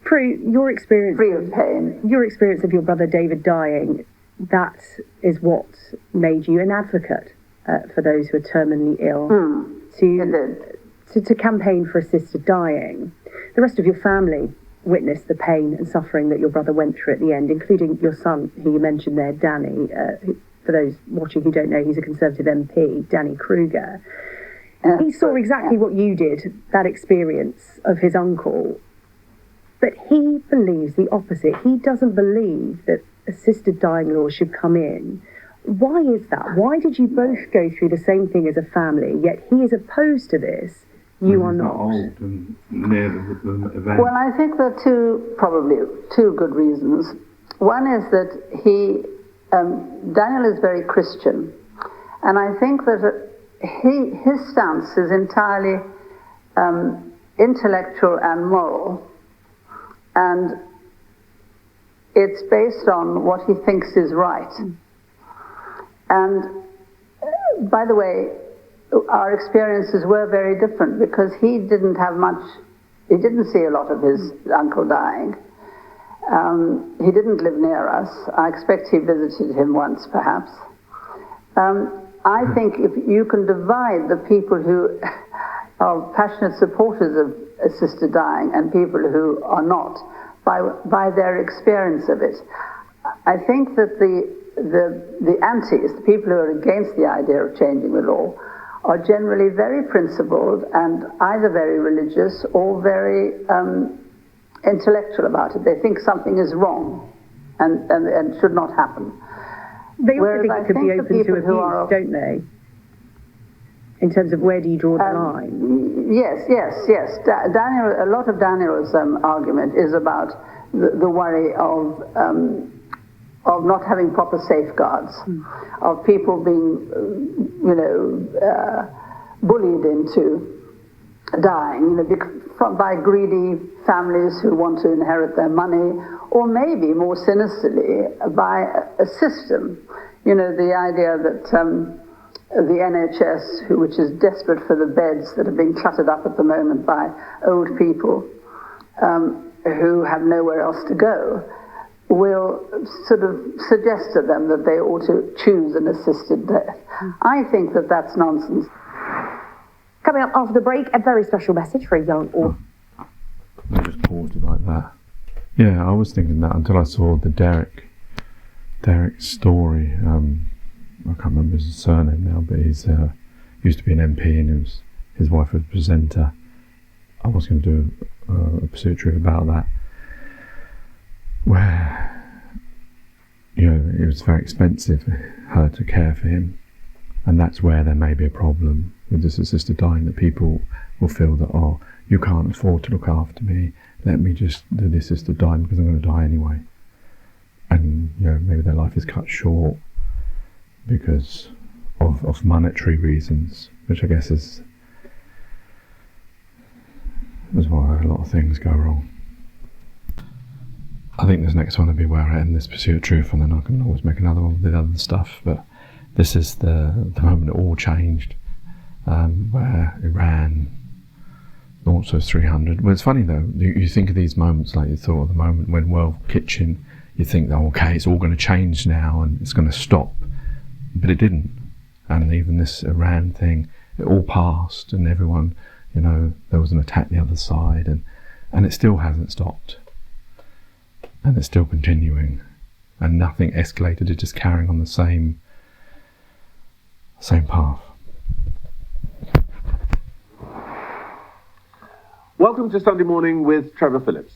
Prue, your experience... Free of pain. Your experience of your brother David dying, that is what made you an advocate for those who are terminally ill, to campaign for assisted dying. The rest of your family witnessed the pain and suffering that your brother went through at the end, including your son, who you mentioned there, Danny. For those watching who don't know, he's a Conservative MP, Danny Kruger. He saw exactly what you did, that experience of his uncle, but he believes the opposite. He doesn't believe that assisted dying law should come in. Why is that? Why did you both go through the same thing as a family, yet he is opposed to this, you are not? Old and near the event. Well, I think there are probably two good reasons. One is that Daniel is very Christian, and I think that his stance is entirely intellectual and moral, and it's based on what he thinks is right. And by the way, our experiences were very different because he didn't see a lot of his uncle dying. He didn't live near us. I expect he visited him once, perhaps. I think if you can divide the people who are passionate supporters of assisted dying and people who are not by their experience of it, I think that the antis, the people who are against the idea of changing the law, are generally very principled and either very religious or very intellectual about it. They think something is wrong and should not happen. They also think it could be open to abuse, don't they? In terms of where do you draw the line? Yes. Daniel, a lot of Daniel's argument is about the worry of not having proper safeguards, of people being, bullied into dying, by greedy families who want to inherit their money, or maybe more sinisterly by a system. The idea that the NHS, which is desperate for the beds that are being cluttered up at the moment by old people who have nowhere else to go, will sort of suggest to them that they ought to choose an assisted death. I think that that's nonsense. Coming up after the break, a very special message for a young author. I just paused it like that. Yeah, I was thinking that until I saw the Derek story. I can't remember his surname now, but he's used to be an MP and his wife was a presenter. I was going to do a pursuit trip about that, where it was very expensive for her to care for him, and that's where there may be a problem with this assisted dying, that people will feel that, oh, you can't afford to look after me, let me just do the assisted dying because I'm going to die anyway. And maybe their life is cut short because of monetary reasons, which I guess is why a lot of things go wrong. I think this next one will be where I end this pursuit of truth, and then I can always make another one with the other stuff. But this is the moment it all changed, where Iran launched those 300. Well, it's funny though, you think of these moments like you thought of the moment when World Kitchen, you think, oh, okay, it's all going to change now and it's going to stop. But it didn't. And even this Iran thing, it all passed, and everyone, there was an attack the other side, and it still hasn't stopped. And it's still continuing. And nothing escalated, it's just carrying on the same path. Welcome to Sunday Morning with Trevor Phillips.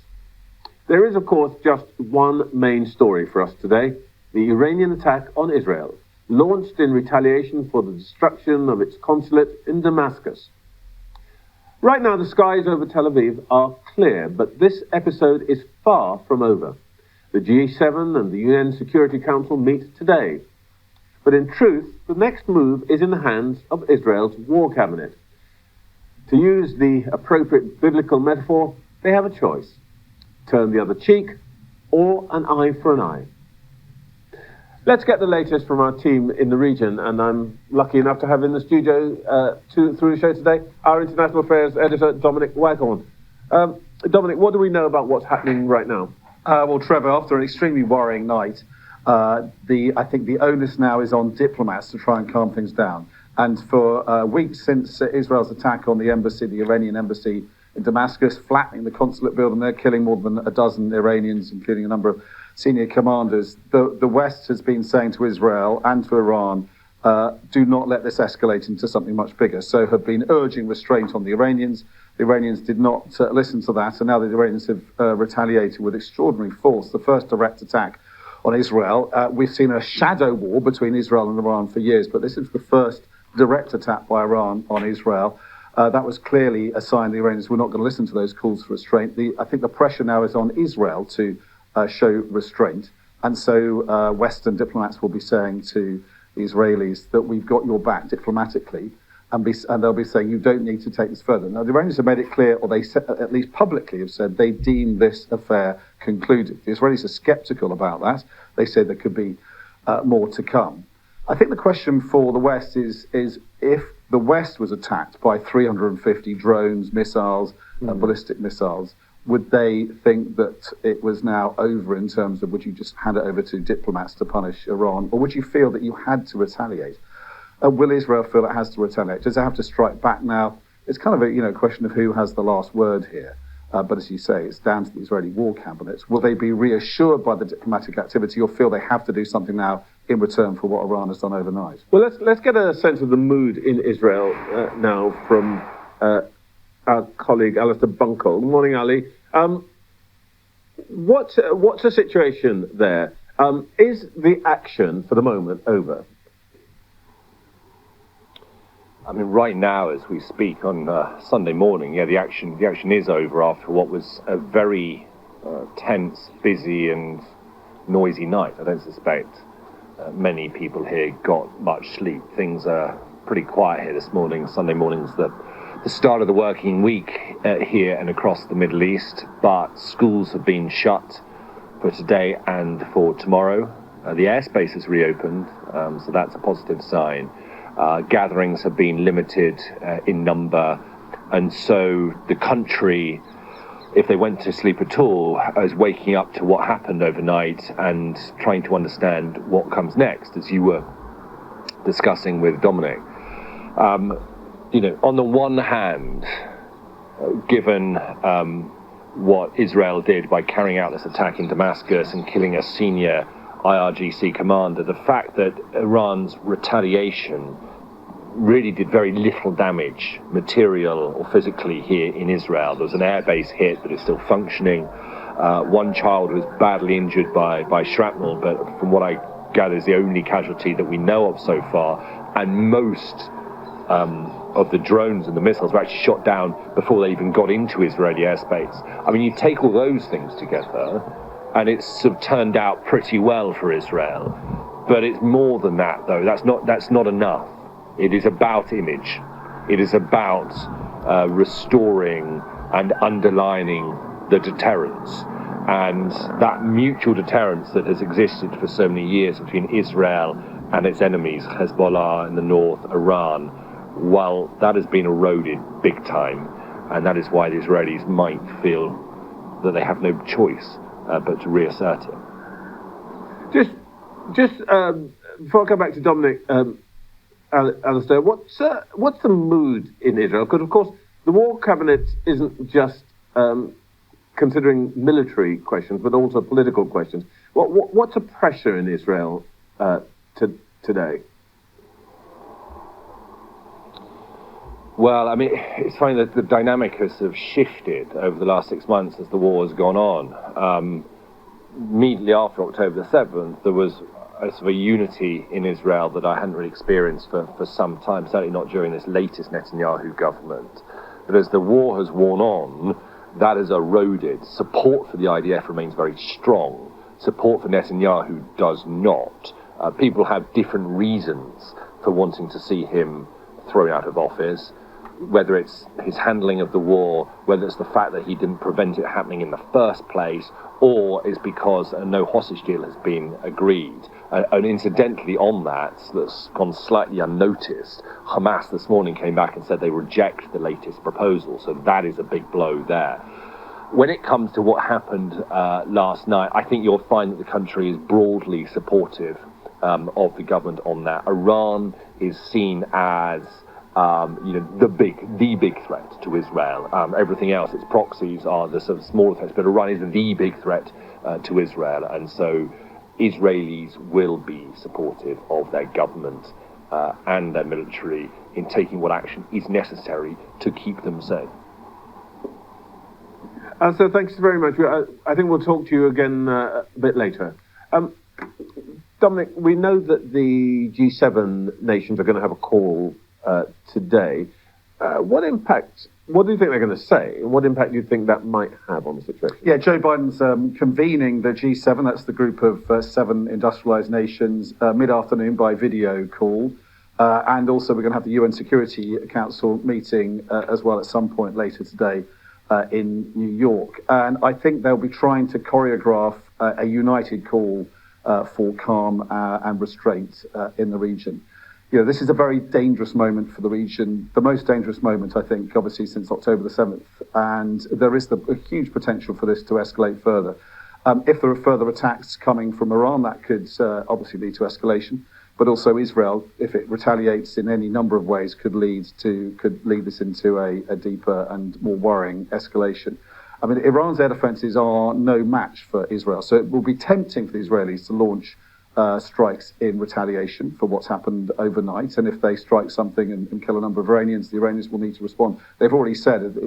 There is, of course, just one main story for us today: the Iranian attack on Israel, launched in retaliation for the destruction of its consulate in Damascus. Right now, the skies over Tel Aviv are clear, but this episode is far from over. The G7 and the UN Security Council meet today. But in truth, the next move is in the hands of Israel's war cabinet. To use the appropriate biblical metaphor, they have a choice: turn the other cheek or an eye for an eye. Let's get the latest from our team in the region, and I'm lucky enough to have in the studio through the show today our International Affairs editor, Dominic Waghorn. Dominic, what do we know about what's happening right now? Well, Trevor, after an extremely worrying night, I think the onus now is on diplomats to try and calm things down. And for weeks since Israel's attack on the embassy, the Iranian embassy in Damascus, flattening the consulate building there, killing more than a dozen Iranians, including a number of senior commanders, the West has been saying to Israel and to Iran, do not let this escalate into something much bigger. So have been urging restraint on the Iranians. The Iranians did not listen to that, and now the Iranians have retaliated with extraordinary force. The first direct attack on Israel. We've seen a shadow war between Israel and Iran for years, but this is the first direct attack by Iran on Israel. That was clearly a sign the Iranians were not going to listen to those calls for restraint. I think the pressure now is on Israel to show restraint. And so Western diplomats will be saying to the Israelis that we've got your back diplomatically, and they'll be saying you don't need to take this further. Now, the Iranians have made it clear, or they said, at least publicly have said, they deem this affair concluded. The Israelis are sceptical about that. They say there could be more to come. I think the question for the West is if the West was attacked by 350 drones, missiles, and ballistic missiles, would they think that it was now over in terms of would you just hand it over to diplomats to punish Iran, or would you feel that you had to retaliate? Will Israel feel it has to retaliate? Does it have to strike back now? It's kind of a question of who has the last word here. But as you say, it's down to the Israeli war cabinets. Will they be reassured by the diplomatic activity, or feel they have to do something now in return for what Iran has done overnight? Well, let's get a sense of the mood in Israel now from our colleague Alistair Bunkle. Good morning, Ali. What's the situation there? Is the action for the moment over? I mean, right now, as we speak on Sunday morning, the action is over after what was a very tense, busy, and noisy night. I don't suspect many people here got much sleep. Things are pretty quiet here this morning. Sunday morning's the start of the working week here and across the Middle East, but schools have been shut for today and for tomorrow. The airspace has reopened, so that's a positive sign. Gatherings have been limited in number, and so the country, if they went to sleep at all, is waking up to what happened overnight and trying to understand what comes next, as you were discussing with Dominic. On the one hand, given what Israel did by carrying out this attack in Damascus and killing a senior IRGC commander, the fact that Iran's retaliation really did very little damage, material or physically, here in Israel. There was an airbase hit that is still functioning. One child was badly injured by shrapnel, but from what I gather is the only casualty that we know of so far, and most of the drones and the missiles were actually shot down before they even got into Israeli airspace. I mean, you take all those things together, and it's sort of turned out pretty well for Israel. But it's more than that, though. That's not enough. It is about image. It is about restoring and underlining the deterrence. And that mutual deterrence that has existed for so many years between Israel and its enemies, Hezbollah in the north, Iran, well, that has been eroded big time. And that is why the Israelis might feel that they have no choice but to reassert it. Just before I come back to Dominic, Alistair, what's the mood in Israel? Because, of course, the war cabinet isn't just considering military questions, but also political questions. What's the pressure in Israel today? Well, I mean, it's funny that the dynamic has sort of shifted over the last 6 months as the war has gone on. Immediately after October the 7th, there was a sort of a unity in Israel that I hadn't really experienced for some time, certainly not during this latest Netanyahu government. But as the war has worn on, that has eroded. Support for the IDF remains very strong. Support for Netanyahu does not. People have different reasons for wanting to see him thrown out of office, whether it's his handling of the war, whether it's the fact that he didn't prevent it happening in the first place, or it's because a no hostage deal has been agreed. And incidentally on that's gone slightly unnoticed, Hamas this morning came back and said they reject the latest proposal, so that is a big blow there. When it comes to what happened last night, I think you'll find that the country is broadly supportive of the government on that. Iran is seen as the big threat to Israel. Everything else, its proxies are the sort of smaller threats, but Iran is the big threat to Israel, and so Israelis will be supportive of their government and their military in taking what action is necessary to keep them safe. So thanks very much. I think we'll talk to you again a bit later. Dominic, we know that the G7 nations are going to have a call today. What do you think they're going to say? And what impact do you think that might have on the situation? Yeah, Joe Biden's convening the G7, that's the group of 7 industrialized nations, mid-afternoon by video call. And also we're going to have the UN Security Council meeting as well at some point later today in New York. And I think they'll be trying to choreograph a united call for calm and restraint in the region. You know, this is a very dangerous moment for the region, the most dangerous moment, I think, obviously, since October the 7th. And there is a huge potential for this to escalate further. If there are further attacks coming from Iran, that could obviously lead to escalation. But also Israel, if it retaliates in any number of ways, could lead this into a deeper and more worrying escalation. I mean, Iran's air defences are no match for Israel. So it will be tempting for the Israelis to launch strikes in retaliation for what's happened overnight. And if they strike something and kill a number of Iranians, the Iranians will need to respond. They've already said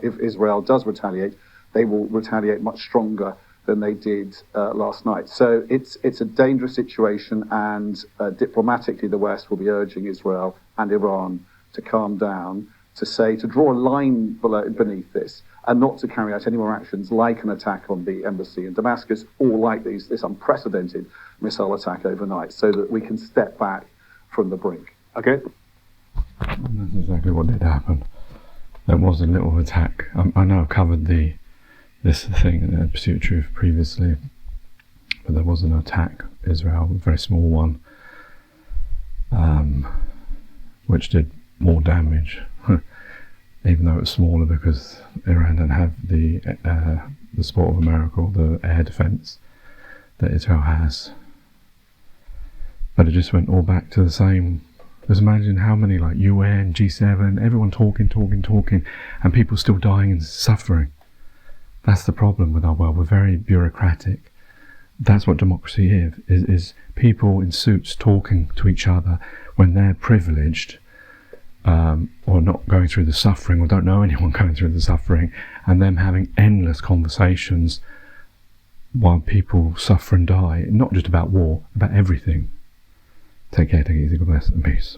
if Israel does retaliate, they will retaliate much stronger than they did last night. So it's a dangerous situation, and diplomatically the West will be urging Israel and Iran to calm down, to draw a line beneath this, and not to carry out any more actions like an attack on the embassy in Damascus, or like this unprecedented missile attack overnight, so that we can step back from the brink. Okay. That's exactly what did happen. There was a little attack. I know I've covered this thing, Pursuit of Truth, previously, but there was an attack, Israel, a very small one, which did more damage, even though it was smaller, because Iran didn't have the support of America or the air defense that Israel has. But it just went all back to the same. Just imagine how many, like UN, G7, everyone talking, and people still dying and suffering. That's the problem with our world. We're very bureaucratic. That's what democracy is people in suits talking to each other when they're privileged, or not going through the suffering, or don't know anyone going through the suffering, and them having endless conversations while people suffer and die. Not just about war, about everything. Take care, take it easy, God bless, and peace.